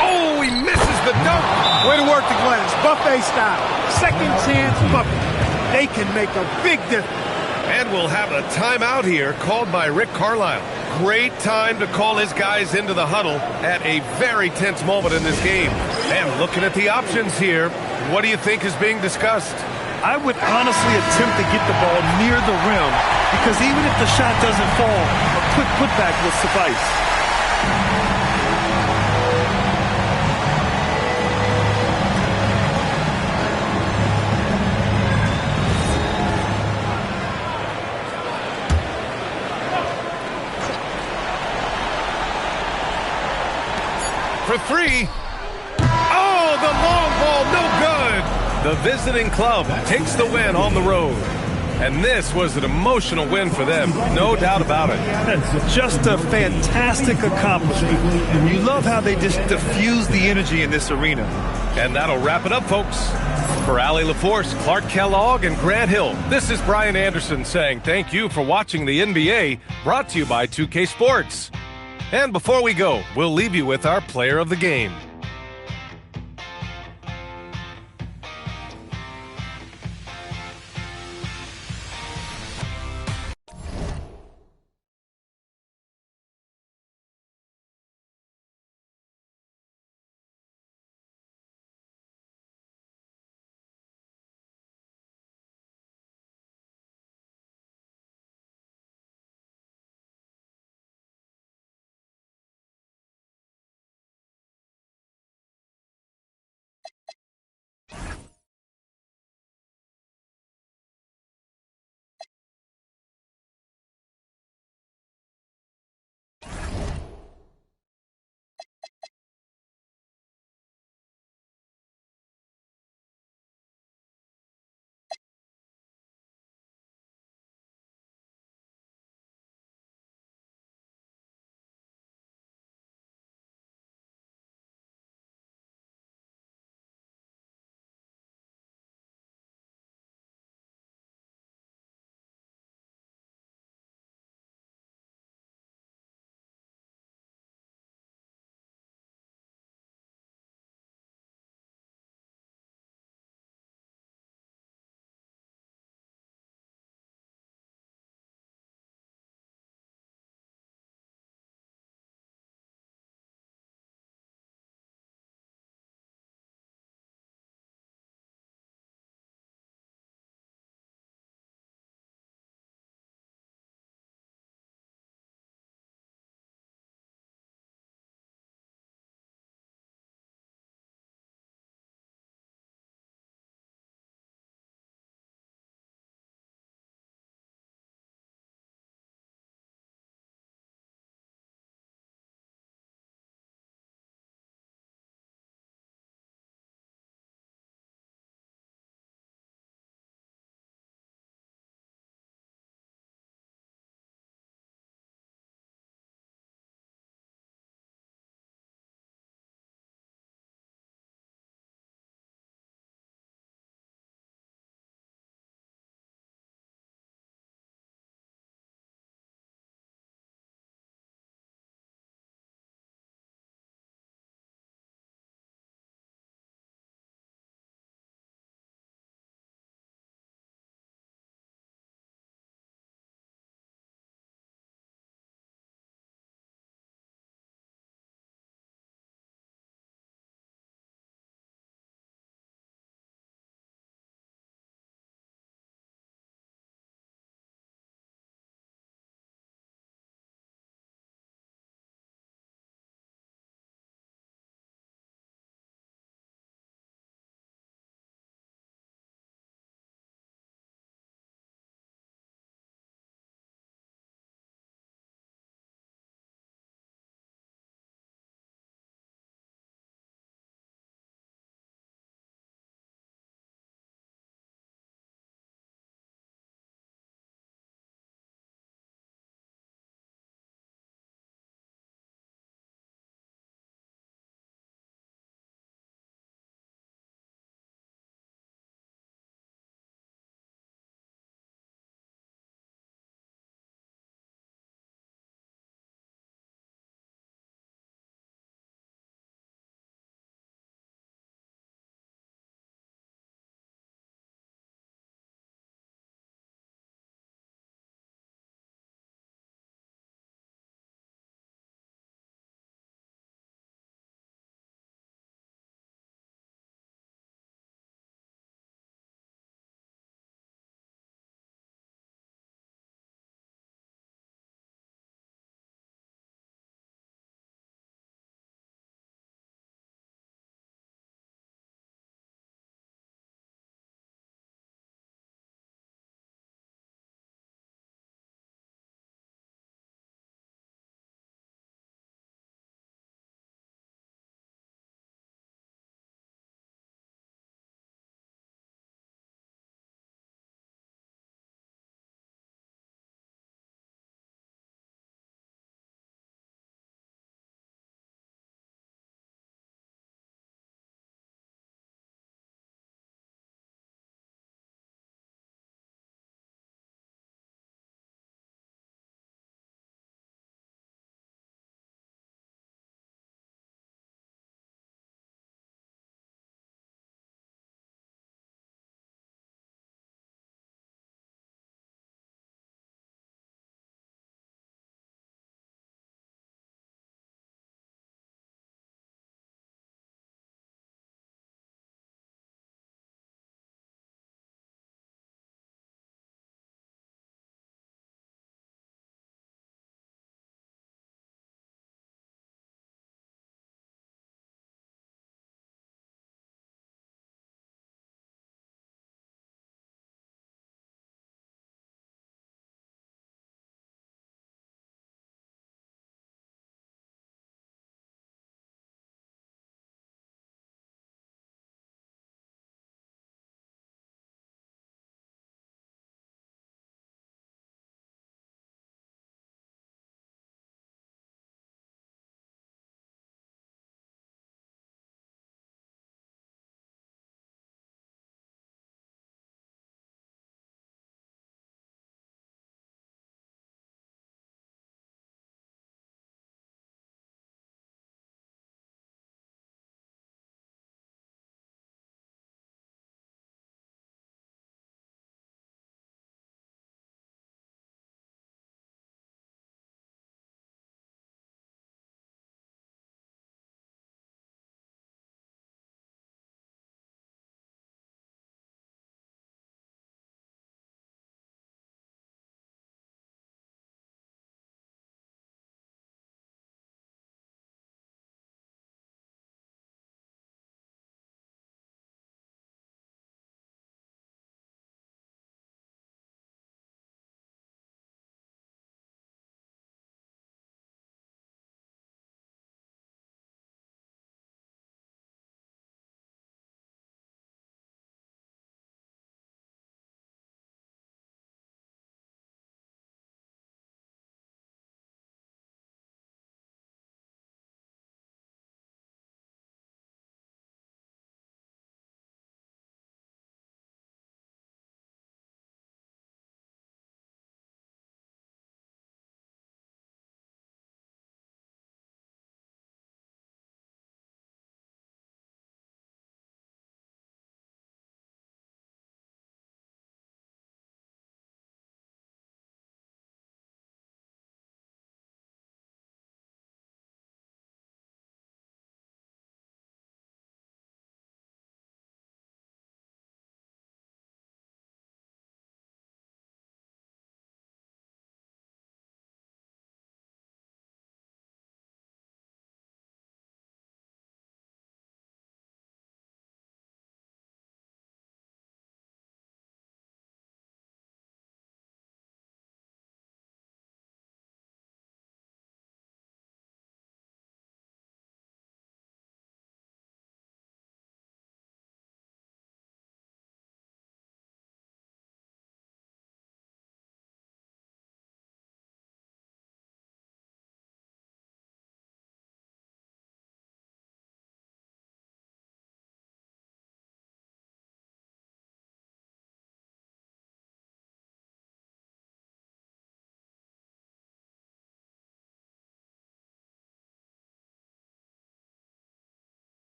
Oh, he misses the dunk. Way to work the glass. Buffet style. Second chance bucket. They can make a big difference. And we'll have a timeout here called by Rick Carlisle. Great time to call his guys into the huddle at a very tense moment in this game. And looking at the options here, what do you think is being discussed? I would honestly attempt to get the ball near the rim because even if the shot doesn't fall, a quick putback will suffice. For 3. Oh, the long ball, no good. The visiting club takes the win on the road. And this was an emotional win for them, no doubt about it. Just a fantastic accomplishment. You love how they just diffuse the energy in this arena. And that'll wrap it up, folks. For Allie LaForce, Clark Kellogg, and Grant Hill, this is Brian Anderson saying thank you for watching the NBA, brought to you by 2K Sports. And before we go, we'll leave you with our player of the game.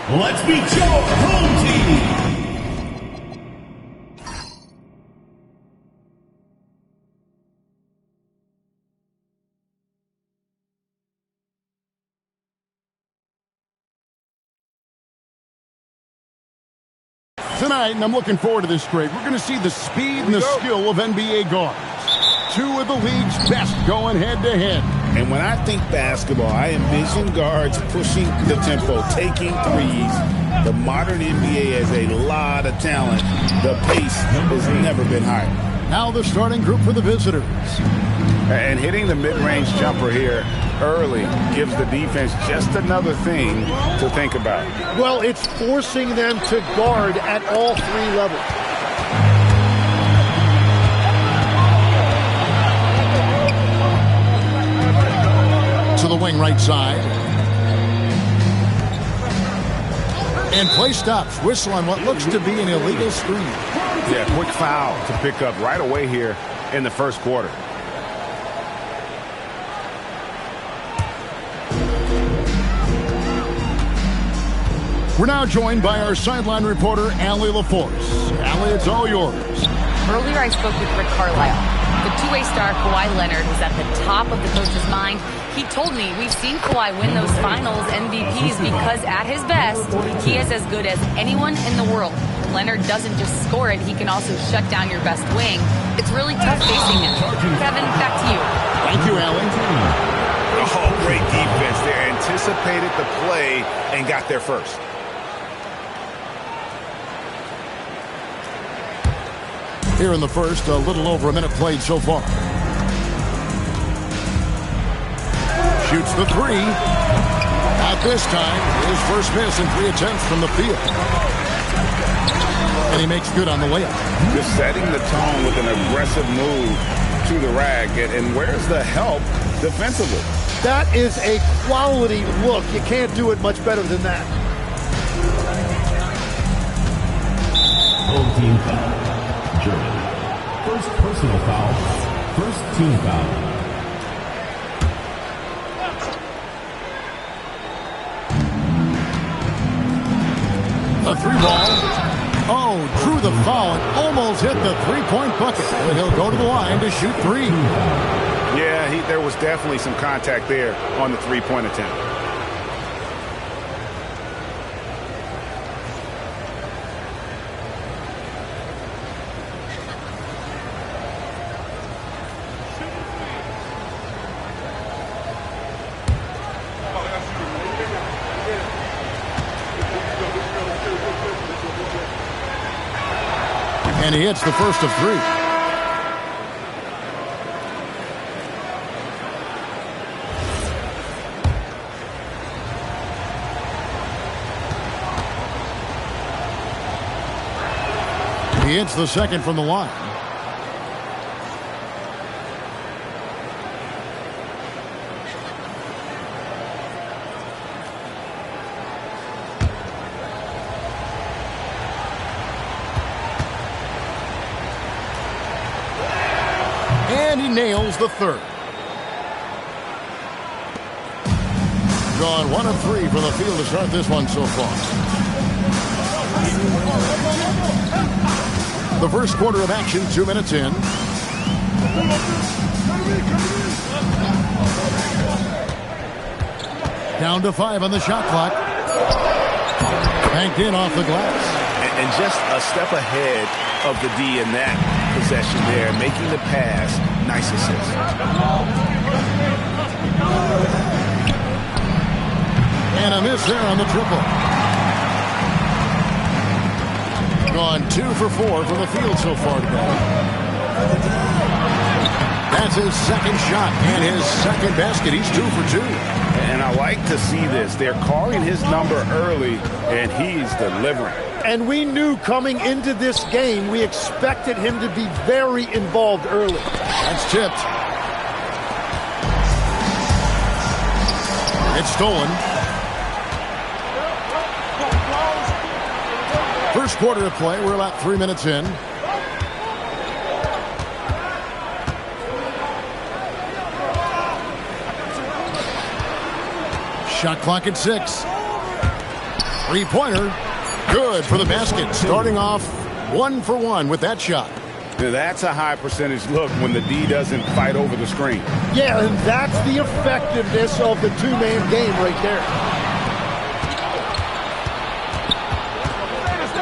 Let's meet your home team. Tonight, and I'm looking forward to this trade, we're going to see the speed and the skill of NBA guards. Two of the league's best going head-to-head. And when I think basketball, I envision guards pushing the tempo, taking threes. The modern NBA has a lot of talent. The pace has never been higher. Now the starting group for the visitors. And hitting the mid-range jumper here early gives the defense just another thing to think about. Well, it's forcing them to guard at all three levels. To the wing right side. And play stops. Whistle on what looks to be an illegal screen. Yeah, quick foul to pick up right away here in the first quarter. We're now joined by our sideline reporter, Allie LaForce. Allie, it's all yours. Earlier I spoke with Rick Carlisle. The two-way star Kawhi Leonard was at the top of the coach's mind. He told me we've seen Kawhi win those finals MVPs because at his best, he is as good as anyone in the world. Leonard doesn't just score it, he can also shut down your best wing. It's really tough facing him. Kevin, back to you. Thank you, Allie. Oh, great defense there. Anticipated the play and got there first. Here in the first, a little over a minute played so far. Shoots the three. Not this time. His first miss in 3 attempts from the field. And he makes good on the layup. Just setting the tone with an aggressive move to the rack. And where's the help defensively? That is a quality look. You can't do it much better than that. Home team foul. Germany. First personal foul. First team foul. A three ball. Oh, drew the foul and almost hit the three-point bucket. But he'll go to the line to shoot three. Yeah, there was definitely some contact there on the three-point attempt. And he hits the first of three. He hits the second from the line. And he nails the third. Gone 1 of 3 from the field to start this one so far. The first quarter of action, 2 minutes in. Down to 5 on the shot clock. Banked in off the glass. And just a step ahead of the D in that possession there, making the pass. Nice assist. And a miss there on the triple. Gone 2 for 4 from the field so far today. That's his second shot and his second basket. He's 2 for 2. And I like to see this. They're calling his number early, and he's delivering. And we knew coming into this game, we expected him to be very involved early. That's tipped. It's stolen. First quarter of play. We're about 3 minutes in. Shot clock at 6. Three-pointer. Good for the basket. Starting off 1 for 1 with that shot. Now that's a high percentage look when the D doesn't fight over the screen. Yeah, and that's the effectiveness of the two-man game right there.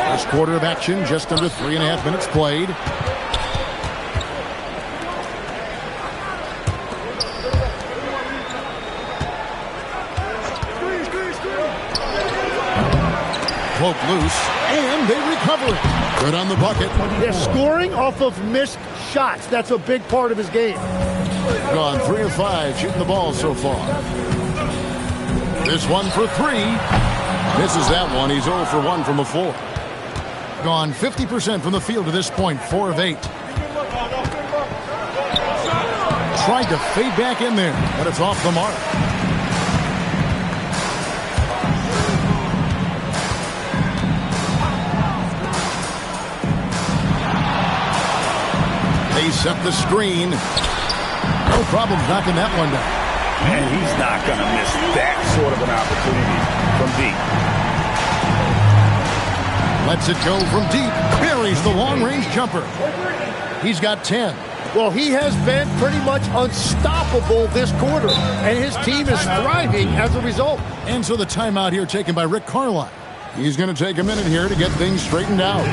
First quarter of action, just under 3.5 minutes played. Cloak loose, and they recover it. Good on the bucket. They're scoring off of missed shots. That's a big part of his game. Gone 3 of 5 shooting the ball so far. This one for 3. Misses that one. He's 0 for 1 from the floor. Gone 50% from the field to this point. 4 of 8. Tried to fade back in there, but it's off the mark. They set the screen. No problem knocking that one down. And he's not going to miss that sort of an opportunity from deep. Lets it go from deep. Buries the long-range jumper. He's got 10. Well, he has been pretty much unstoppable this quarter, and his team is thriving as a result. And so the timeout here taken by Rick Carlisle. He's going to take a minute here to get things straightened out.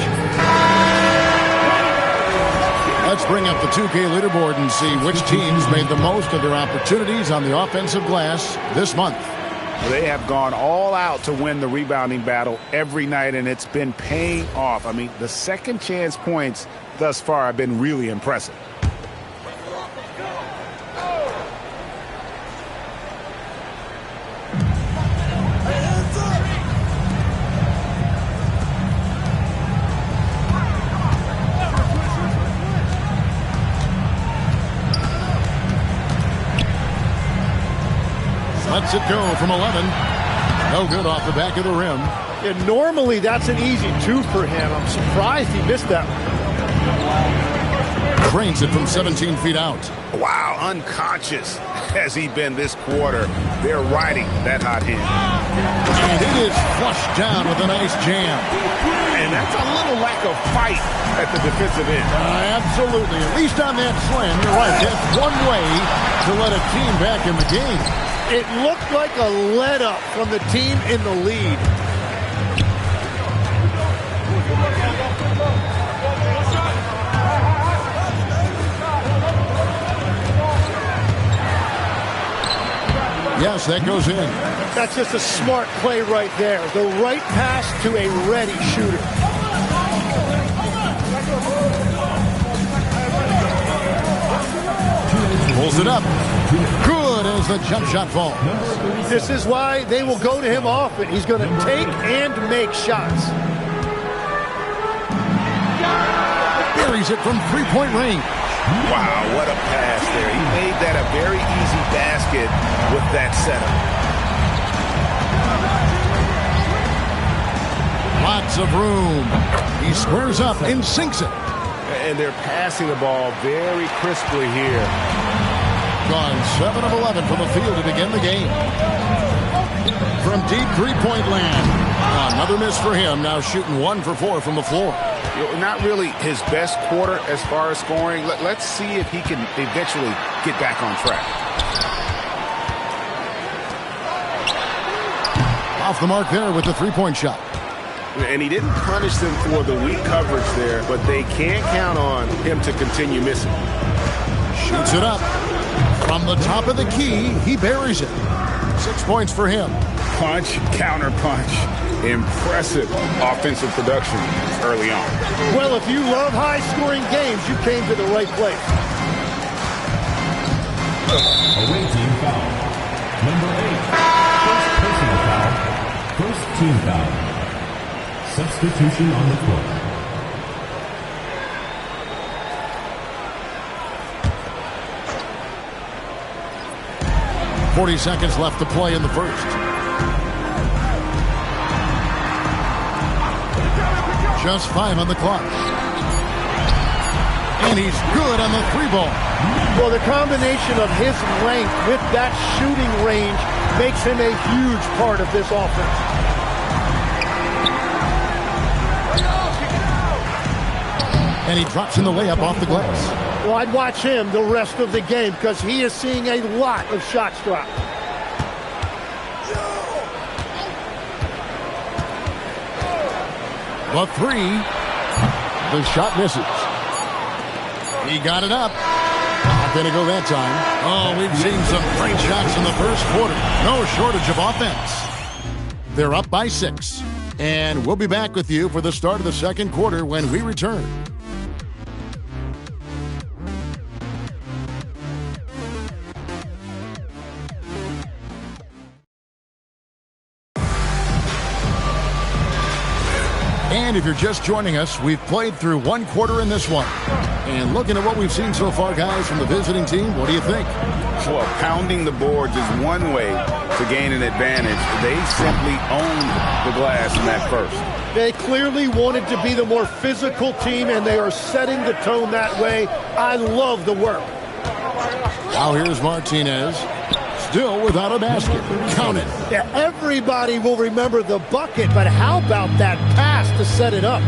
Let's bring up the 2K leaderboard and see which teams made the most of their opportunities on the offensive glass this month. They have gone all out to win the rebounding battle every night, and it's been paying off. I mean, the second chance points thus far have been really impressive. Lets it go from 11. No good off the back of the rim. Yeah, normally that's an easy 2 for him. I'm surprised he missed that one. Drains it from 17 feet out. Wow, unconscious has he been this quarter. They're riding that hot hand. And it is flushed down with a nice jam. And that's a little lack of fight at the defensive end. Absolutely. At least on that slam, you're right. That's one way to let a team back in the game. It looked like a let-up from the team in the lead. Yes, that goes in. That's just a smart play right there. The right pass to a ready shooter. Pulls it up. Good as the jump shot falls. This is why they will go to him often. He's going to take and make shots. Buries it from three-point range. Wow, what a pass there. He made that a very easy basket with that setup. Lots of room. He squares up and sinks it. And they're passing the ball very crisply here. Gone 7 of 11 from the field to begin the game. From deep three-point land. Another miss for him. Now shooting 1 for 4 from the floor. Not really his best quarter as far as scoring. Let's see if he can eventually get back on track. Off the mark there with the three-point shot. And he didn't punish them for the weak coverage there, but they can't count on him to continue missing. Shoots it up. From the top of the key, he buries it. 6 points for him. Punch, counter punch. Impressive offensive production early on. Well, if you love high-scoring games, you came to the right place. Away team foul. Number 8. First personal foul. First team foul. Substitution on the court. .40 seconds left to play in the first. Just 5 on the clock. And he's good on the three ball. Well, the combination of his length with that shooting range makes him a huge part of this offense. And he drops in the layup off the glass. Well, I'd watch him the rest of the game because he is seeing a lot of shots drop. The three. The shot misses. He got it up. Not going to go that time. Oh, we've seen some great shots in the first quarter. No shortage of offense. They're up by 6. And we'll be back with you for the start of the second quarter when we return. And if you're just joining us, we've played through one quarter in this one. And looking at what we've seen so far, guys, from the visiting team, what do you think? Well, pounding the boards is one way to gain an advantage. They simply owned the glass in that first. They clearly wanted to be the more physical team, and they are setting the tone that way. I love the work. Now here's Martinez. Still without a basket. Count it. Yeah, everybody will remember the bucket, but how about that pass to set it up?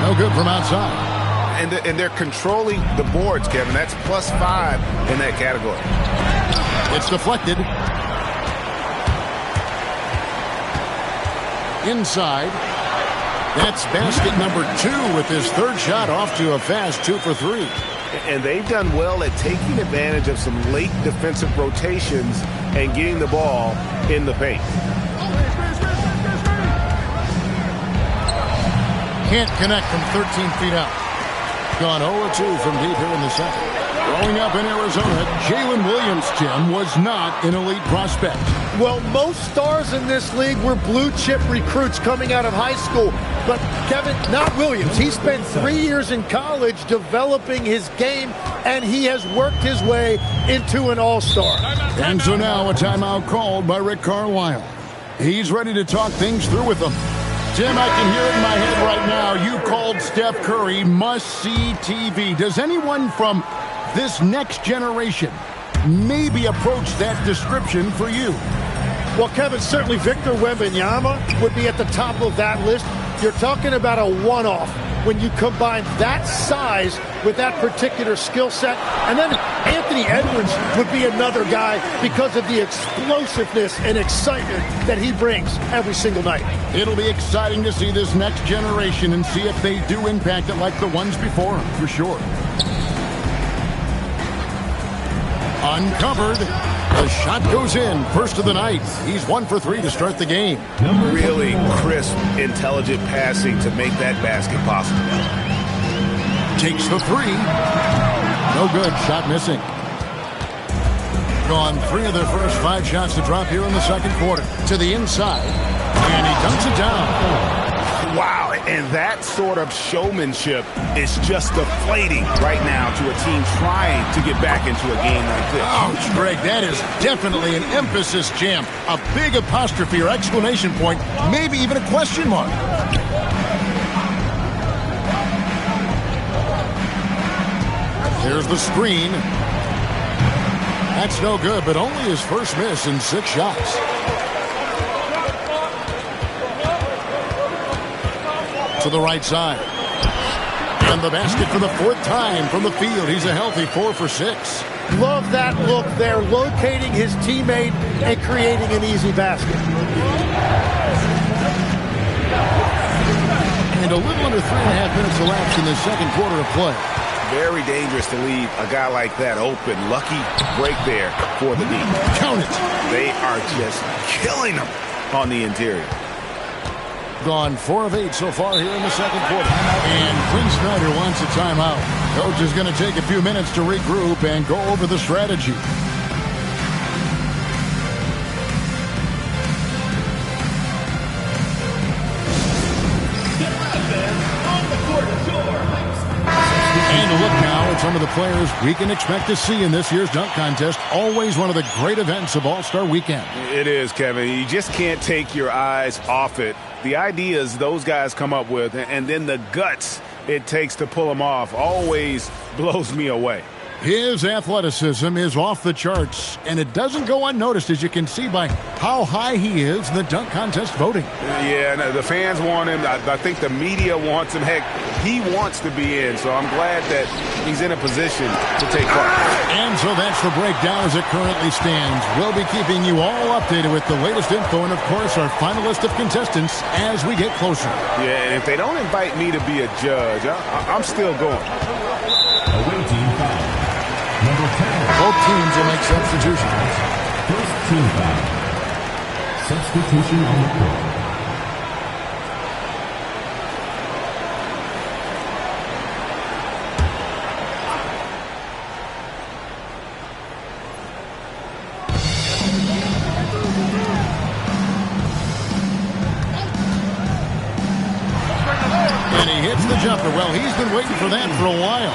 No good from outside. And they're controlling the boards, Kevin. That's +5 in that category. It's deflected. Inside. That's basket number 2 with his third shot off to a fast 2 for 3. And they've done well at taking advantage of some late defensive rotations and getting the ball in the paint. Can't connect from 13 feet out. Gone 0-2 from deep here in the second. Growing up in Arizona, Jalen Williams, Jim, was not an elite prospect. Well, most stars in this league were blue-chip recruits coming out of high school. But, Kevin, not Williams. He spent 3 years in college developing his game, and he has worked his way into an all-star. And so now a timeout called by Rick Carlisle. He's ready to talk things through with them. Jim, I can hear it in my head right now. You called Steph Curry must-see TV. Does anyone from this next generation maybe approach that description for you? Well, Kevin, certainly Victor Wembanyama would be at the top of that list. You're talking about a one-off when you combine that size with that particular skill set. And then Anthony Edwards would be another guy because of the explosiveness and excitement that he brings every single night. It'll be exciting to see this next generation and see if they do impact it like the ones before them, for sure. Uncovered. The shot goes in. First of the night. He's 1 for 3 to start the game. Really crisp, intelligent passing to make that basket possible. Takes the 3. No good. Shot missing. Gone 3 of their first 5 shots to drop here in the second quarter. To the inside. And he dunks it down. Wow, and that sort of showmanship is just deflating right now to a team trying to get back into a game like this. Ouch, Greg, that is definitely an emphasis jam. A big apostrophe or exclamation point, maybe even a question mark. There's the screen. That's no good, but only his first miss in 6 shots. To the right side. And the basket for the 4th time from the field. He's a healthy 4 for 6. Love that look there, locating his teammate and creating an easy basket. And a little under 3.5 minutes elapsed in the second quarter of play. Very dangerous to leave a guy like that open. Lucky break there for the D. Count it. They are just killing him on the interior. Gone 4 of 8 so far here in the second quarter. And Quinn Snyder wants a timeout. Coach is going to take a few minutes to regroup and go over the strategy. And a look now at some of the players we can expect to see in this year's dunk contest. Always one of the great events of All-Star Weekend. It is, Kevin. You just can't take your eyes off it. The ideas those guys come up with and then the guts it takes to pull them off always blows me away. His athleticism is off the charts, and it doesn't go unnoticed, as you can see by how high he is in the dunk contest voting. Yeah, and the fans want him. I think the media wants him. Heck, he wants to be in, so I'm glad that he's in a position to take part. And so that's the breakdown as it currently stands. We'll be keeping you all updated with the latest info and, of course, our final list of contestants as we get closer. Yeah, and if they don't invite me to be a judge, I'm still going. Awaiting foul. Number 10. Both teams will make substitutions. First team foul. Substitution on the court. And he hits the jumper. Well, he's been waiting for that for a while.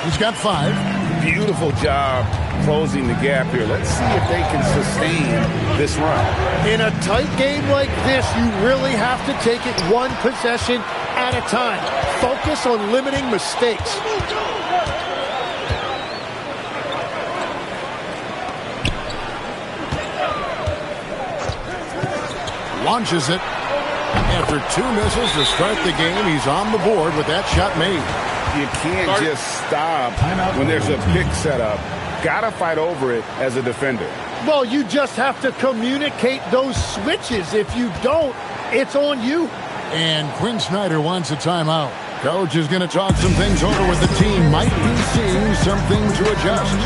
He's got 5. Beautiful job closing the gap here. Let's see if they can sustain this run. In a tight game like this, you really have to take it one possession at a time. Focus on limiting mistakes. Launches it. After 2 misses to start the game, he's on the board with that shot made. You can't just stop when there's a pick set up. Gotta fight over it as a defender. Well, you just have to communicate those switches. If you don't, it's on you. And Quinn Snyder wants a timeout. Coach is going to talk some things over with the team. Might be seeing something to adjust.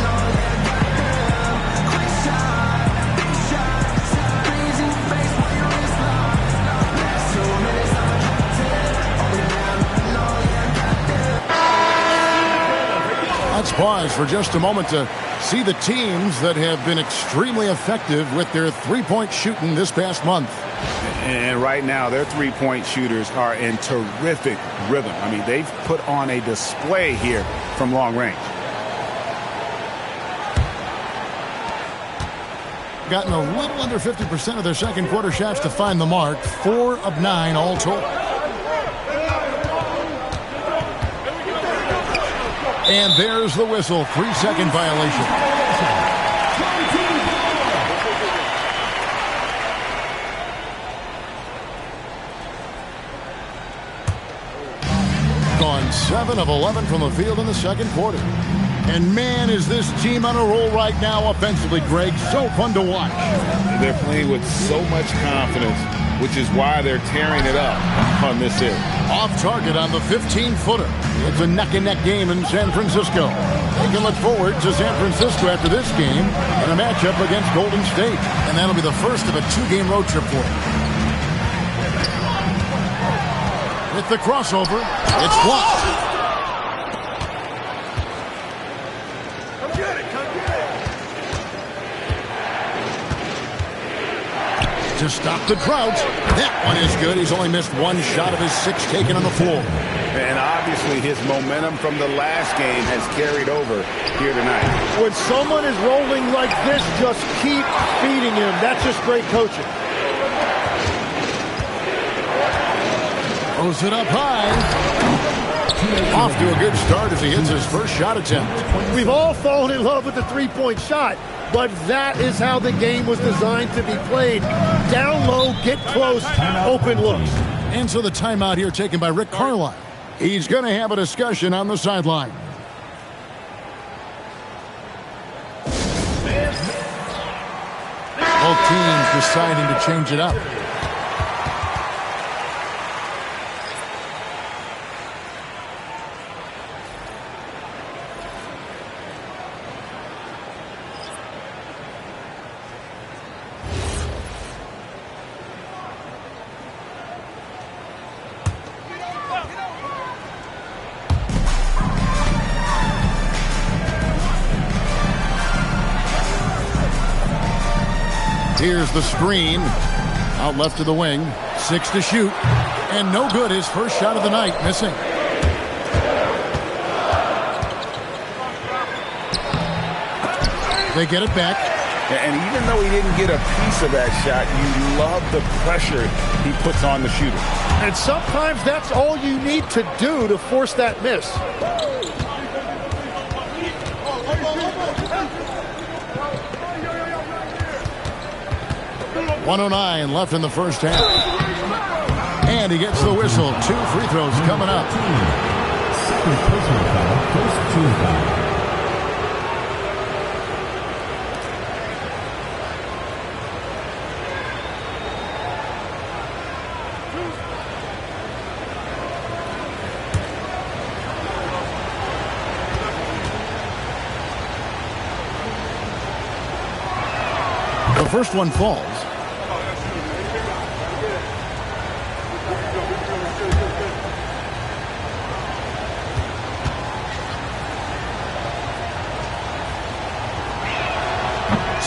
Let's pause for just a moment to see the teams that have been extremely effective with their three-point shooting this past month. And right now, their three-point shooters are in terrific rhythm. I mean, they've put on a display here from long range. Gotten a little under 50% of their second quarter shots to find the mark. 4 of 9 all told. And there's the whistle. 3-second violation. Gone 7 of 11 from the field in the second quarter. And man, is this team on a roll right now offensively, Greg. So fun to watch. They're playing with so much confidence, which is why they're tearing it up on this here. Off target on the 15-footer. It's a neck-and-neck game in San Francisco. They can look forward to San Francisco after this game and a matchup against Golden State. And that'll be the first of a 2-game road trip for them. With the crossover, it's blocked. To stop the drought. That one is good. He's only missed 1 shot of his 6 taken on the floor. And obviously his momentum from the last game has carried over here tonight. When someone is rolling like this, just keep feeding him. That's just great coaching. Throws it up high. Off to a good start as he hits his first shot attempt. We've all fallen in love with the three-point shot, but that is how the game was designed to be played. Down low, get close, open looks. And so the timeout here taken by Rick Carlisle. He's going to have a discussion on the sideline. Both teams deciding to change it up. Here's the screen. Out left to the wing. 6 to shoot. And no good. His first shot of the night. Missing. They get it back. And even though he didn't get a piece of that shot, you love the pressure he puts on the shooter. And sometimes that's all you need to do to force that miss. 1:09 left in the first half. And he gets the whistle. 2 free throws coming up. Second personal foul, first team foul. The first one falls.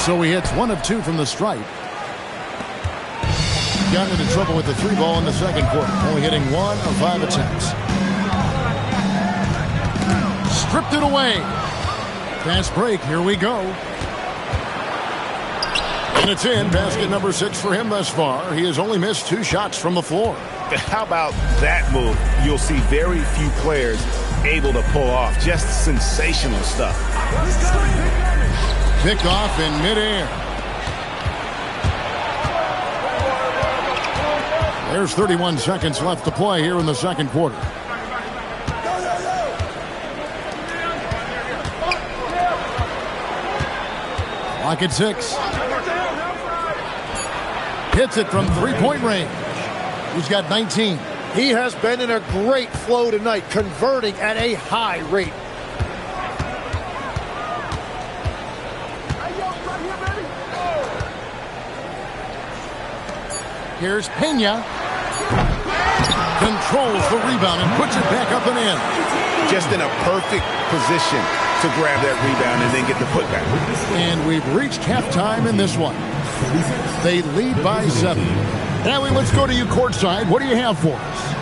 So he hits 1 of 2 from the stripe. Got into trouble with the 3 ball in the second quarter, only hitting 1 of 5 attempts. Stripped it away. Fast break, here we go. And it's in. Basket number 6 for him thus far. He has only missed 2 shots from the floor. How about that move? You'll see very few players able to pull off. Just sensational stuff. Picked off in midair. There's 31 seconds left to play here in the second quarter. Clock at 6. Hits it from 3-point range. He's got 19. He has been in a great flow tonight, converting at a high rate. Here's Pena. Controls the rebound and puts it back up and in. Just in a perfect position to grab that rebound and then get the putback. And we've reached halftime in this one. They lead by 7. Allie, let's go to you courtside. What do you have for us?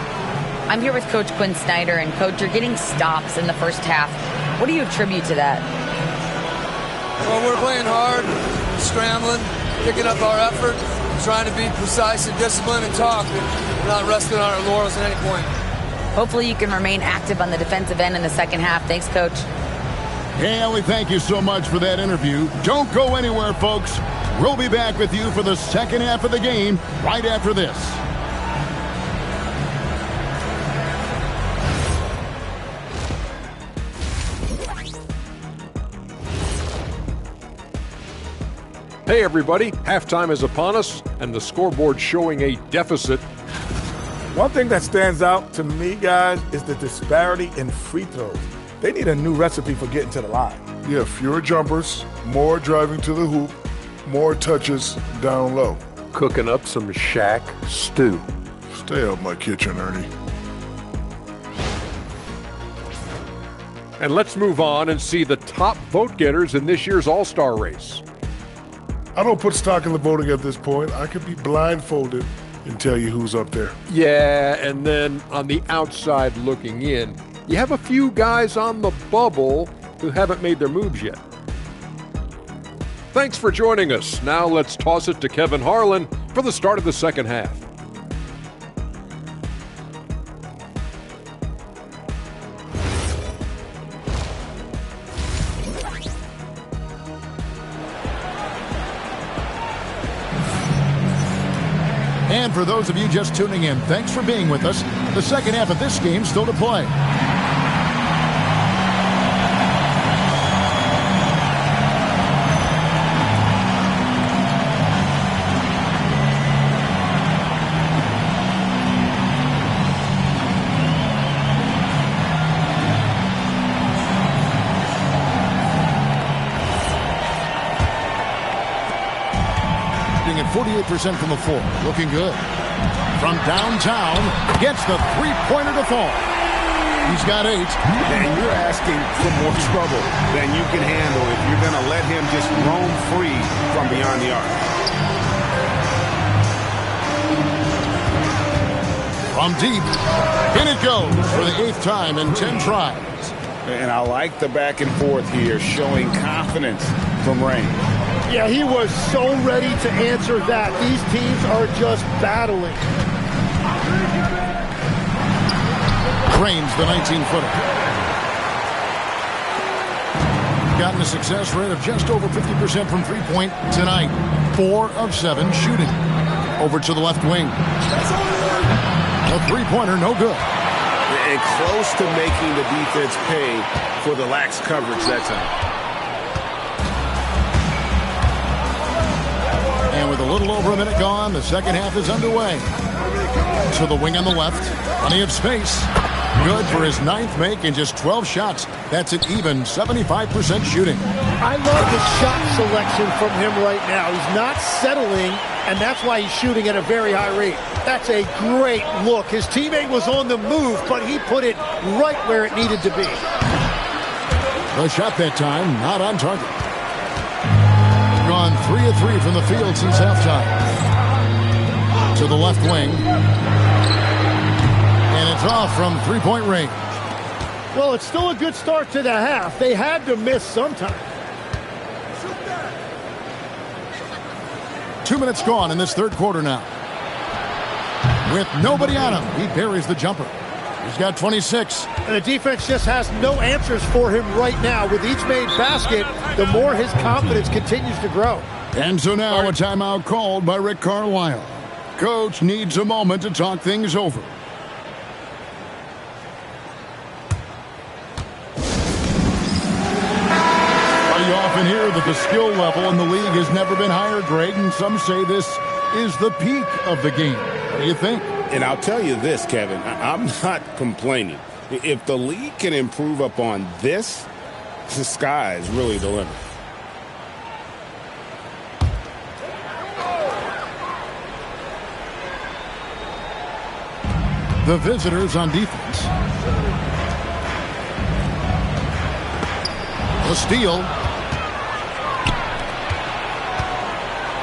I'm here with Coach Quinn Snyder, and Coach, you're getting stops in the first half. What do you attribute to that? Well, we're playing hard, scrambling, picking up our effort, trying to be precise and disciplined and talk, and we're not resting on our laurels at any point. Hopefully you can remain active on the defensive end in the second half. Thanks, Coach. Hey, Allie, thank you so much for that interview. Don't go anywhere, folks. We'll be back with you for the second half of the game right after this. Hey, everybody. Halftime is upon us, and the scoreboard showing a deficit. One thing that stands out to me, guys, is the disparity in free throws. They need a new recipe for getting to the line. Yeah, fewer jumpers, more driving to the hoop, more touches down low. Cooking up some Shaq stew. Stay out my kitchen, Ernie. And let's move on and see the top vote getters in this year's All-Star race. I don't put stock in the voting at this point. I could be blindfolded and tell you who's up there. Yeah, and then on the outside looking in, you have a few guys on the bubble who haven't made their moves yet. Thanks for joining us. Now let's toss it to Kevin Harlan for the start of the second half. And for those of you just tuning in, thanks for being with us. The second half of this game still to play. At 48% from the floor. Looking good. From downtown, gets the three-pointer to fall. He's got 8. And you're asking for more trouble than you can handle if you're going to let him just roam free from beyond the arc. From deep, in it goes for the 8th time in 10 tries. And I like the back and forth here, showing confidence from Rain. Yeah, he was so ready to answer that. These teams are just battling. Cranes the 19-footer. Gotten a success rate of just over 50% from three-point tonight. 4 of 7 shooting. Over to the left wing. A three-pointer, no good. And close to making the defense pay for the lax coverage that time. And with a little over a minute gone, the second half is underway. To the wing on the left. Plenty of space. Good for his 9th make in just 12 shots. That's an even 75% shooting. I love the shot selection from him right now. He's not settling, and that's why he's shooting at a very high rate. That's a great look. His teammate was on the move, but he put it right where it needed to be. The shot that time, not on target. Gone 3 of 3 from the field since halftime. To the left wing. And it's off from three-point range. Well, it's still a good start to the half. They had to miss sometime. 2 minutes gone in this third quarter now. With nobody on him, he buries the jumper. He's got 26. And the defense just has no answers for him right now. With each made basket, the more his confidence continues to grow. And so now a timeout called by Rick Carlisle. Coach needs a moment to talk things over. You often hear that the skill level in the league has never been higher, Greg, and some say this is the peak of the game. What do you think? And I'll tell you this, Kevin, I'm not complaining. If the league can improve upon this, the sky is really the limit. The visitors on defense. The steal.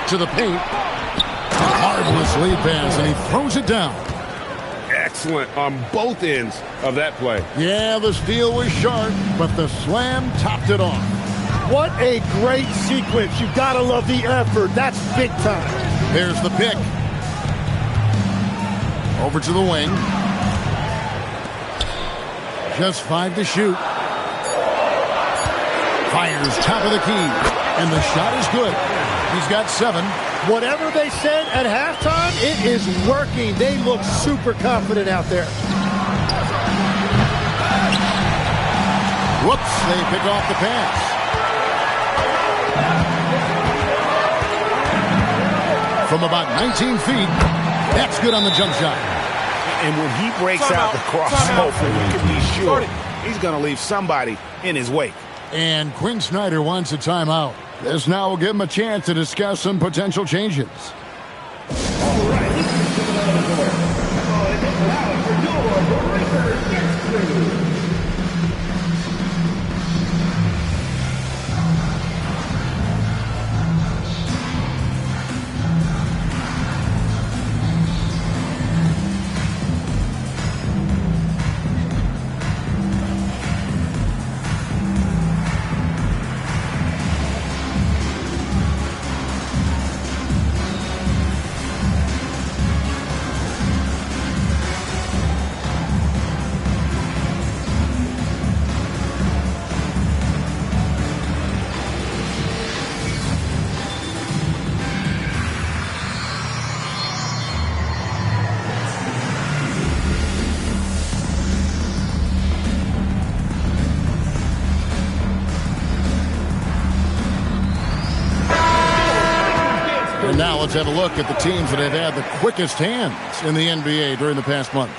To the paint. Marvelous lead pass, and he throws it down. Excellent on both ends of that play. Yeah, the steal was sharp, but the slam topped it off. What a great sequence. You gotta love the effort. That's big time. There's the pick. Over to the wing. Just 5 to shoot. Fires top of the key, and the shot is good. He's got 7. Whatever they said at halftime, it is working. They look super confident out there. Whoops, they pick off the pass. From about 19 feet, that's good on the jump shot. And when he breaks out the crossover, you can be sure he's going to leave somebody in his wake. And Quinn Snyder wants a timeout. This now will give him a chance to discuss some potential changes. All right. And now let's have a look at the teams that have had the quickest hands in the NBA during the past month.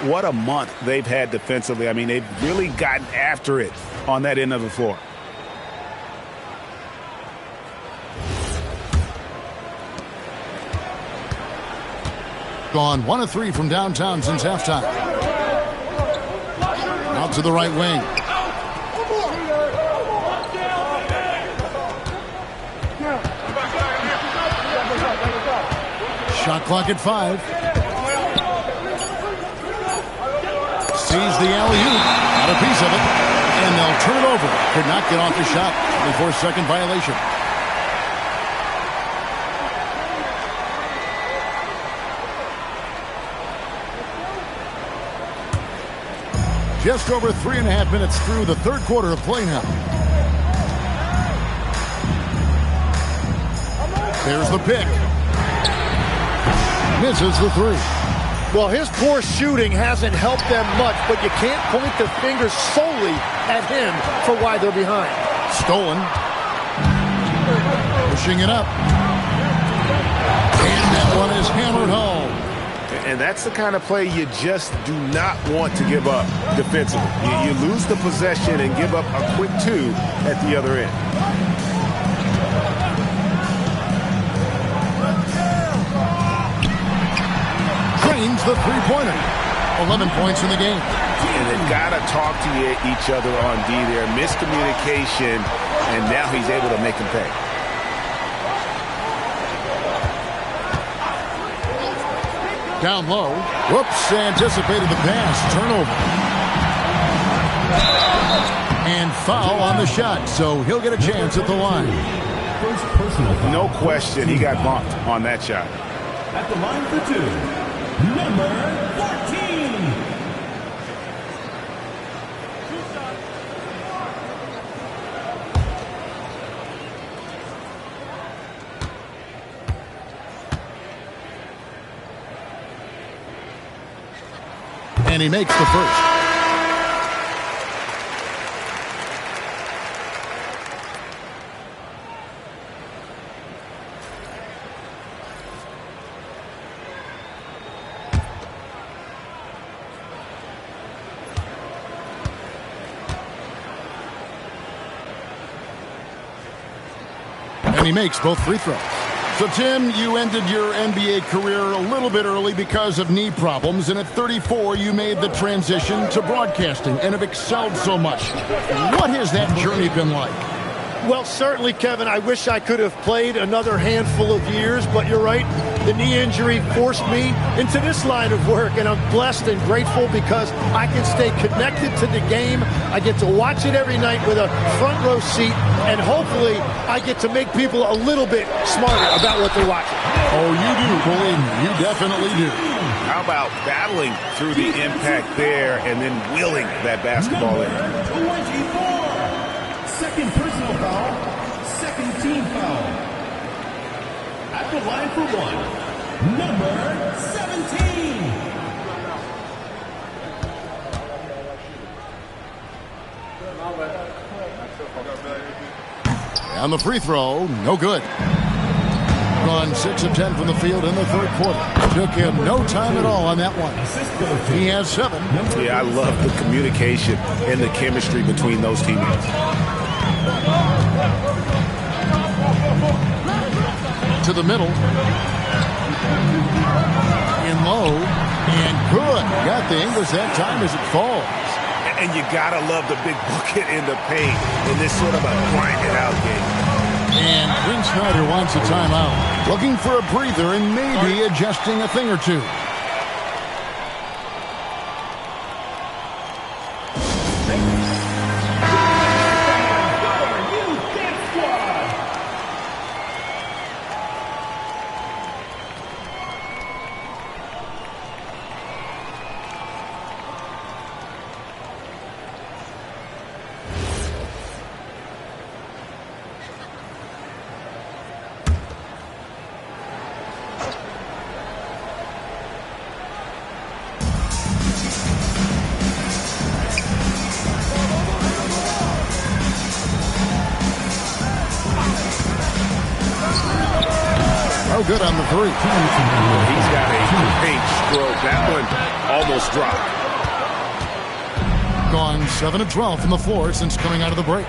What a month they've had defensively. I mean, they've really gotten after it on that end of the floor. Gone 1 of 3 from downtown since halftime. Out to the right wing. Shot clock at 5. Sees the alley-oop. Got a piece of it. And they'll turn it over. Could not get off the shot. 24-second violation. Just over 3.5 minutes through the third quarter of play now. There's the pick. Misses the three. Well, his poor shooting hasn't helped them much, but you can't point the finger solely at him for why they're behind. Stolen. Pushing it up. And that one is hammered home. And that's the kind of play you just do not want to give up defensively. You lose the possession and give up a quick two at the other end. Drains the three-pointer. 11 points in the game. And they've got to talk to each other on D there. Miscommunication, and now he's able to make him pay. Down low. Whoops, anticipated the pass. Turnover. And foul on the shot, so he'll get a chance at the line. No question, he got bumped on that shot. At the line for two, number 14. And he makes the first. And he makes both free throws. So, Tim, you ended your NBA career a little bit early because of knee problems, and at 34, you made the transition to broadcasting and have excelled so much. What has that journey been like? Well, certainly, Kevin, I wish I could have played another handful of years, but you're right. The knee injury forced me into this line of work, and I'm blessed and grateful because I can stay connected to the game. I get to watch it every night with a front row seat, and hopefully I get to make people a little bit smarter about what they're watching. Oh, you do, believe me. You definitely do. How about battling through the impact there and then willing that basketball in? 24. Second personal foul, second team foul. At the line for one, number 17. And the free throw, no good. Gone 6 of 10 from the field in the third quarter. Took him no time at all on that one. He has 7. Yeah, I love the communication and the chemistry between those teammates. To the middle. In low. And good. Got the English that time as it falls. And you got to love the big bucket in the paint in this sort of a grind-it-out game. And Quinn Snyder wants a timeout. Looking for a breather and maybe adjusting a thing or two. No good on the three. He's got a paint stroke. That one almost dropped. Gone 7 of 12 from the floor since coming out of the break.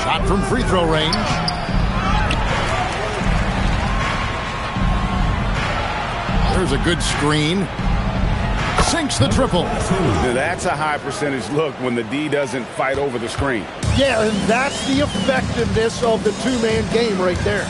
Shot from free throw range. There's a good screen. Sinks the triple. That's a high percentage look when the D doesn't fight over the screen. Yeah, and that's the effectiveness of the two-man game right there.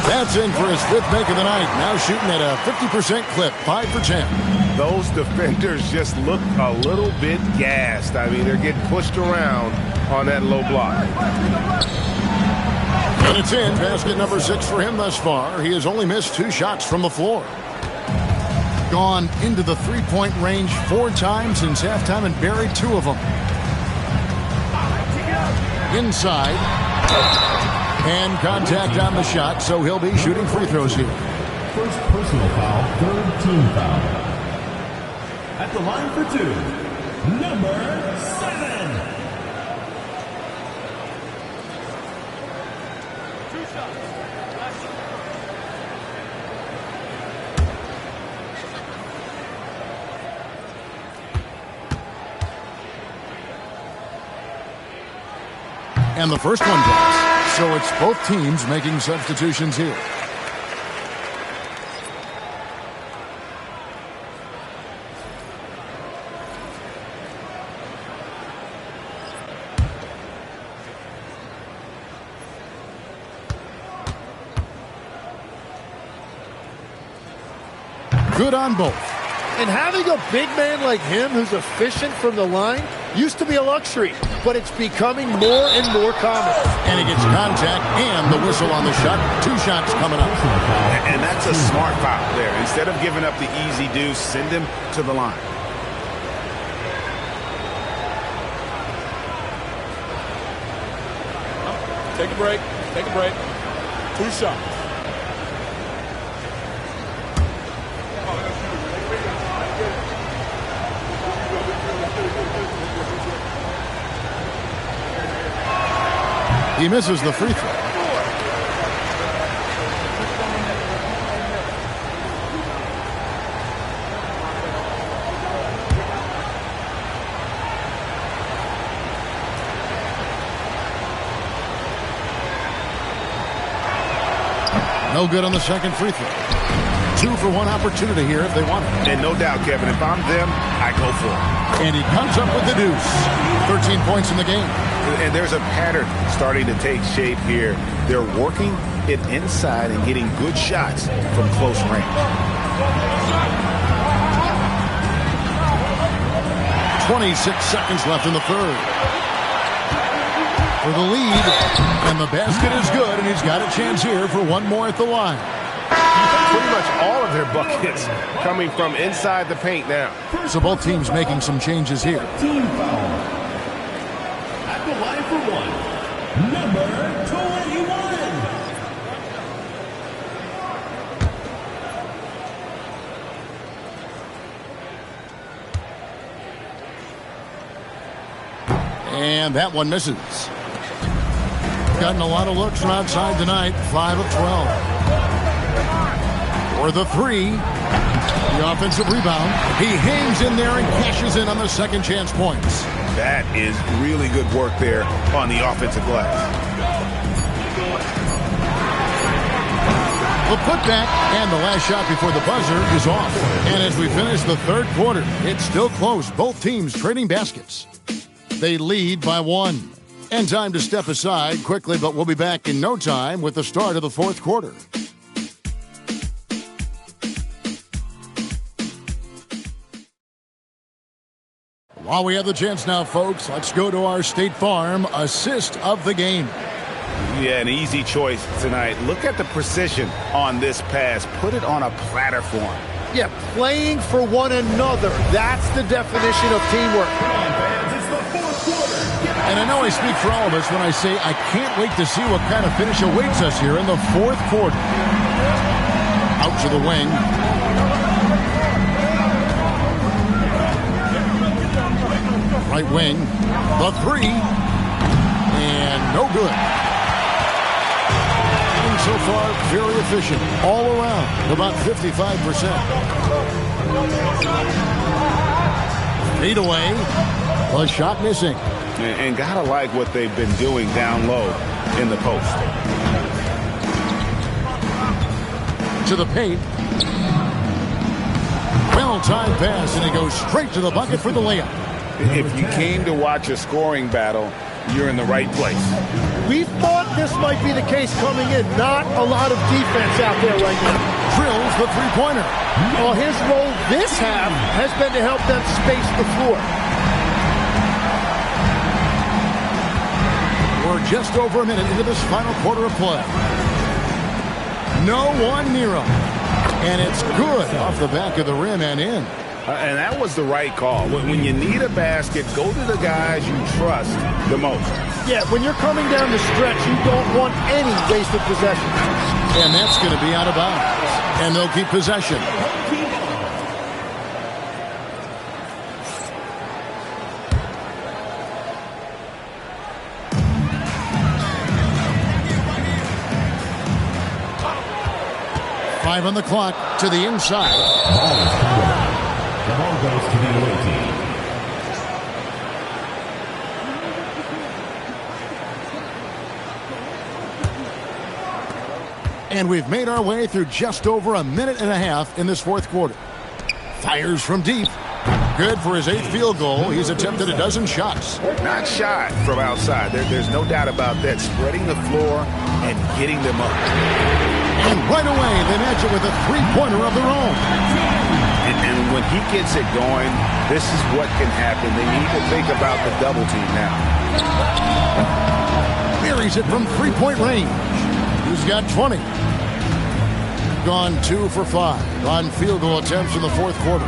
That's in for his 5th make of the night. Now shooting at a 50% clip, 5 for 10. Those defenders just look a little bit gassed. I mean, they're getting pushed around on that low block. And it's in. Basket number 6 for him thus far. He has only missed 2 shots from the floor. gone into the three-point range 4 times since halftime and buried 2 of them. Inside. And contact on the shot, so he'll be shooting free throws here. First personal foul, 3rd team foul. At the line for 2, number 7. And the first one drops. So it's both teams making substitutions here. Good on both. And having a big man like him who's efficient from the line used to be a luxury, but it's becoming more and more common. And he gets contact and the whistle on the shot. 2 shots coming up. And that's a smart foul there. Instead of giving up the easy deuce, send him to the line. Take a break. Take a break. 2 shots. He misses the free throw. No good on the second free throw. 2 for 1 opportunity here if they want it. And no doubt, Kevin, if I'm them, I go for it. And he comes up with the deuce. 13 points in the game. And there's a pattern starting to take shape here. They're working it inside and getting good shots from close range. 26 seconds left in the third. For the lead, and the basket is good, and he's got a chance here for 1 more at the line. Pretty much all of their buckets coming from inside the paint now. So both teams making some changes here. Team foul. At the line for 1, number 21. And that one misses. Gotten a lot of looks from outside tonight. 5 of 12. For the 3. The offensive rebound. He hangs in there and cashes in on the second chance points. That is really good work there on the offensive glass. The putback and the last shot before the buzzer is off. And as we finish the third quarter, it's still close. Both teams trading baskets. They lead by 1. And time to step aside quickly, but we'll be back in no time with the start of the fourth quarter. While we have the chance now, folks, let's go to our State Farm assist of the game. Yeah, an easy choice tonight. Look at the precision on this pass. Put it on a platter form. Yeah, playing for one another. That's the definition of teamwork. And I know I speak for all of us when I say I can't wait to see what kind of finish awaits us here in the fourth quarter. Out to the wing. Right wing. The 3. And no good. And so far, very efficient. All around. About 55%. Fade away. A shot missing. And gotta like what they've been doing down low in the post. To the paint. Well-timed pass, and it goes straight to the bucket for the layup. If you came to watch a scoring battle, you're in the right place. We thought this might be the case coming in. Not a lot of defense out there right now. Drills the three-pointer. Well, his role this half has been to help them space the floor. We're just over a minute into this final quarter of play. No one near him. And it's good off the back of the rim and in. And that was the right call. When you need a basket, go to the guys you trust the most. Yeah, when you're coming down the stretch, you don't want any wasted possession. And that's going to be out of bounds. And they'll keep possession. Five on the clock to the inside. The ball goes to the away team. And we've made our way through just over a minute and a half in this fourth quarter. Fires from deep. Good for his 8th field goal. He's attempted a dozen shots. Not shot from outside. There's no doubt about that. Spreading the floor and getting them up. And right away, they match it with a three-pointer of their own. And when he gets it going, this is what can happen. They need to think about the double team now. Buries it from three-point range. He's got 20. Gone 2 for 5 on field goal attempts in the fourth quarter.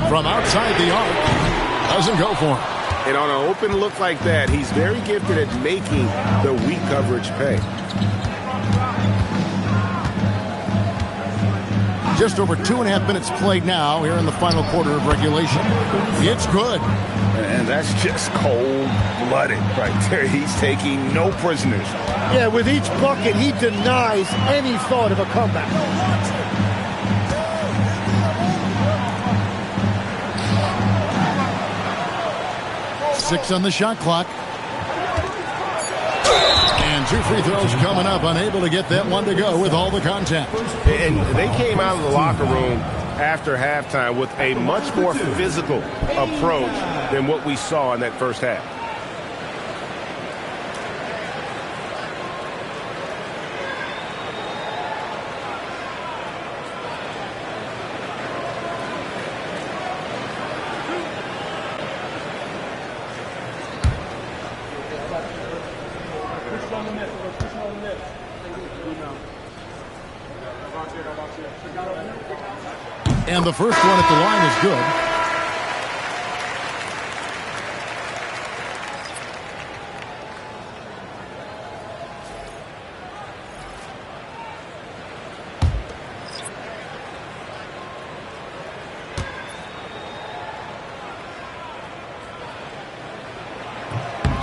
From outside the arc, doesn't go for him. And on an open look like that, he's very gifted at making the weak coverage pay. Just over 2.5 minutes played now here in the final quarter of regulation. It's good. And that's just cold-blooded right there. He's taking no prisoners. Yeah, with each bucket, he denies any thought of a comeback. Six on the shot clock. And 2 free throws coming up. Unable to get that one to go with all the contact. And they came out of the locker room after halftime with a much more physical approach than what we saw in that first half. And the first one at the line is good.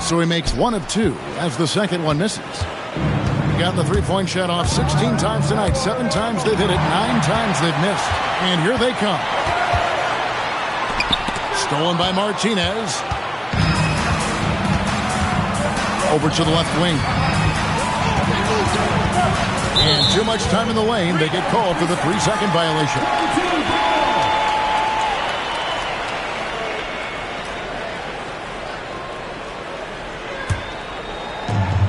So he makes 1 of 2 as the second one misses. Got the three-point shot off 16 times tonight. 7 times they've hit it. 9 times they've missed. And here they come. Stolen by Martinez. Over to the left wing. And too much time in the lane. They get called for the 3-second violation.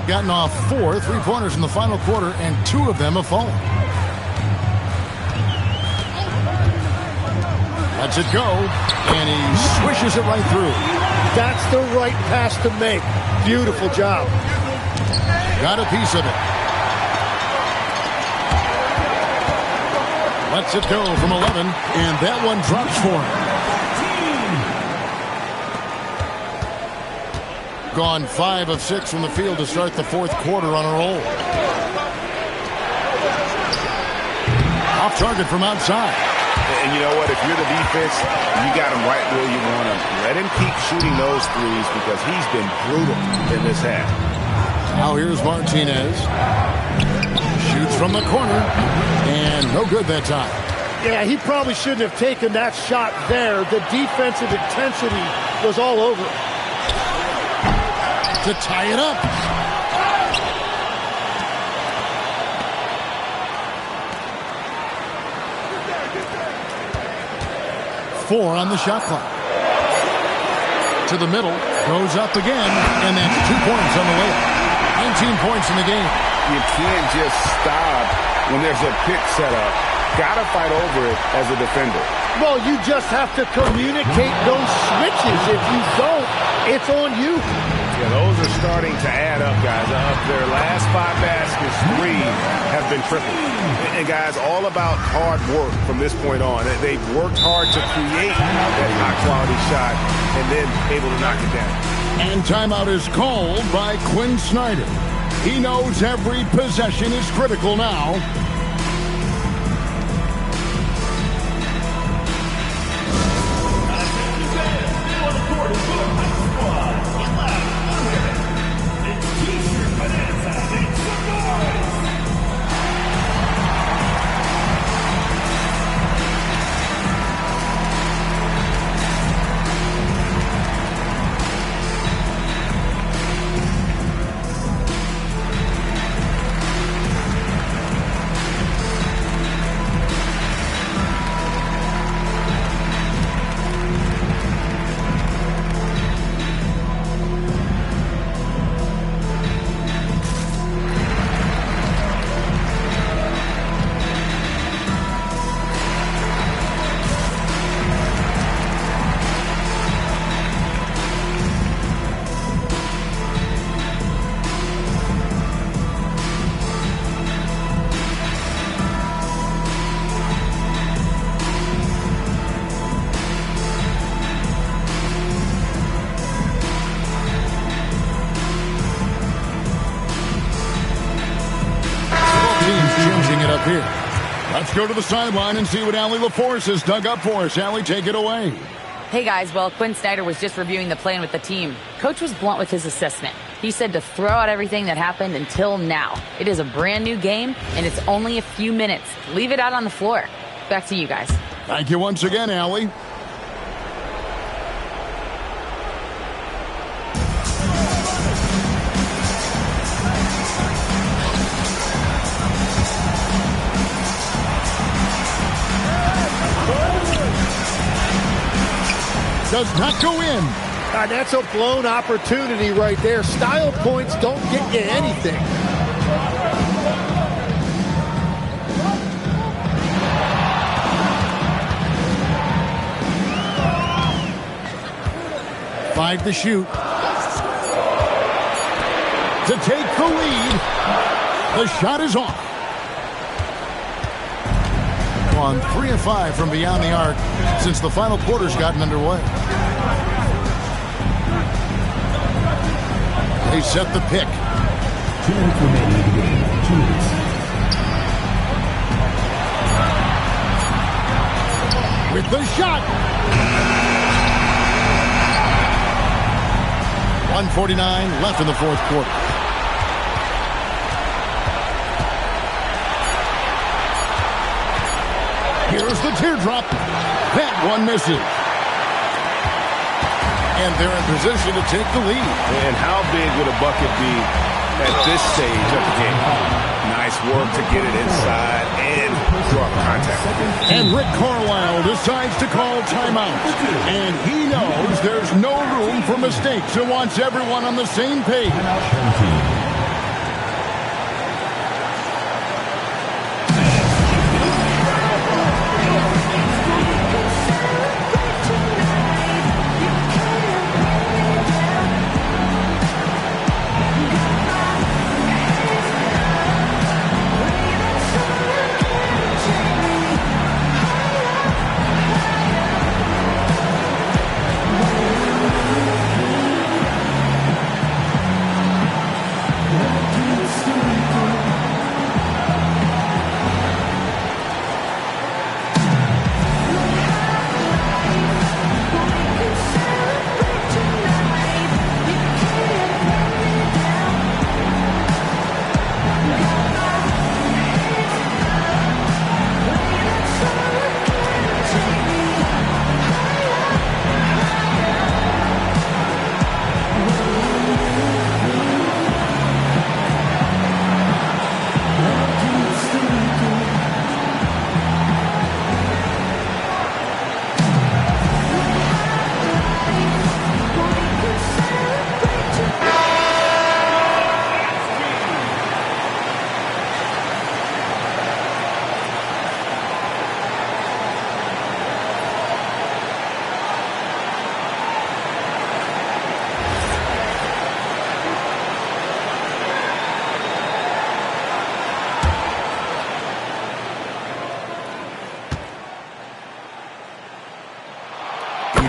Gotten off 4 3-pointers in the final quarter, and 2 of them have fallen. Lets it go, and he swishes it right through. That's the right pass to make. Beautiful job. Got a piece of it. Lets it go from 11, and that one drops for him. Gone 5 of 6 from the field to start the fourth quarter on a roll. Off target from outside. And you know what? If you're the defense, you got him right where you want him. Let him keep shooting those threes because he's been brutal in this half. Now here's Martinez. Shoots from the corner. And no good that time. Yeah, he probably shouldn't have taken that shot there. The defensive intensity was all over it. To tie it up. Four on the shot clock. To the middle. Goes up again. And that's 2 points on the layup. 19 points in the game. You can't just stop when there's a pick set up. Gotta fight over it as a defender. Well, you just have to communicate those switches. If you don't, it's on you. Yeah, those are starting to add up, guys. Of their last 5 baskets, 3 have been triple. And guys, all about hard work from this point on. They've worked hard to create that high-quality shot and then able to knock it down. And timeout is called by Quinn Snyder. He knows every possession is critical now. Here. Let's go to the sideline and see what Allie LaForce has dug up for us. Allie, take it away. Hey, guys. Well, Quinn Snyder was just reviewing the plan with the team. Coach was blunt with his assessment. He said to throw out everything that happened until now. It is a brand new game, and it's only a few minutes. Leave it out on the floor. Back to you guys. Thank you once again, Allie. Does not go in. That's a blown opportunity right there. Style points don't get you anything. Five to shoot. To take the lead. The shot is off. On 3 of 5 from beyond the arc since the final quarter's gotten underway. They set the pick. 2 minutes remaining in the game. 2 minutes. With the shot. 1:49 left in the fourth quarter. Here's the teardrop. That one misses. And they're in position to take the lead. And how big would a bucket be at this stage of the game? Nice work to get it inside and draw the contact. And Rick Carlisle decides to call timeout. And he knows there's no room for mistakes and wants everyone on the same page.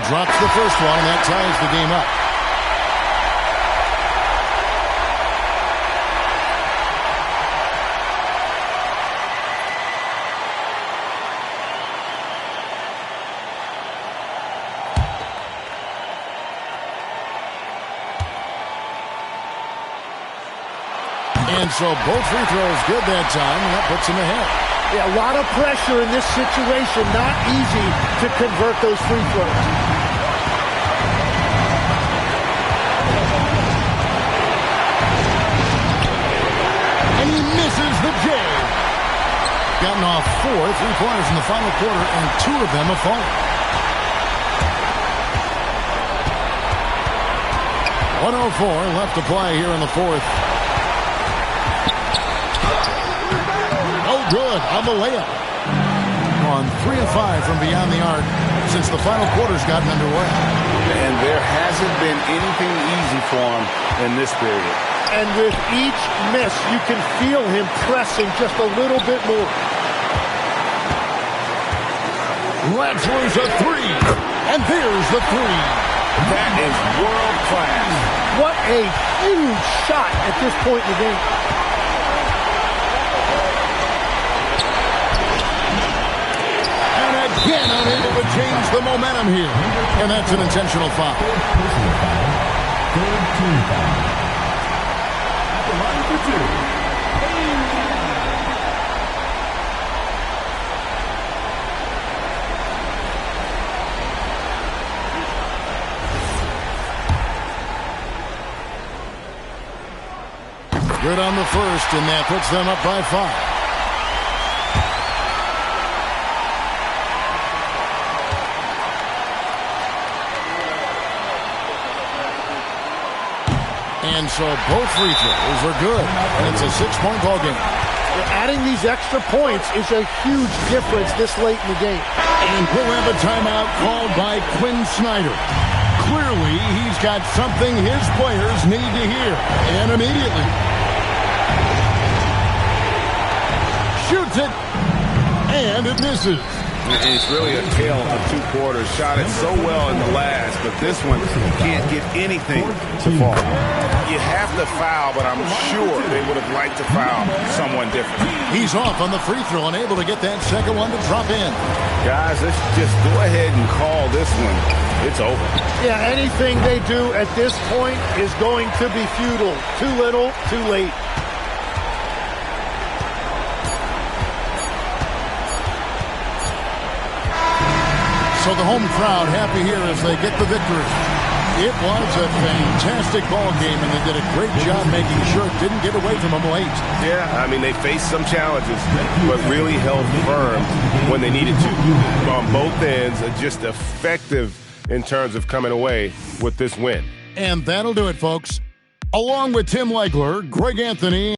drops the first one, and that ties the game up. And so both free throws good that time, and that puts him ahead. Yeah, a lot of pressure in this situation. Not easy to convert those free throws. And he misses the J. Gotten off 4 3-pointers in the final quarter, and 2 of them have fallen. 104 left to play here in the fourth. Good on the layup. On 3 of 5 from beyond the arc since the final quarter's gotten underway. And there hasn't been anything easy for him in this period. And with each miss, you can feel him pressing just a little bit more. Lets loose a 3. And there's the 3. That is world class. What a huge shot at this point in the game. Again unable to change the momentum here. And that's an intentional foul. Third team foul. At the line for 2. Good on the first, and that puts them up by 5. And so both free throws are good. And it's a 6-point ball game. Adding these extra points is a huge difference this late in the game. And we'll have a timeout called by Quinn Snyder. Clearly, he's got something his players need to hear. And immediately. Shoots it. And it misses. It's really a tale of 2 quarters. Shot it so well in the last, but this one can't get anything to fall. You have to foul, but I'm sure they would have liked to foul someone different. He's off on the free throw, unable to get that second one to drop in. Guys, let's just go ahead and call this one. It's over. Yeah, anything they do at this point is going to be futile. Too little, too late. So the home crowd happy here as they get the victory. It was a fantastic ball game, and they did a great job making sure it didn't get away from them late. Yeah, I mean, they faced some challenges, but really held firm when they needed to. On both ends, just effective in terms of coming away with this win. And that'll do it, folks. Along with Tim Legler, Greg Anthony,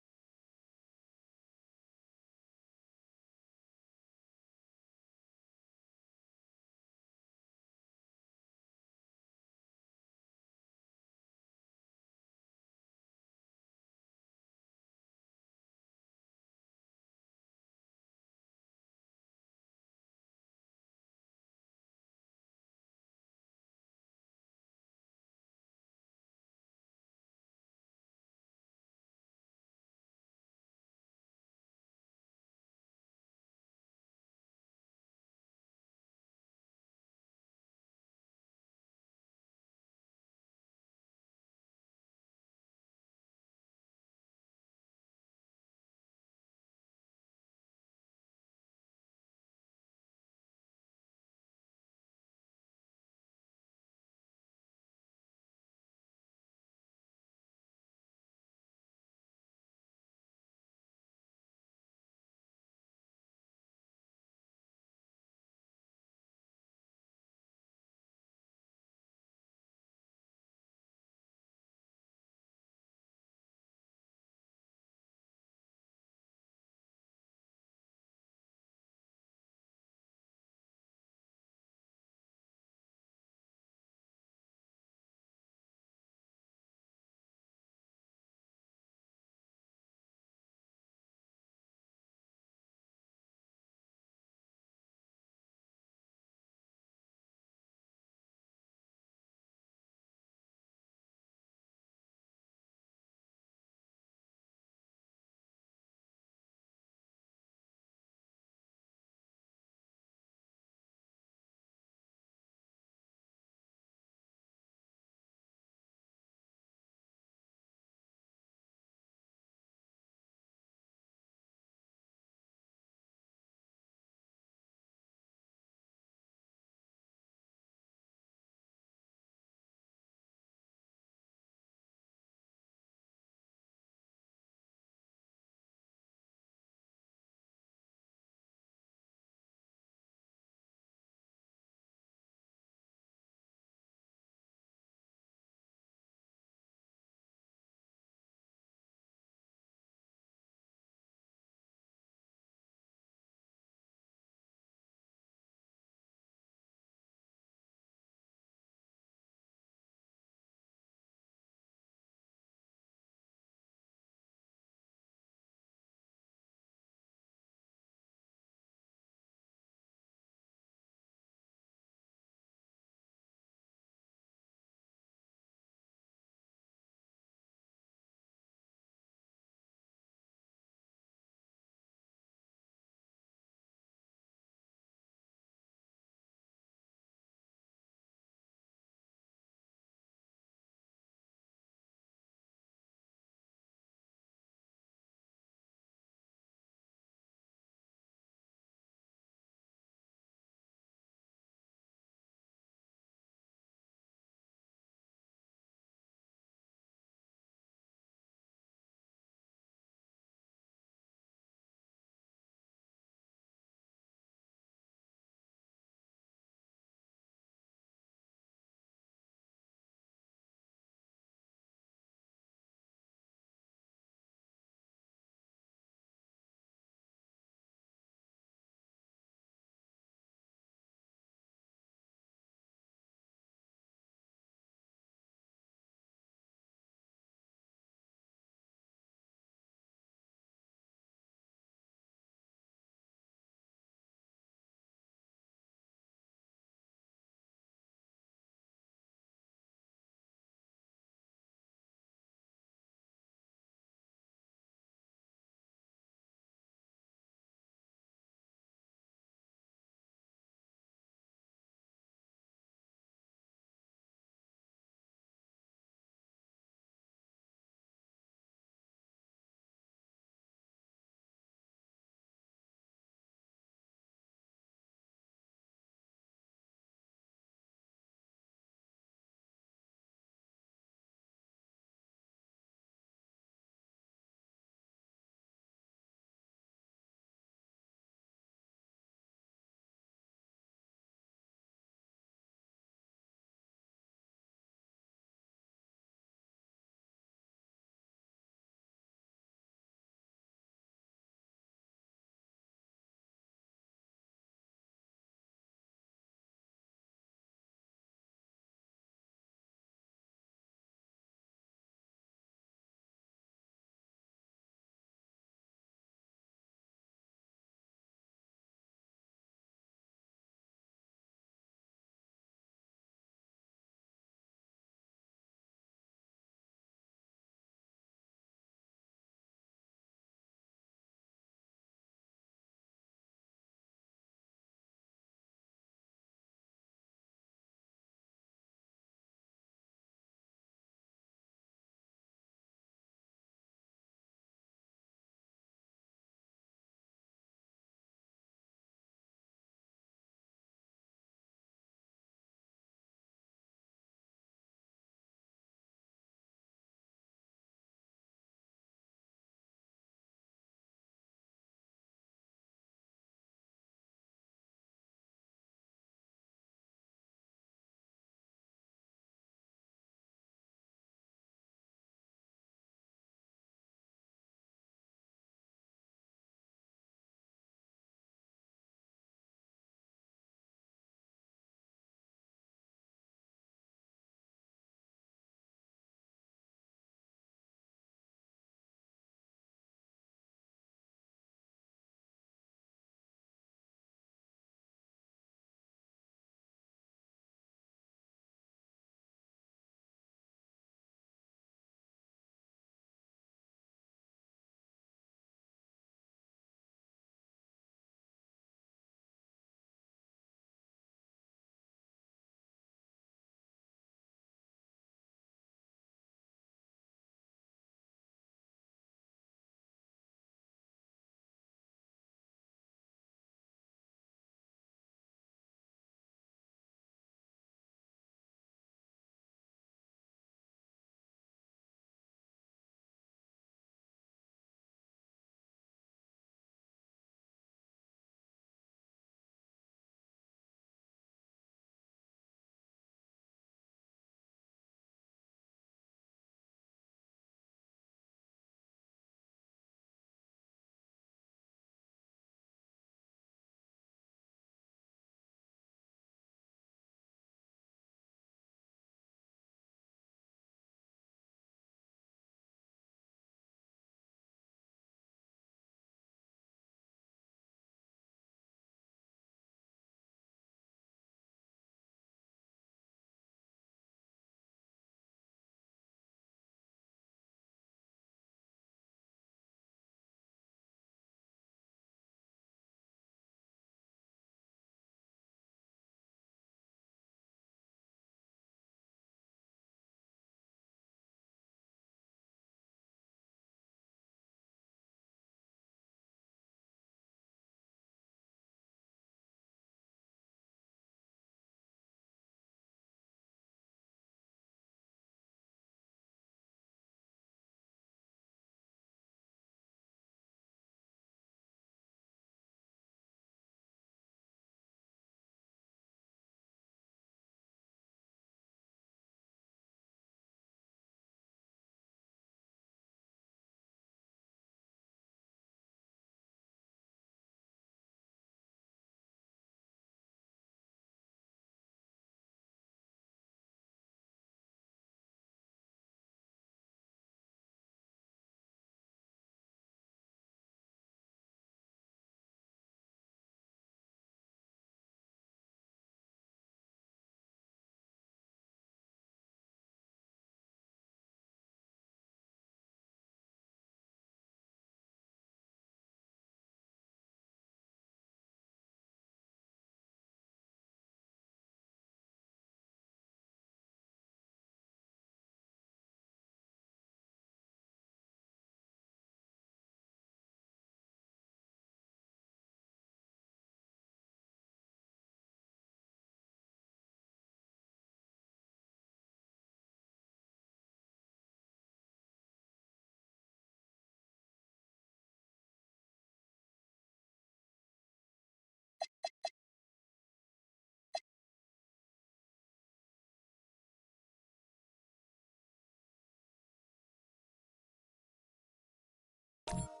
Timeout.